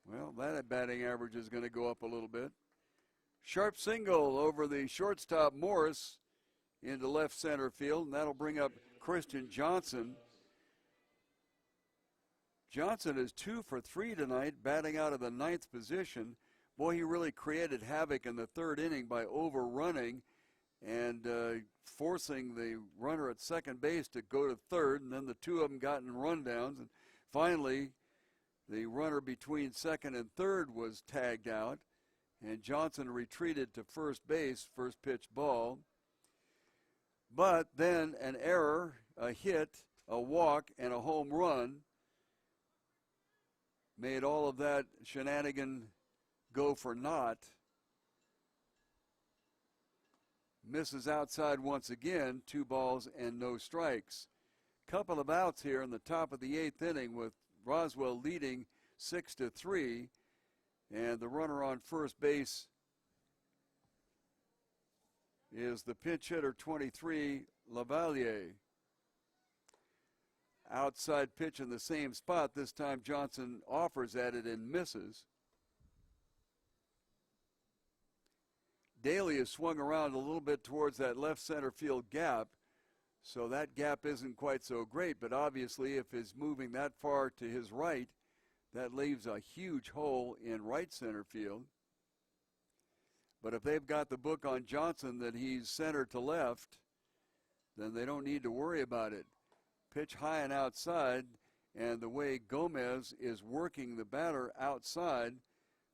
[SPEAKER 1] Well, that batting average is going to go up a little bit. Sharp single over the shortstop Morris into left center field, and that'll bring up Christian Johnson. Johnson is 2 for 3 tonight, batting out of the 9th position. Boy, he really created havoc in the 3rd inning by overrunning and forcing the runner at second base to go to 3rd, and then the two of them got in rundowns. And finally, the runner between 2nd and 3rd was tagged out, and Johnson retreated to first base, first pitch ball. But then an error, a hit, a walk, and a home run made all of that shenanigan go for naught. Misses outside once again, 2 balls and no strikes. Couple of outs here in the top of the 8th inning with Roswell leading 6-3, and the runner on first base is the pinch hitter 23, Lavalier. Outside pitch in the same spot. This time Johnson offers at it and misses. Daly is swung around a little bit towards that left center field gap, so that gap isn't quite so great, but obviously if he's moving that far to his right, that leaves a huge hole in right center field. But if they've got the book on Johnson that he's center to left, then they don't need to worry about it. Pitch high and outside, and the way Gomez is working the batter outside,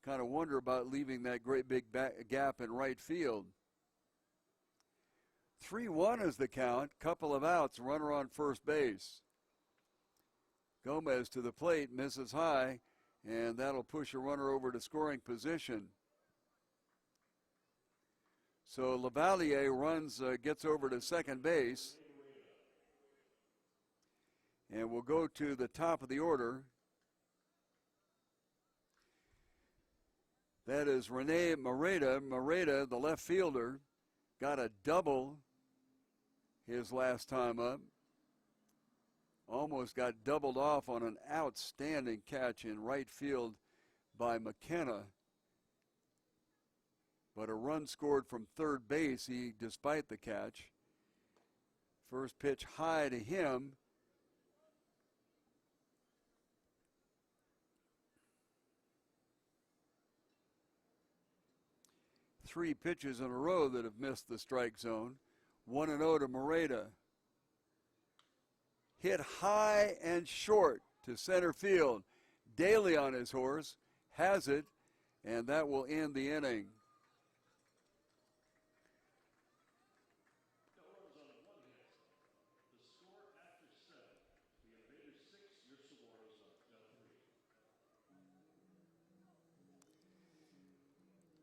[SPEAKER 1] kind of wonder about leaving that great big gap in right field. 3-1 is the count, couple of outs, runner on first base. Gomez to the plate, misses high, and that'll push a runner over to scoring position. So Lavalier gets over to second base. And we'll go to the top of the order. That is Rene Moreta. Moreta, the left fielder, got a double his last time up. Almost got doubled off on an outstanding catch in right field by McKenna. But a run scored from third base, despite the catch. First pitch high to him. Three pitches in a row that have missed the strike zone. 1-0 to Moreta. Hit high and short to center field. Daly on his horse has it, and that will end the inning.
[SPEAKER 2] No runs on one hit. The score after 7. The Invaders 6, your Saguaros up 3.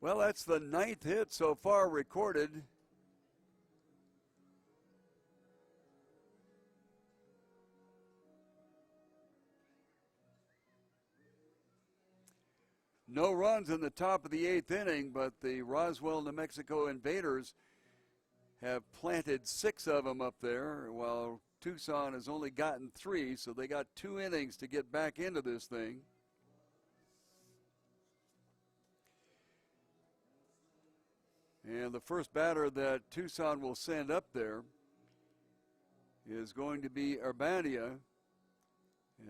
[SPEAKER 1] Well, that's the 9th hit so far recorded. No runs in the top of the 8th inning, but the Roswell, New Mexico Invaders have planted 6 of them up there, while Tucson has only gotten 3, so they got 2 innings to get back into this thing. And the first batter that Tucson will send up there is going to be Urbania,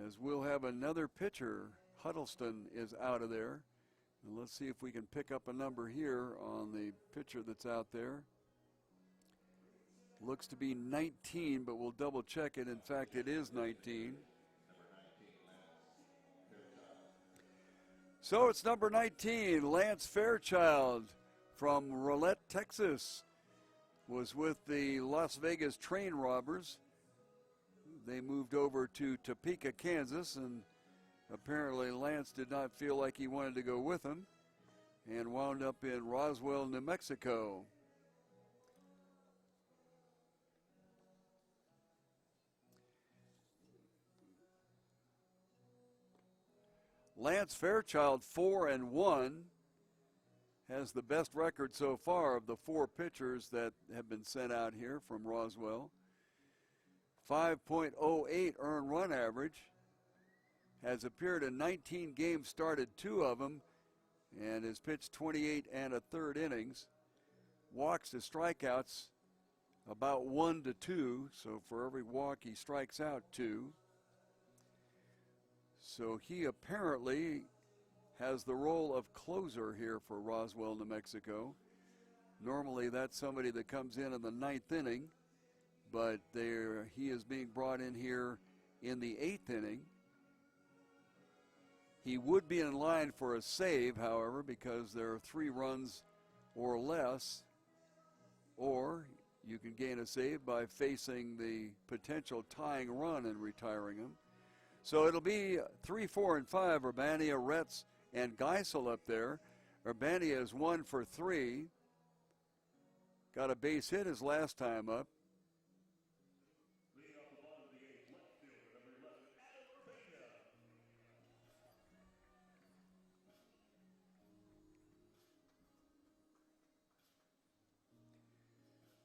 [SPEAKER 1] as we'll have another pitcher. Huddleston is out of there. And let's see if we can pick up a number here on the pitcher that's out there. Looks to be 19, but we'll double check it. In fact, it is 19. So it's number 19, Lance Fairchild from Rolette, Texas. Was with the Las Vegas Train Robbers. They moved over to Topeka, Kansas, and apparently Lance did not feel like he wanted to go with them and wound up in Roswell, New Mexico. Lance Fairchild, 4-1, has the best record so far of the 4 pitchers that have been sent out here from Roswell. 5.08 earned run average. Has appeared in 19 games, started 2 of them, and has pitched 28 1/3 innings. Walks to strikeouts about 1 to 2, so for every walk he strikes out 2. So he apparently has the role of closer here for Roswell, New Mexico. Normally that's somebody that comes in the 9th inning, but he is being brought in here in the 8th inning. He would be in line for a save, however, because there are 3 runs or less, or you can gain a save by facing the potential tying run and retiring him. So it'll be 3, 4, and 5, Urbania, Retz, and Geisel up there. Urbania is 1 for 3. Got a base hit his last time up.
[SPEAKER 2] Leading off the bottom of the 8th, left fielder, number 11, Adam Urbania.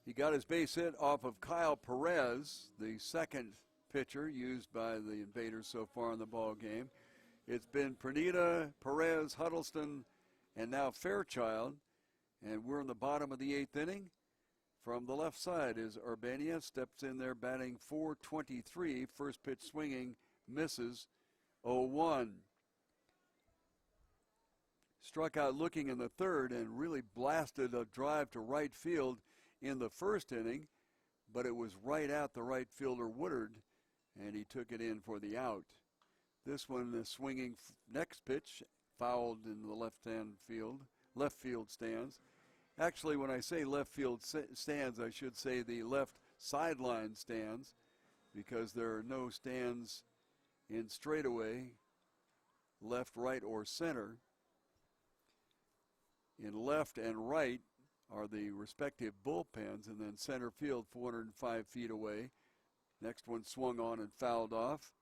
[SPEAKER 1] He got his base hit off of Kyle Perez, the second pitcher used by the Invaders so far in the ball game. It's been Pernita, Perez, Huddleston, and now Fairchild. And we're in the bottom of the 8th inning. From the left side is Urbania, steps in there batting .423. First pitch swinging, misses, 0-1. Struck out looking in the 3rd and really blasted a drive to right field in the 1st inning, but it was right at the right fielder Woodard, and he took it in for the out. This one is swinging next pitch, fouled in the left field stands. Actually, when I say left field stands, I should say the left sideline stands, because there are no stands in straightaway, left, right, or center. In left and right are the respective bullpens, and then center field 405 feet away. Next one swung on and fouled off.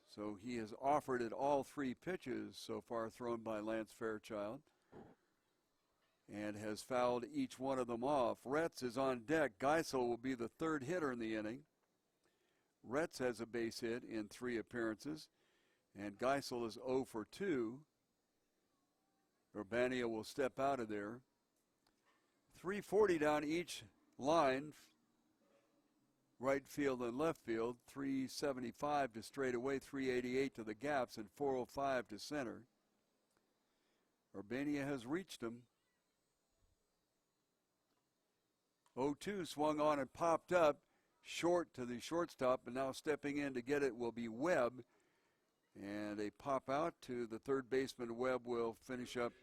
[SPEAKER 1] So he has offered it all 3 pitches so far thrown by Lance Fairchild, and has fouled each one of them off. Retz is on deck. Geisel will be the 3rd hitter in the inning. Retz has a base hit in 3 appearances, and Geisel is 0 for 2. Urbania will step out of there. 340 down each line, right field and left field. 375 to straightaway, 388 to the gaps, and 405 to center. Urbania has reached him. 0-2 swung on and popped up short to the shortstop, and now stepping in to get it will be Webb. And a pop out to the 3rd baseman. Webb will finish up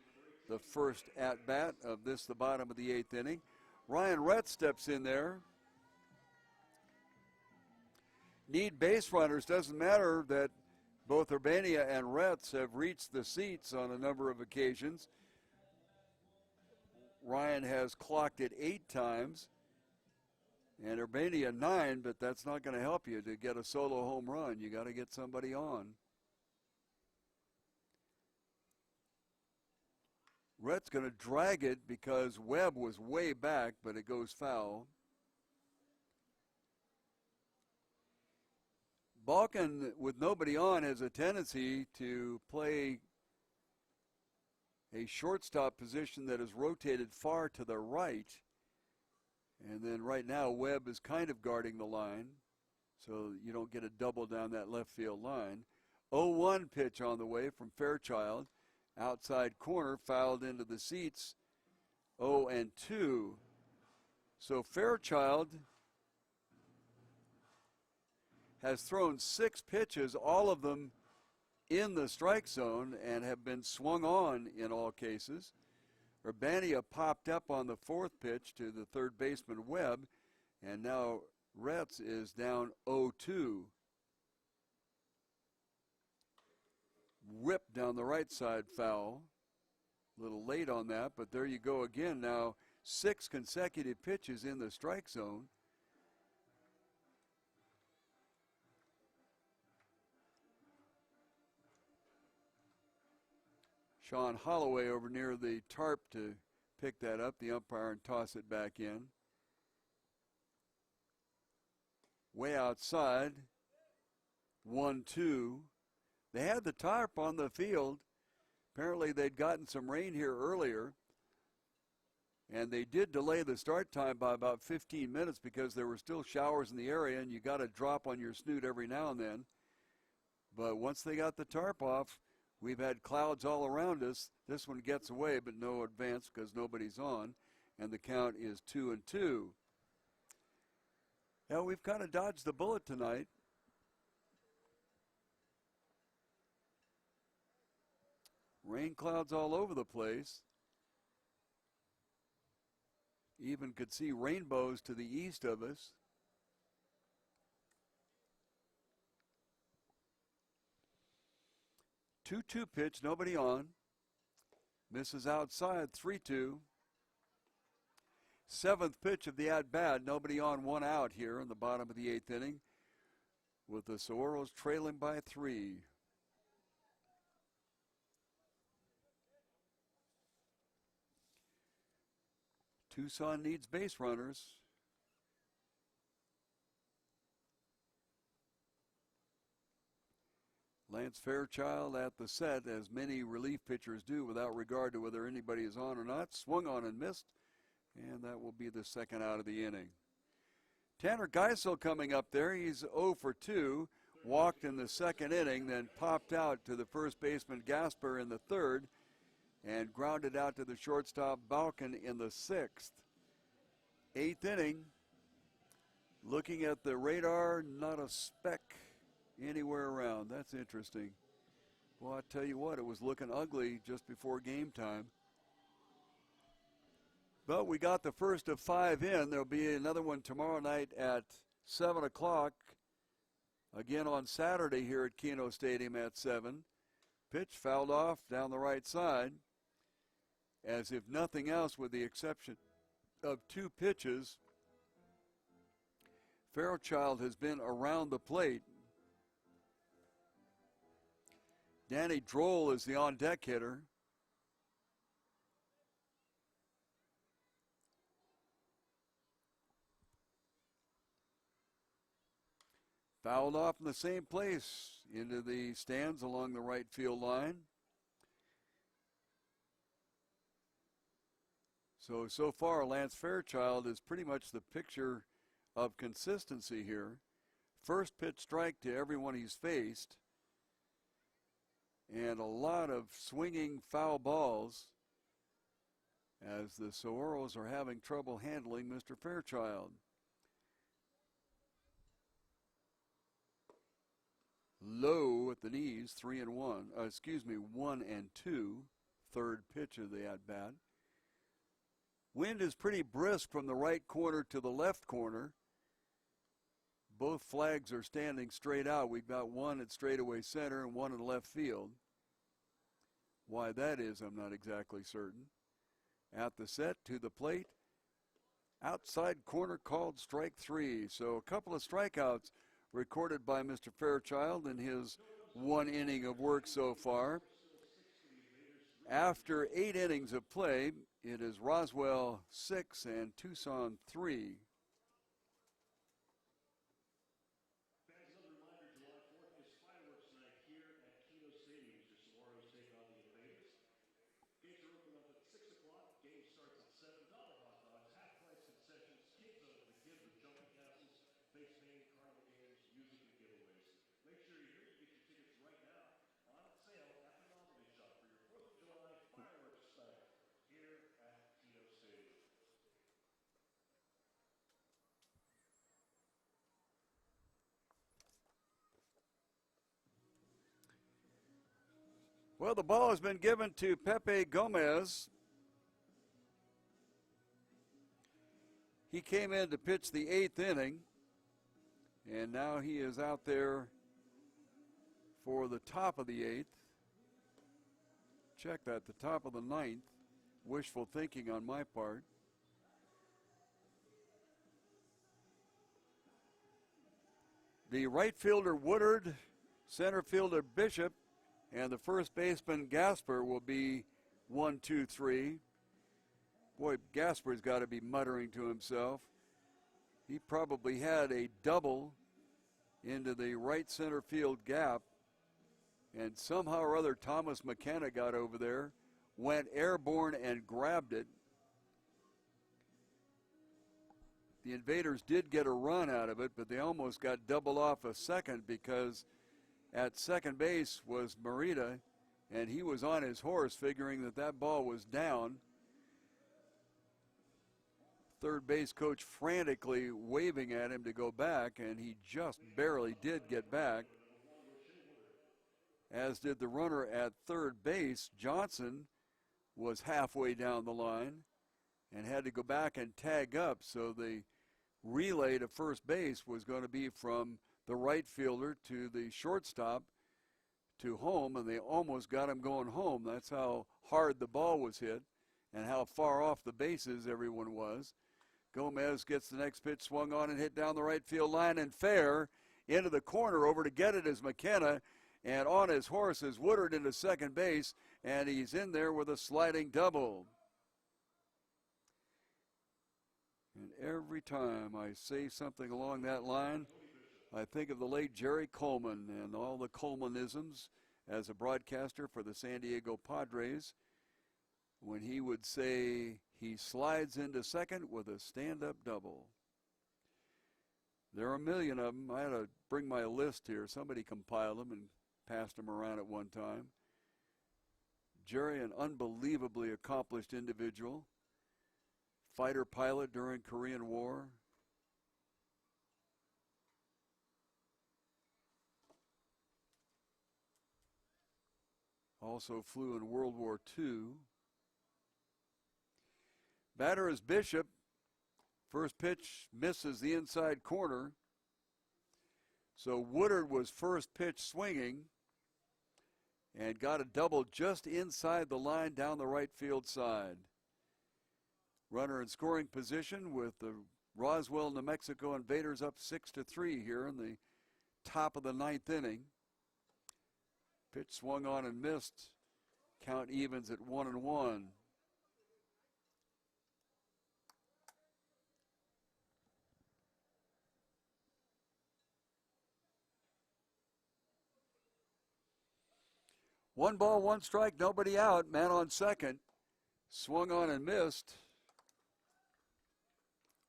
[SPEAKER 1] the first at-bat of this, the bottom of the 8th inning. Ryan Retz steps in there. Need base runners. Doesn't matter that both Urbania and Retz have reached the seats on a number of occasions. Ryan has clocked it 8 times, and Urbania 9, but that's not going to help you to get a solo home run. You got to get somebody on. Rhett's going to drag it because Webb was way back, but it goes foul. Balkin, with nobody on, has a tendency to play a shortstop position that is rotated far to the right. And then right now, Webb is kind of guarding the line, so you don't get a double down that left field line. 0-1 pitch on the way from Fairchild. Outside corner, fouled into the seats. 0-2. So Fairchild has thrown 6 pitches, all of them in the strike zone, and have been swung on in all cases. Urbania popped up on the 4th pitch to the 3rd baseman Webb, and now Retz is down 0-2. Whip down the right side, foul. A little late on that, but there you go again. Now 6 consecutive pitches in the strike zone. Sean Holloway over near the tarp to pick that up, the umpire, and toss it back in. way outside. 1-2. They had the tarp on the field. Apparently they'd gotten some rain here earlier, and they did delay the start time by about 15 minutes because there were still showers in the area, and you got a drop on your snoot every now and then. But once they got the tarp off, we've had clouds all around us. This one gets away, but no advance because nobody's on, and the count is 2-2. Now, we've kind of dodged the bullet tonight. Rain clouds all over the place. Even could see rainbows to the east of us. Two-two pitch, nobody on. Misses outside, 3-2. Seventh pitch of the at-bat, nobody on, one out here in the bottom of the eighth inning, with the Saguaros trailing by 3. Tucson needs base runners. Lance Fairchild at the set, as many relief pitchers do without regard to whether anybody is on or not. Swung on and missed, and that will be the second out of the inning. Tanner Geisel coming up there. He's 0 for 2. Walked in the second inning, then popped out to the first baseman Gasper in the third, and grounded out to the shortstop Balkin in the sixth. Eighth inning. Looking at the radar, not a speck anywhere around. That's interesting. Well, I tell you what, it was looking ugly just before game time. But we got the first of 5 in. There'll be another one tomorrow night at 7 o'clock. Again on Saturday here at Kino Stadium at 7. Pitch fouled off down the right side. As if nothing else, with the exception of 2 pitches, Fairchild has been around the plate. Danny Droll is the on-deck hitter. Fouled off in the same place into the stands along the right field line. So far, Lance Fairchild is pretty much the picture of consistency here. First pitch strike to everyone he's faced. And a lot of swinging foul balls as the Saguaros are having trouble handling Mr. Fairchild. Low at the knees, 1 and 2. Third pitch of the at-bat. Wind is pretty brisk from the right corner to the left corner. Both flags are standing straight out. We've got one at straightaway center and one in left field. Why that is, I'm not exactly certain. At the set, to the plate. Outside corner called strike 3. So a couple of strikeouts recorded by Mr. Fairchild in his 1 inning of work so far. After 8 innings of play, it is Roswell 6 and Tucson 3.
[SPEAKER 2] Fans, another reminder, July 4th is fireworks night here at Kino Stadium as your Saguaros take on the Invaders. Gates are open up at 6 o'clock. Game starts at $7. Hot dogs, half-price concessions, kids zone for the kids with jumping castles, face paint, carnival games, music, and giveaways. Make sure you're here. You get your tickets right now on sale at the Novelty Shop for your 4th of July fireworks night here at Kino Stadium.
[SPEAKER 1] Well, the ball has been given to Pepe Gomez. He came in to pitch the 8th inning, and now he is out there for the top of the 8th. Check that, the top of the 9th. Wishful thinking on my part. The right fielder Woodard, center fielder Bishop, and the first baseman Gasper will be 1, 2, 3. Boy, Gasper's got to be muttering to himself. He probably had a double into the right center field gap. And somehow or other, Thomas McKenna got over there, went airborne and grabbed it. The Invaders did get a run out of it, but they almost got doubled off a second because at second base was Merida, and he was on his horse figuring that that ball was down. Third base coach frantically waving at him to go back, and he just barely did get back, as did the runner at third base. Johnson was halfway down the line and had to go back and tag up, so the relay to first base was going to be from the right fielder to the shortstop to home, and they almost got him going home. That's how hard the ball was hit and how far off the bases everyone was. Gomez gets the next pitch swung on and hit down the right field line and fair into the corner. Over to get it is McKenna, and on his horse is Woodard into second base, and he's in there with a sliding double. And every time I say something along that line, I think of the late Jerry Coleman and all the Colemanisms as a broadcaster for the San Diego Padres, when he would say he slides into second with a stand-up double. There are a million of them. I had to bring my list here. Somebody compiled them and passed them around at one time. Jerry, an unbelievably accomplished individual, fighter pilot during Korean War. Also flew in World War II. Batter is Bishop. First pitch misses the inside corner. So Woodard was first pitch swinging and got a double just inside the line down the right field side. Runner in scoring position with the Roswell, New Mexico Invaders up 6-3 here in the top of the ninth inning. Pitch swung on and missed. Count evens at 1-1. One ball, one strike, nobody out. Man on second. Swung on and missed.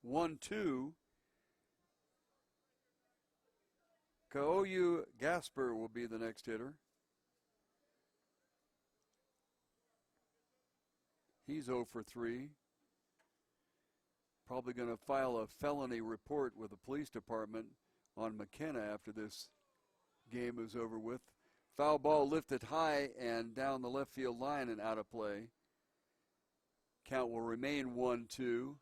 [SPEAKER 1] 1-2. Kaoyu Gasper will be the next hitter. He's 0 for 3. Probably going to file a felony report with the police department on McKenna after this game is over with. Foul ball lifted high and down the left field line and out of play. Count will remain 1-2.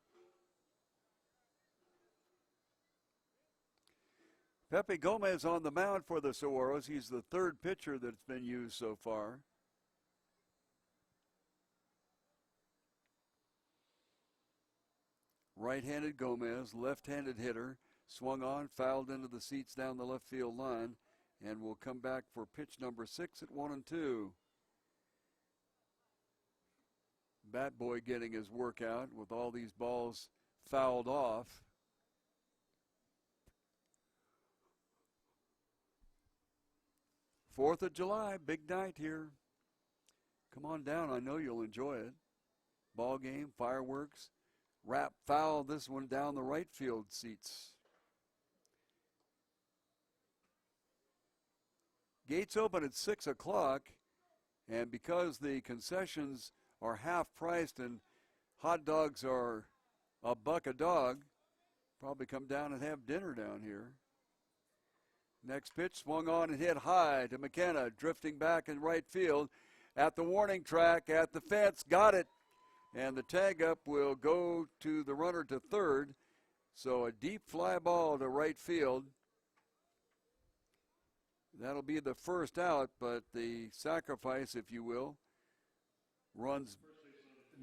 [SPEAKER 1] Pepe Gomez on the mound for the Saguaros. He's the third pitcher that's been used so far. Right-handed Gomez, left-handed hitter, swung on, fouled into the seats down the left field line, and will come back for pitch number 6 at 1-2. Bat boy getting his workout with all these balls fouled off. Fourth of July, big night here. Come on down, I know you'll enjoy it. Ball game, fireworks. Wrap foul, this one down the right field seats. Gates open at 6 o'clock, and because the concessions are half priced and hot dogs are $1 a dog, probably come down and have dinner down here. Next pitch swung on and hit high to McKenna, drifting back in right field at the warning track, at the fence, got it. And the tag up will go to the runner to third. So a deep fly ball to right field. That'll be the first out, but the sacrifice, if you will, runs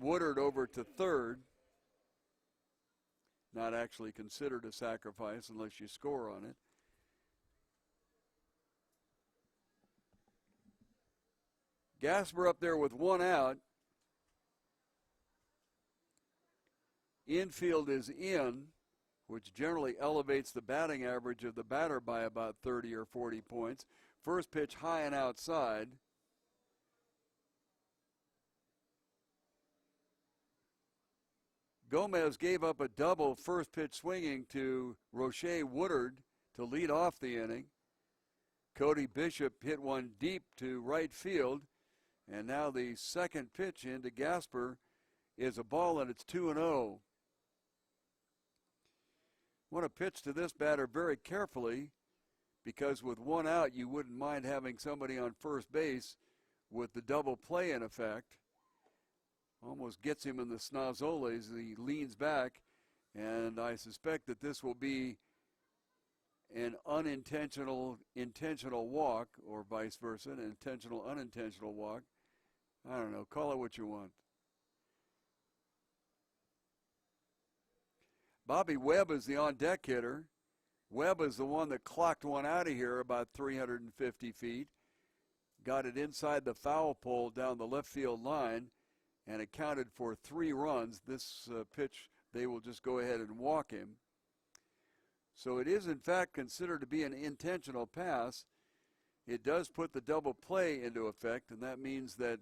[SPEAKER 1] Woodard over to third. Not actually considered a sacrifice unless you score on it. Gasper up there with one out. Infield is in. which generally elevates the batting average of the batter by about 30 or 40 points. First pitch high and outside. Gomez gave up a double first pitch swinging to Roche Woodard to lead off the inning. Cody Bishop hit one deep to right field, and now the second pitch into Gasper is a ball, and it's 2-0. Want to pitch to this batter very carefully, because with one out you wouldn't mind having somebody on first base with the double play in effect. Almost gets him in the snozzoles. He leans back, and I suspect that this will be an intentional walk, or vice versa, an intentional unintentional walk. I don't know, call it what you want. Bobby Webb is the on-deck hitter. Webb is the one that clocked one out of here about 350 feet, got it inside the foul pole down the left field line, and accounted for 3 runs. This pitch, they will just go ahead and walk him. So it is, in fact, considered to be an intentional pass. It does put the double play into effect, and that means that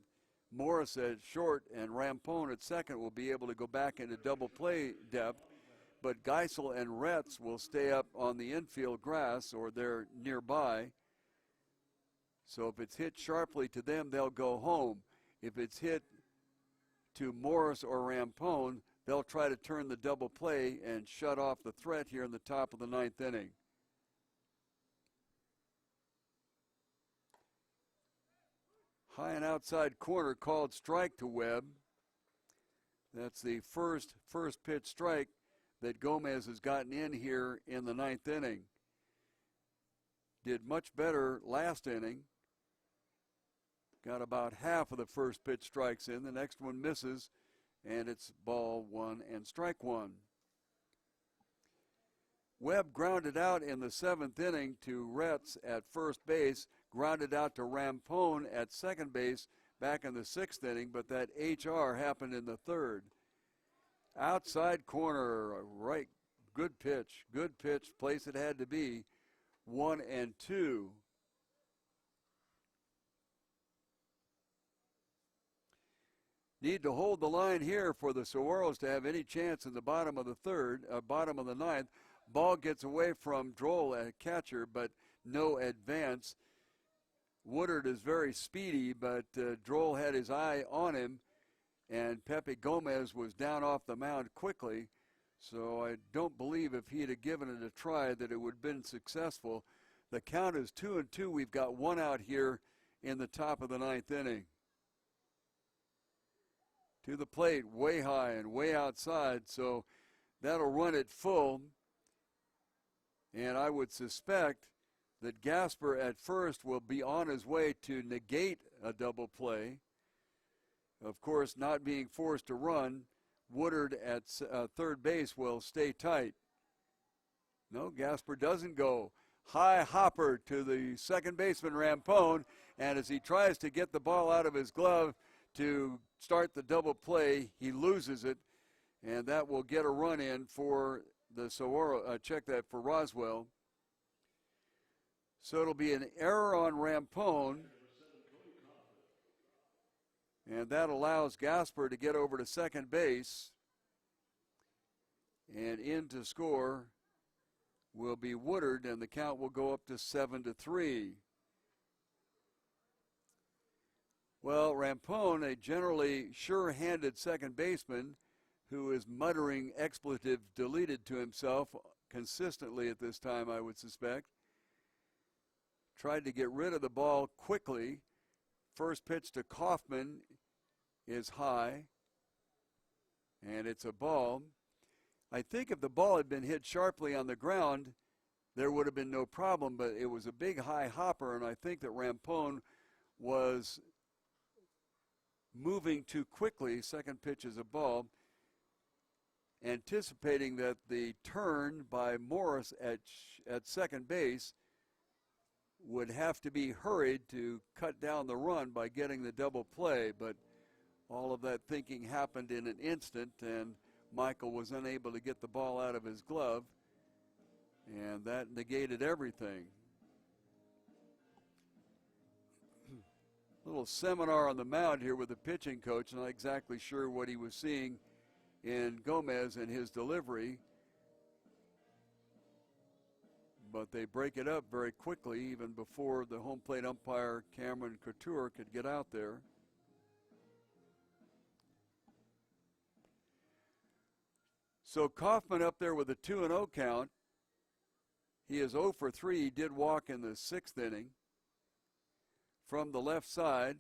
[SPEAKER 1] Morris at short and Rampone at second will be able to go back into double play depth, but Geisel and Retz will stay up on the infield grass, or they're nearby. So if it's hit sharply to them, they'll go home. If it's hit to Morris or Rampone, they'll try to turn the double play and shut off the threat here in the top of the 9th inning. High and outside corner called strike to Webb. That's the first pitch strike that Gomez has gotten in here in the 9th inning. Did much better last inning. Got about half of the first pitch strikes in. The next one misses, and it's ball 1 and strike 1. Webb grounded out in the 7th inning to Retz at first base, grounded out to Rampone at second base back in the 6th inning, but that HR happened in the 3rd. Outside corner, right, good pitch, place it had to be, 1 and 2. Need to hold the line here for the Saguaros to have any chance in the bottom of the 9th. Ball gets away from Droll at catcher, but no advance. Woodard is very speedy, but Droll had his eye on him, and Pepe Gomez was down off the mound quickly. So I don't believe if he had given it a try that it would have been successful. The count is 2-2. We've got one out here in the top of the 9th inning. To the plate, way high and way outside, so that'll run it full. And I would suspect that Gasper at first will be on his way to negate a double play. Of course, not being forced to run, Woodard at third base will stay tight. No, Gasper doesn't go. High hopper to the second baseman, Rampone, and as he tries to get the ball out of his glove to start the double play, he loses it, and that will get a run in for the Saguaro. Check that for Roswell. So it'll be an error on Rampone, and that allows Gasper to get over to second base, and in to score will be Woodard, and the count will go up to 7-3. Well, Rampone, a generally sure-handed second baseman who is muttering expletive deleted to himself consistently at this time, I would suspect, tried to get rid of the ball quickly. First pitch to Kaufman is high, and it's a ball. I think if the ball had been hit sharply on the ground, there would have been no problem, but it was a big high hopper, and I think that Rampone was moving too quickly. Second pitch is a ball, anticipating that the turn by Morris at second base would have to be hurried to cut down the run by getting the double play, but all of that thinking happened in an instant, and Michael was unable to get the ball out of his glove. And that negated everything. Little seminar on the mound here with the pitching coach. Not exactly sure what he was seeing in Gomez and his delivery. But they break it up very quickly, even before the home plate umpire, Cameron Couture, could get out there. So Kaufman up there with a 2-0 count. He is 0 for 3. He did walk in the 6th inning. From the left side,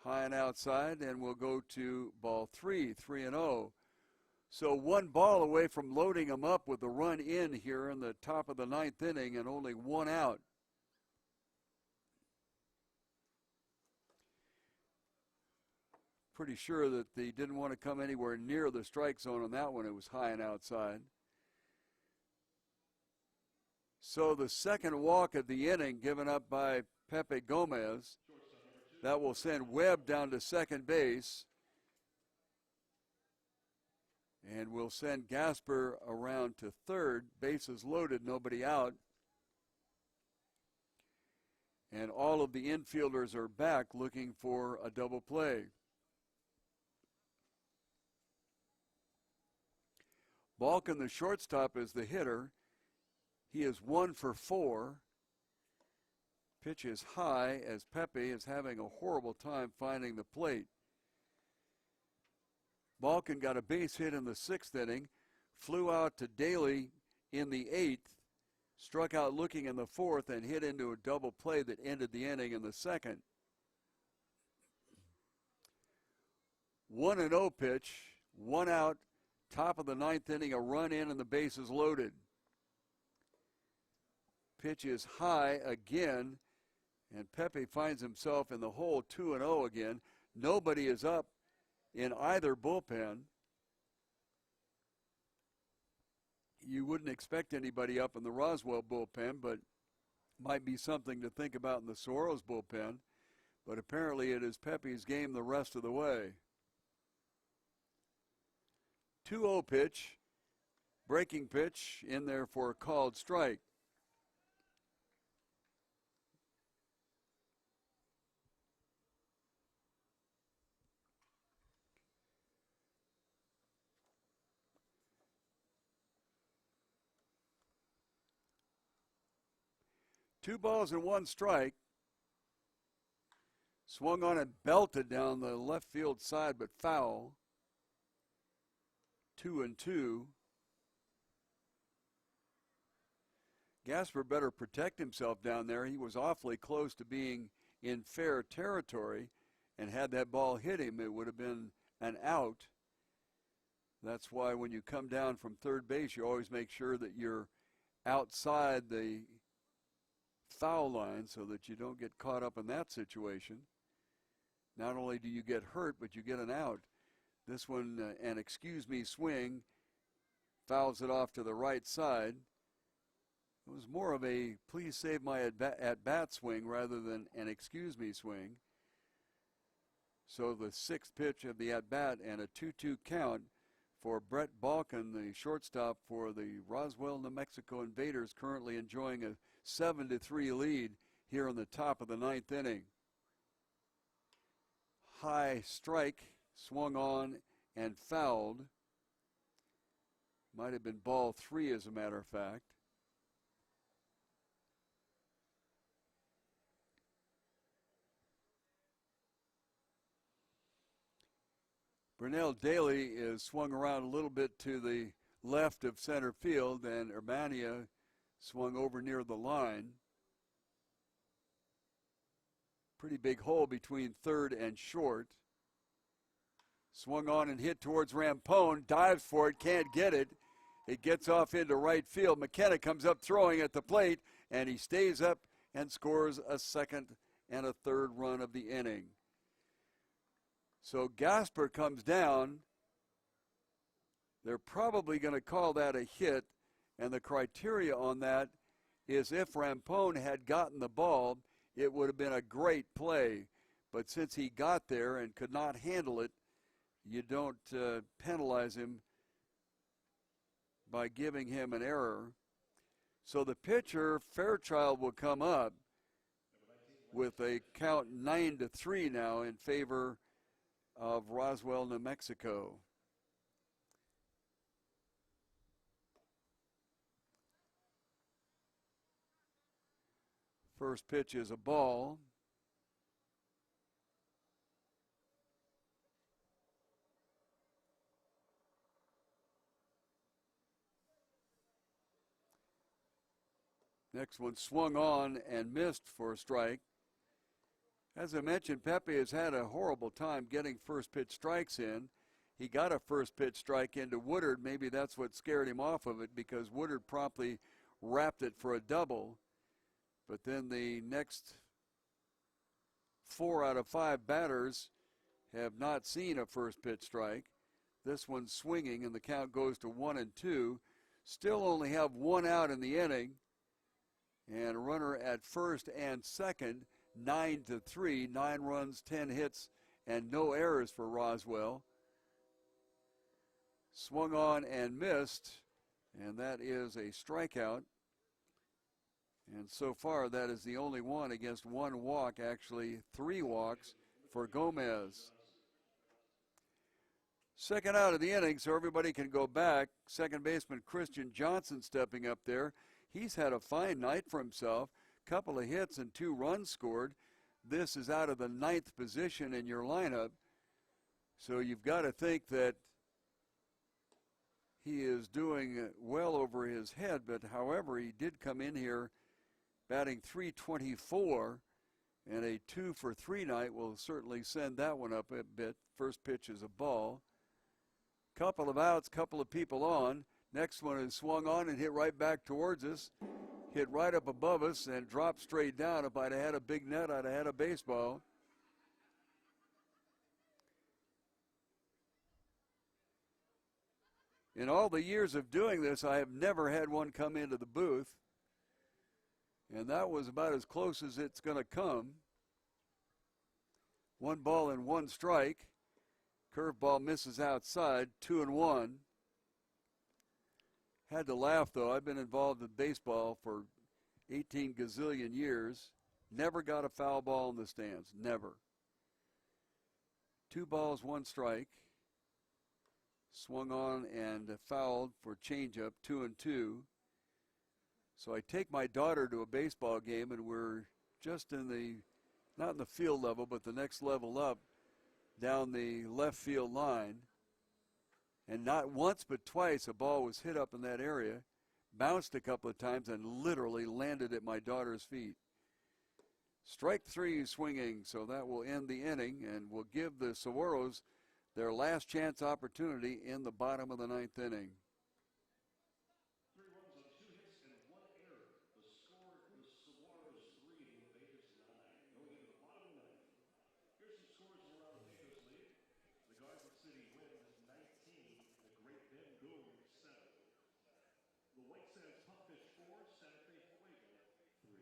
[SPEAKER 1] high and outside, and we'll go to ball 3, 3-0. So 1 ball away from loading him up with the run in here in the top of the 9th inning and only 1 out. Pretty sure that they didn't want to come anywhere near the strike zone on that one. It was high and outside. So the second walk of the inning given up by Pepe Gomez. That will send Webb down to second base. And we'll send Gasper around to third. Bases loaded, nobody out. And all of the infielders are back looking for a double play. Balkin, the shortstop, is the hitter. He is 1 for 4. Pitch is high as Pepe is having a horrible time finding the plate. Balkin got a base hit in the 6th inning, flew out to Daly in the 8th, struck out looking in the 4th, and hit into a double play that ended the inning in the 2nd. 1-0 pitch, 1 out, top of the 9th inning, a run in and the bases loaded. Pitch is high again, and Pepe finds himself in the hole 2-0 again. Nobody is up in either bullpen. You wouldn't expect anybody up in the Roswell bullpen, but might be something to think about in the Saguaros bullpen. But apparently it is Pepe's game the rest of the way. 2-0 pitch, breaking pitch in there for a called strike. Two balls and 1 strike. Swung on and belted down the left field side, but foul. 2-2. Gasper better protect himself down there. He was awfully close to being in fair territory, and had that ball hit him, it would have been an out. That's why when you come down from third base, you always make sure that you're outside the foul line so that you don't get caught up in that situation. Not only do you get hurt, but you get an out. This one, an excuse me swing, fouls it off to the right side. It was more of a please save my at-bat swing rather than an excuse me swing. So the 6th pitch of the at-bat and a 2-2 count for Brett Balkin, the shortstop for the Roswell, New Mexico Invaders, currently enjoying a 7-3 lead here in the top of the 9th inning. High strike, swung on and fouled. Might have been ball 3 as a matter of fact. Brunel Daly is swung around a little bit to the left of center field, and Urbania swung over near the line. Pretty big hole between third and short. Swung on and hit towards Rampone, dives for it, can't get it. It gets off into right field. McKenna comes up throwing at the plate, and he stays up and scores a 2nd and a 3rd run of the inning. So Gasper comes down. They're probably going to call that a hit, and the criteria on that is if Rampone had gotten the ball, it would have been a great play. But since he got there and could not handle it, you don't penalize him by giving him an error. So the pitcher, Fairchild, will come up with a count 9-3 now in favor of Roswell, New Mexico. First pitch is a ball. Next one swung on and missed for a strike. As I mentioned, Pepe has had a horrible time getting first pitch strikes in. He got a first pitch strike into Woodard. Maybe that's what scared him off of it, because Woodard promptly wrapped it for a double. But then the next 4 out of 5 batters have not seen a first pitch strike. This one's swinging, and the count goes to 1-2. Still only have 1 out in the inning. And a runner at first and second, 9-3, 9 runs, 10 hits, and no errors for Roswell. Swung on and missed, and that is a strikeout. And so far, that is the only one against 1 walk, actually 3 walks for Gomez. Second out of the inning, so everybody can go back. Second baseman Christian Johnson stepping up there. He's had a fine night for himself. Couple of hits and 2 runs scored. This is out of the 9th position in your lineup. So you've got to think that he is doing well over his head. But however, he did come in here batting .324, and a 2-for-3 night will certainly send that one up a bit. First pitch is a ball. Couple of outs, couple of people on. Next one is swung on and hit right back towards us. Hit right up above us and dropped straight down. If I'd have had a big net, I'd have had a baseball. In all the years of doing this, I have never had one come into the booth. And that was about as close as it's going to come. 1 ball and 1 strike. Curveball misses outside, 2-1. Had to laugh, though. I've been involved in baseball for 18 gazillion years. Never got a foul ball in the stands. Never. 2 balls, 1 strike. Swung on and fouled for changeup, 2-2. So I take my daughter to a baseball game, and we're just in the, not in the field level, but the next level up down the left field line. And not once but twice a ball was hit up in that area, bounced a couple of times, and literally landed at my daughter's feet. Strike 3 swinging, so that will end the inning and will give the Saguaros their last chance opportunity in the bottom of the 9th inning.
[SPEAKER 2] 3 runs on 2 hits and 1 error. The score is Saguaros 3 and Pecos 9. Going into the bottom of the 9th. Here's some scores around the Pecos League. The Garden City Winds 19, the Great Bend Gold 7. The White Sands Pupfish 4, Santa Fe Fuego 3.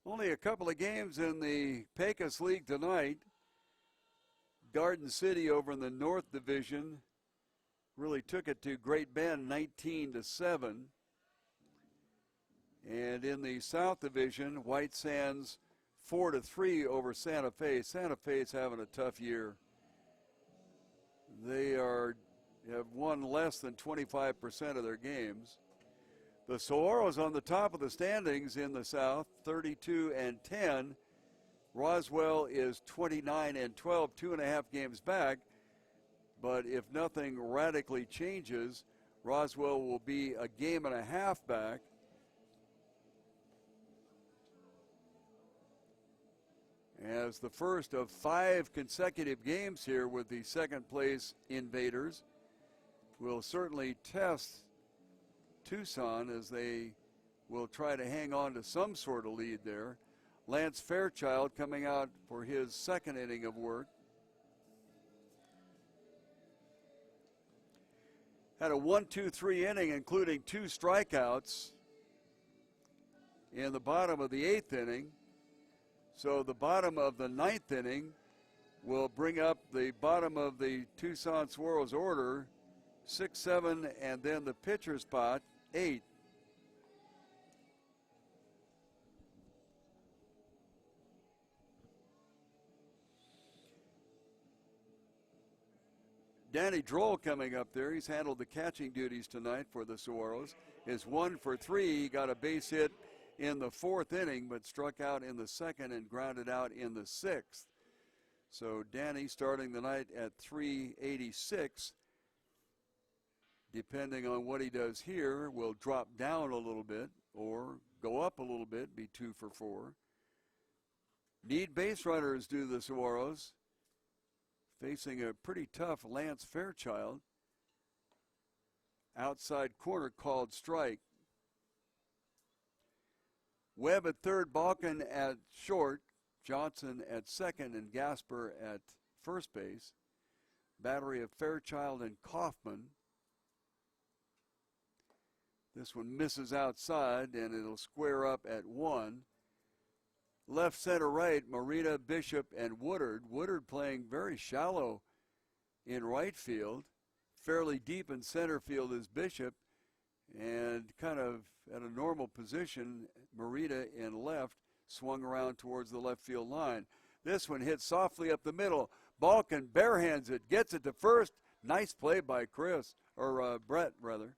[SPEAKER 1] Only a couple of games in the Pecos League tonight. Garden City over in the North Division really took it to Great Bend 19-7. And in the South Division, White Sands 4-3 over Santa Fe. Santa Fe's having a tough year. They have won less than 25% of their games. The Saguaros on the top of the standings in the South, 32-10. Roswell is 29-12, 2.5 games back. But if nothing radically changes, Roswell will be a game and a half back. As the first of 5 consecutive games here with the second place Invaders will certainly test Tucson as they will try to hang on to some sort of lead there. Lance Fairchild coming out for his second inning of work. Had a 1-2-3 inning, including 2 strikeouts in the bottom of the 8th inning. So the bottom of the 9th inning will bring up the bottom of the Tucson Saguaros order, 6, 7, and then the pitcher spot 8. Danny Droll coming up there. He's handled the catching duties tonight for the Saguaros. Is 1 for 3. He got a base hit in the 4th inning, but struck out in the 2nd and grounded out in the 6th. So Danny starting the night at 386. Depending on what he does here, will drop down a little bit or go up a little bit, be 2 for 4. Need base runners, do the Saguaros. Facing a pretty tough Lance Fairchild. Outside corner called strike. Webb at third, Balkin at short, Johnson at second, and Gasper at first base. Battery of Fairchild and Kaufman. This one misses outside, and it'll square up at 1. Left, center, right, Marina, Bishop, and Woodard. Woodard playing very shallow in right field. Fairly deep in center field is Bishop. And kind of at a normal position, Marina in left, swung around towards the left field line. This one hits softly up the middle. Balkin barehands it, gets it to first. Nice play by Brett, rather.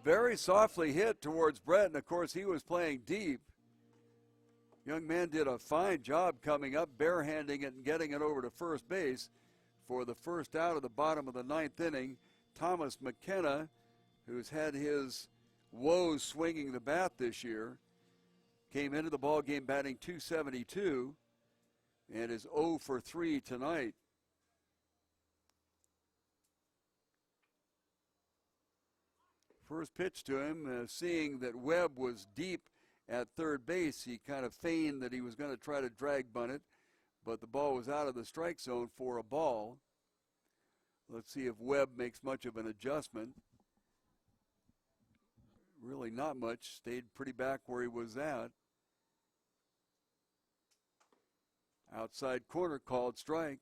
[SPEAKER 1] Very softly hit towards Brett, and of course he was playing deep. Young man did a fine job coming up, barehanding it and getting it over to first base for the first out of the bottom of the 9th inning. Thomas McKenna, who's had his woes swinging the bat this year, came into the ballgame batting .272 and is 0 for 3 tonight. First pitch to him, seeing that Webb was deep at third base, he kind of feigned that he was going to try to drag bunt it, but the ball was out of the strike zone for a ball. Let's see if Webb makes much of an adjustment. Really not much. Stayed pretty back where he was at. Outside corner called strike.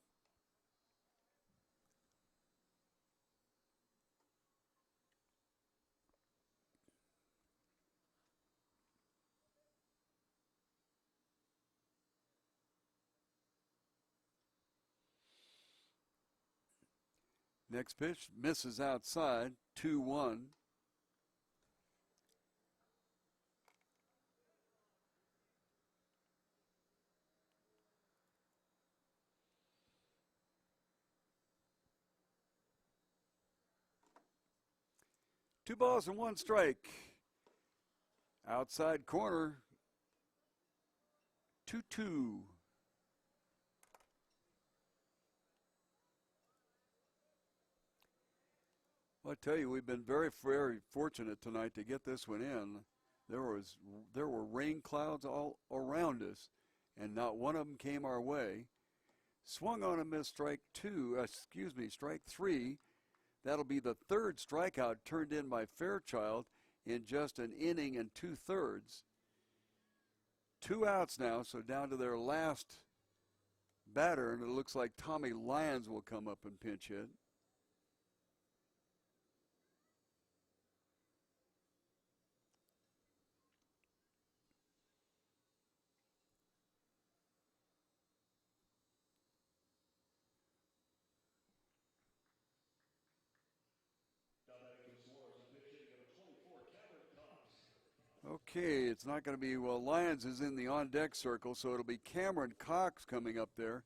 [SPEAKER 1] Next pitch misses outside, 2-1. Two balls and one strike. Outside corner, 2-2. Well, I tell you, we've been very, very fortunate tonight to get this one in. There were rain clouds all around us, and not one of them came our way. Swung on a miss, strike 3. That'll be the third strikeout turned in by Fairchild in just an inning and 2/3. 2 outs now, so down to their last batter, and it looks like Tommy Lyons will come up and pinch hit. Okay, it's not going to be, well, Lyons is in the on-deck circle, so it'll be Cameron Cox coming up there.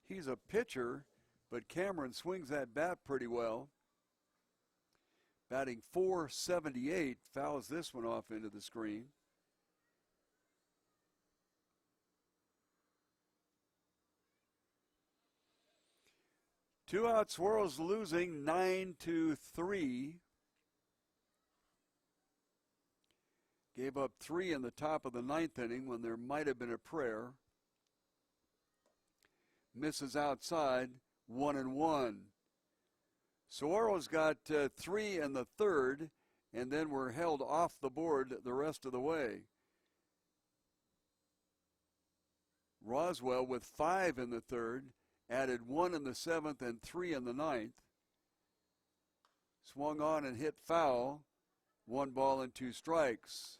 [SPEAKER 1] He's a pitcher, but Cameron swings that bat pretty well. Batting .478, fouls this one off into the screen. Two out, Saguaros losing 9-3. Gave up 3 in the top of the 9th inning when there might have been a prayer. Misses outside, 1-1. Saguaros got 3 in the 3rd, and then were held off the board the rest of the way. Roswell with 5 in the 3rd added 1 in the 7th and 3 in the 9th. Swung on and hit foul. 1 ball and 2 strikes.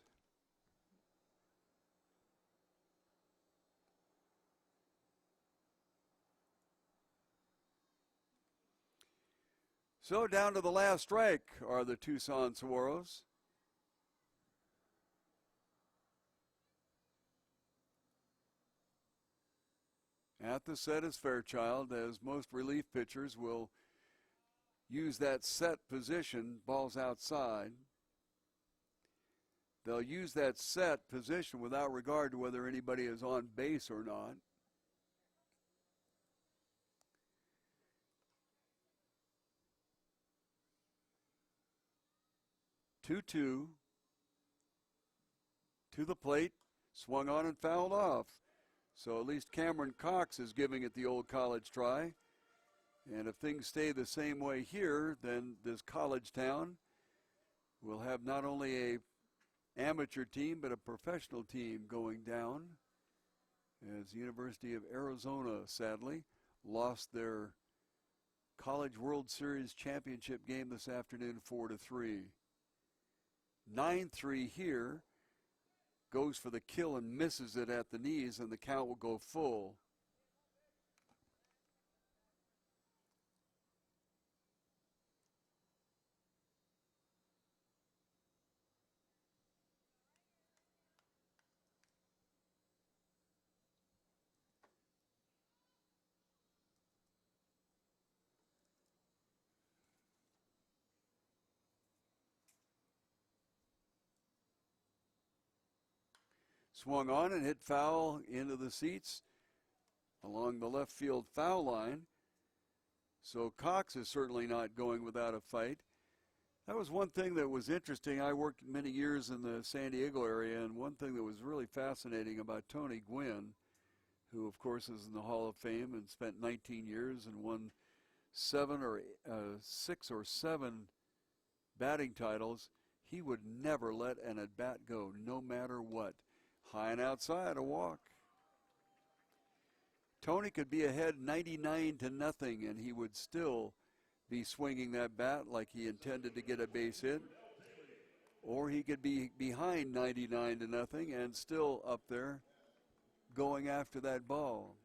[SPEAKER 1] So down to the last strike are the Tucson Saguaros. At the set is Fairchild, as most relief pitchers will use that set position, balls outside. They'll use that set position without regard to whether anybody is on base or not. Two-two to the plate, swung on and fouled off. So at least Cameron Cox is giving it the old college try. And if things stay the same way here, then this college town will have not only a amateur team but a professional team going down, as the University of Arizona sadly lost their College World Series championship game this afternoon 4-3. 9-3 here, goes for the kill and misses it at the knees, and the count will go full. Swung on and hit foul into the seats along the left field foul line. So Cox is certainly not going without a fight. That was one thing that was interesting. I worked many years in the San Diego area, and one thing that was really fascinating about Tony Gwynn, who of course is in the Hall of Fame and spent 19 years and won 6 or 7 batting titles, he would never let an at-bat go, no matter what. High and outside, a walk. Tony could be ahead 99-0, and he would still be swinging that bat like he intended to get a base hit. Or he could be behind 99-0 and still up there going after that ball.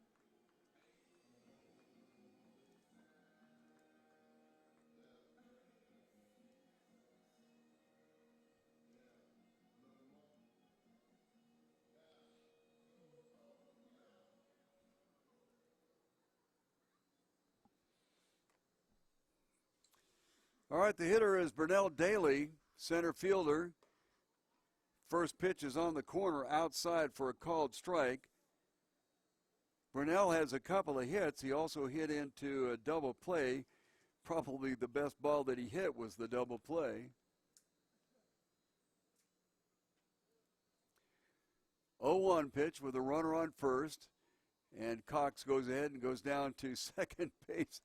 [SPEAKER 1] All right, the hitter is Burnell Daly, center fielder. First pitch is on the corner outside for a called strike. Burnell has a couple of hits. He also hit into a double play. Probably the best ball that he hit was the double play. 0-1 pitch with a runner on first, and Cox goes ahead and goes down to second base.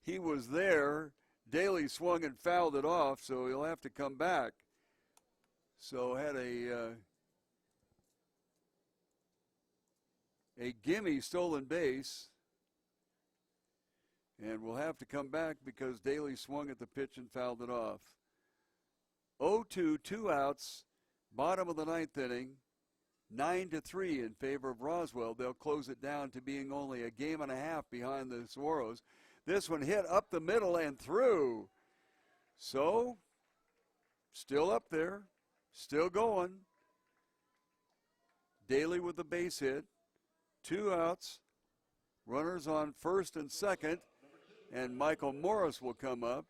[SPEAKER 1] He was there. Daly swung and fouled it off, so he'll have to come back. So had a gimme stolen base, and will have to come back because Daly swung at the pitch and fouled it off. 0-2, 2 outs, bottom of the 9th inning, 9-3 in favor of Roswell. They'll close it down to being only a game and a half behind the Saguaros. This one hit up the middle and through. So, still up there, still going. Daly with the base hit. 2 outs. Runners on first and second. And Michael Morris will come up.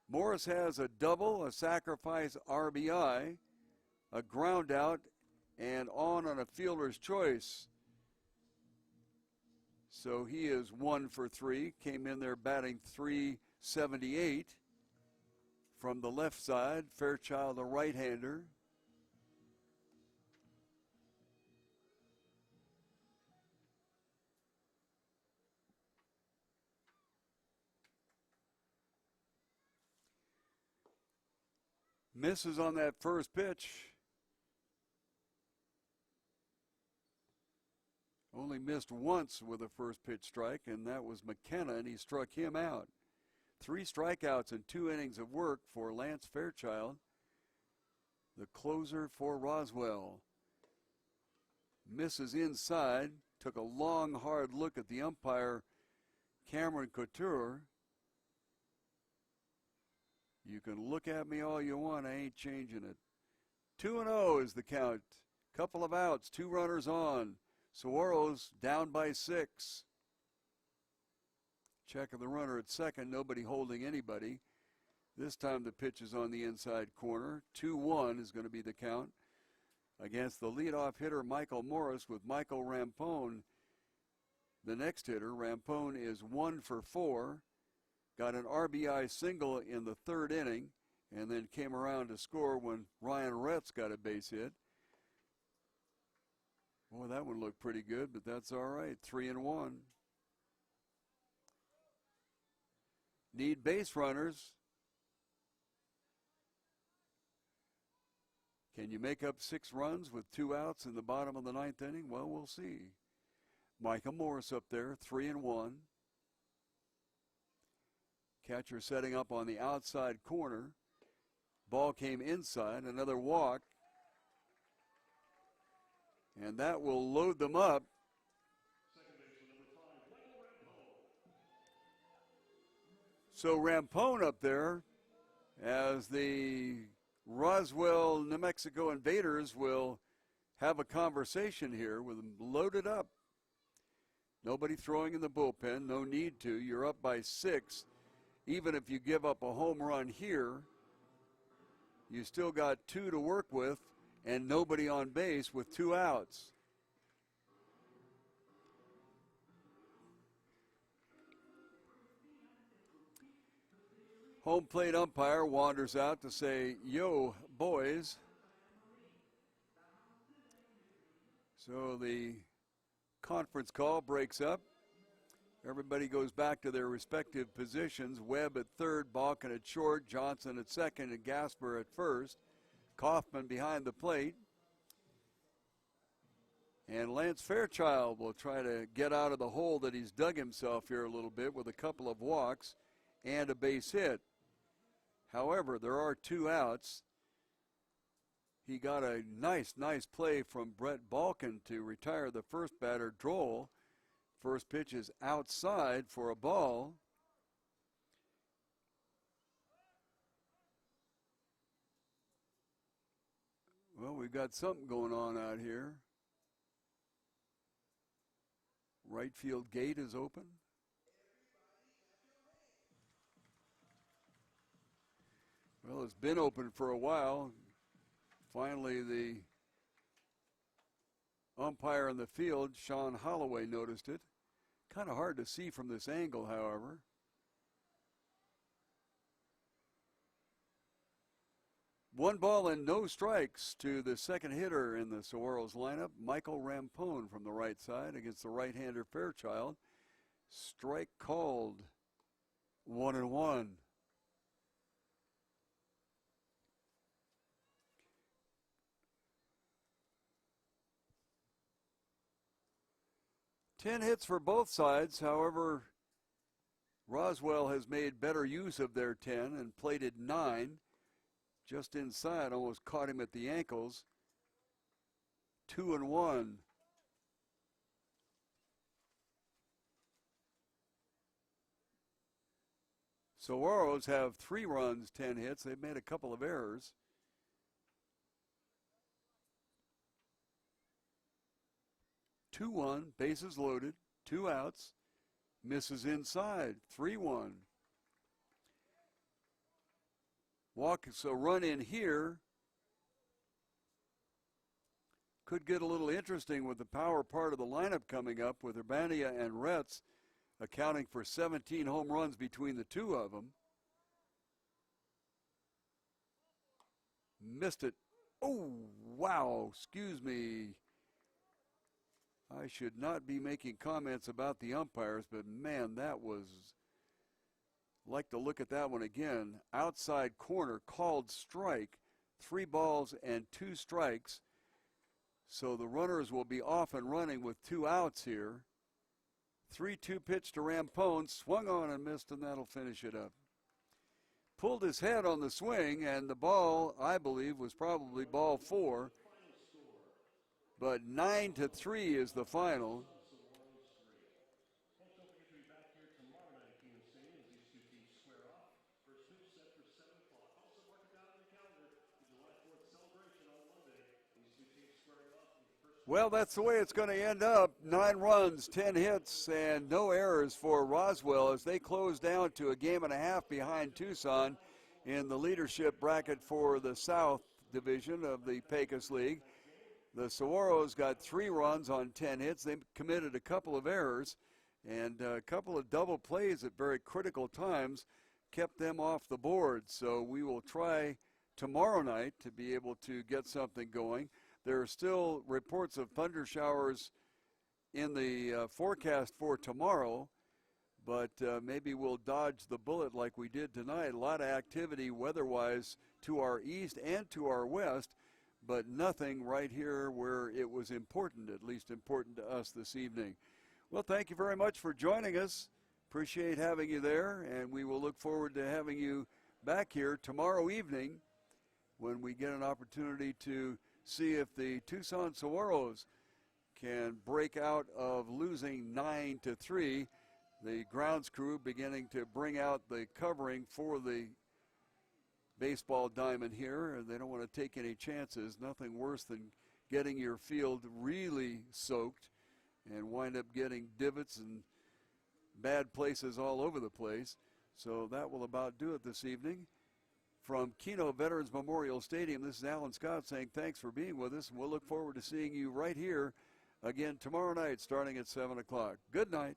[SPEAKER 1] Morris has a double, a sacrifice RBI, a ground out, and on a fielder's choice. So he is 1 for 3, came in there batting .378 from the left side. Fairchild, a right-hander. Misses on that first pitch. Only missed once with a first pitch strike, and that was McKenna, and he struck him out. 3 strikeouts and 2 innings of work for Lance Fairchild, the closer for Roswell. Misses inside, took a long, hard look at the umpire, Cameron Couture. You can look at me all you want, I ain't changing it. 2-0 is the count. Couple of outs, 2 runners on. Saguaros down by 6. Check of the runner at second, nobody holding anybody. This time the pitch is on the inside corner. 2-1 is going to be the count against the leadoff hitter Michael Morris, with Michael Rampone the next hitter. Rampone is 1 for 4. Got an RBI single in the 3rd inning, and then came around to score when Ryan Retz got a base hit. Boy, that one looked pretty good, but that's all right. 3-1. Need base runners. Can you make up 6 runs with 2 outs in the bottom of the 9th inning? Well, we'll see. Michael Morris up there, 3-1. Catcher setting up on the outside corner. Ball came inside, another walk. And that will load them up. So Rampone up there, as the Roswell, New Mexico Invaders will have a conversation here with them loaded up. Nobody throwing in the bullpen, no need to. You're up by 6. Even if you give up a home run here, you still got 2 to work with and nobody on base with 2 outs. Home plate umpire wanders out to say, "Yo, boys." So the conference call breaks up. Everybody goes back to their respective positions. Webb at third, Balkin at short, Johnson at second, and Gasper at first. Kaufman behind the plate. And Lance Fairchild will try to get out of the hole that he's dug himself here a little bit with a couple of walks and a base hit. However, there are 2 outs. He got a nice play from Brett Balkin to retire the first batter, Droll. First pitch is outside for a ball. Well, we've got something going on out here. Right field gate is open. Well, it's been open for a while. Finally, the umpire in the field, Sean Holloway, noticed it. Kind of hard to see from this angle, however. One ball and no strikes to the second hitter in the Saguaros lineup, Michael Rampone from the right side against the right-hander Fairchild. Strike called. 1-1. Ten hits for both sides. However, Roswell has made better use of their 10 and plated 9. Just inside, almost caught him at the ankles. 2-1. Saguaros have 3 runs, 10 hits. They've made a couple of errors. Two 2-1, bases loaded, 2 outs. Misses inside, 3-1. Walks a run in here. Could get a little interesting with the power part of the lineup coming up with Urbania and Retz accounting for 17 home runs between the 2 of them. Missed it. Oh, wow, excuse me. I should not be making comments about the umpires, but man, that was, like to look at that one again. Outside corner, called strike, 3 balls and 2 strikes. So the runners will be off and running with 2 outs here. 3-2 pitch to Rampone, swung on and missed, and that'll finish it up. Pulled his head on the swing, and the ball, I believe, was probably ball 4. But 9-3 is the final.
[SPEAKER 2] Folks, don't forget to be back here tomorrow night at Kino Stadium as these two teams square off. First pitch set for 7 o'clock. Also mark it down on the calendar. The July 4th celebration on Monday. These two teams squaring off in the first.
[SPEAKER 1] Well, that's the way it's going to end up. 9 runs, 10 hits, and no errors for Roswell as they close down to a game and a half behind Tucson in the leadership bracket for the South Division of the Pecos League. The Saguaros got 3 runs on 10 hits. They committed a couple of errors, and a couple of double plays at very critical times kept them off the board. So we will try tomorrow night to be able to get something going. There are still reports of thunder showers in the forecast for tomorrow, but maybe we'll dodge the bullet like we did tonight. A lot of activity weather-wise to our east and to our west, but nothing right here where it was important, at least important to us this evening. Well, thank you very much for joining us. Appreciate having you there, and we will look forward to having you back here tomorrow evening when we get an opportunity to see if the Tucson Saguaros can break out of losing 9-3. The grounds crew beginning to bring out the covering for the baseball diamond here, and they don't want to take any chances. Nothing worse than getting your field really soaked and wind up getting divots and bad places all over the place. So that will about do it this evening. From Kino Veterans Memorial Stadium, this is Alan Scott saying thanks for being with us, and we'll look forward to seeing you right here again tomorrow night starting at 7 o'clock. Good night.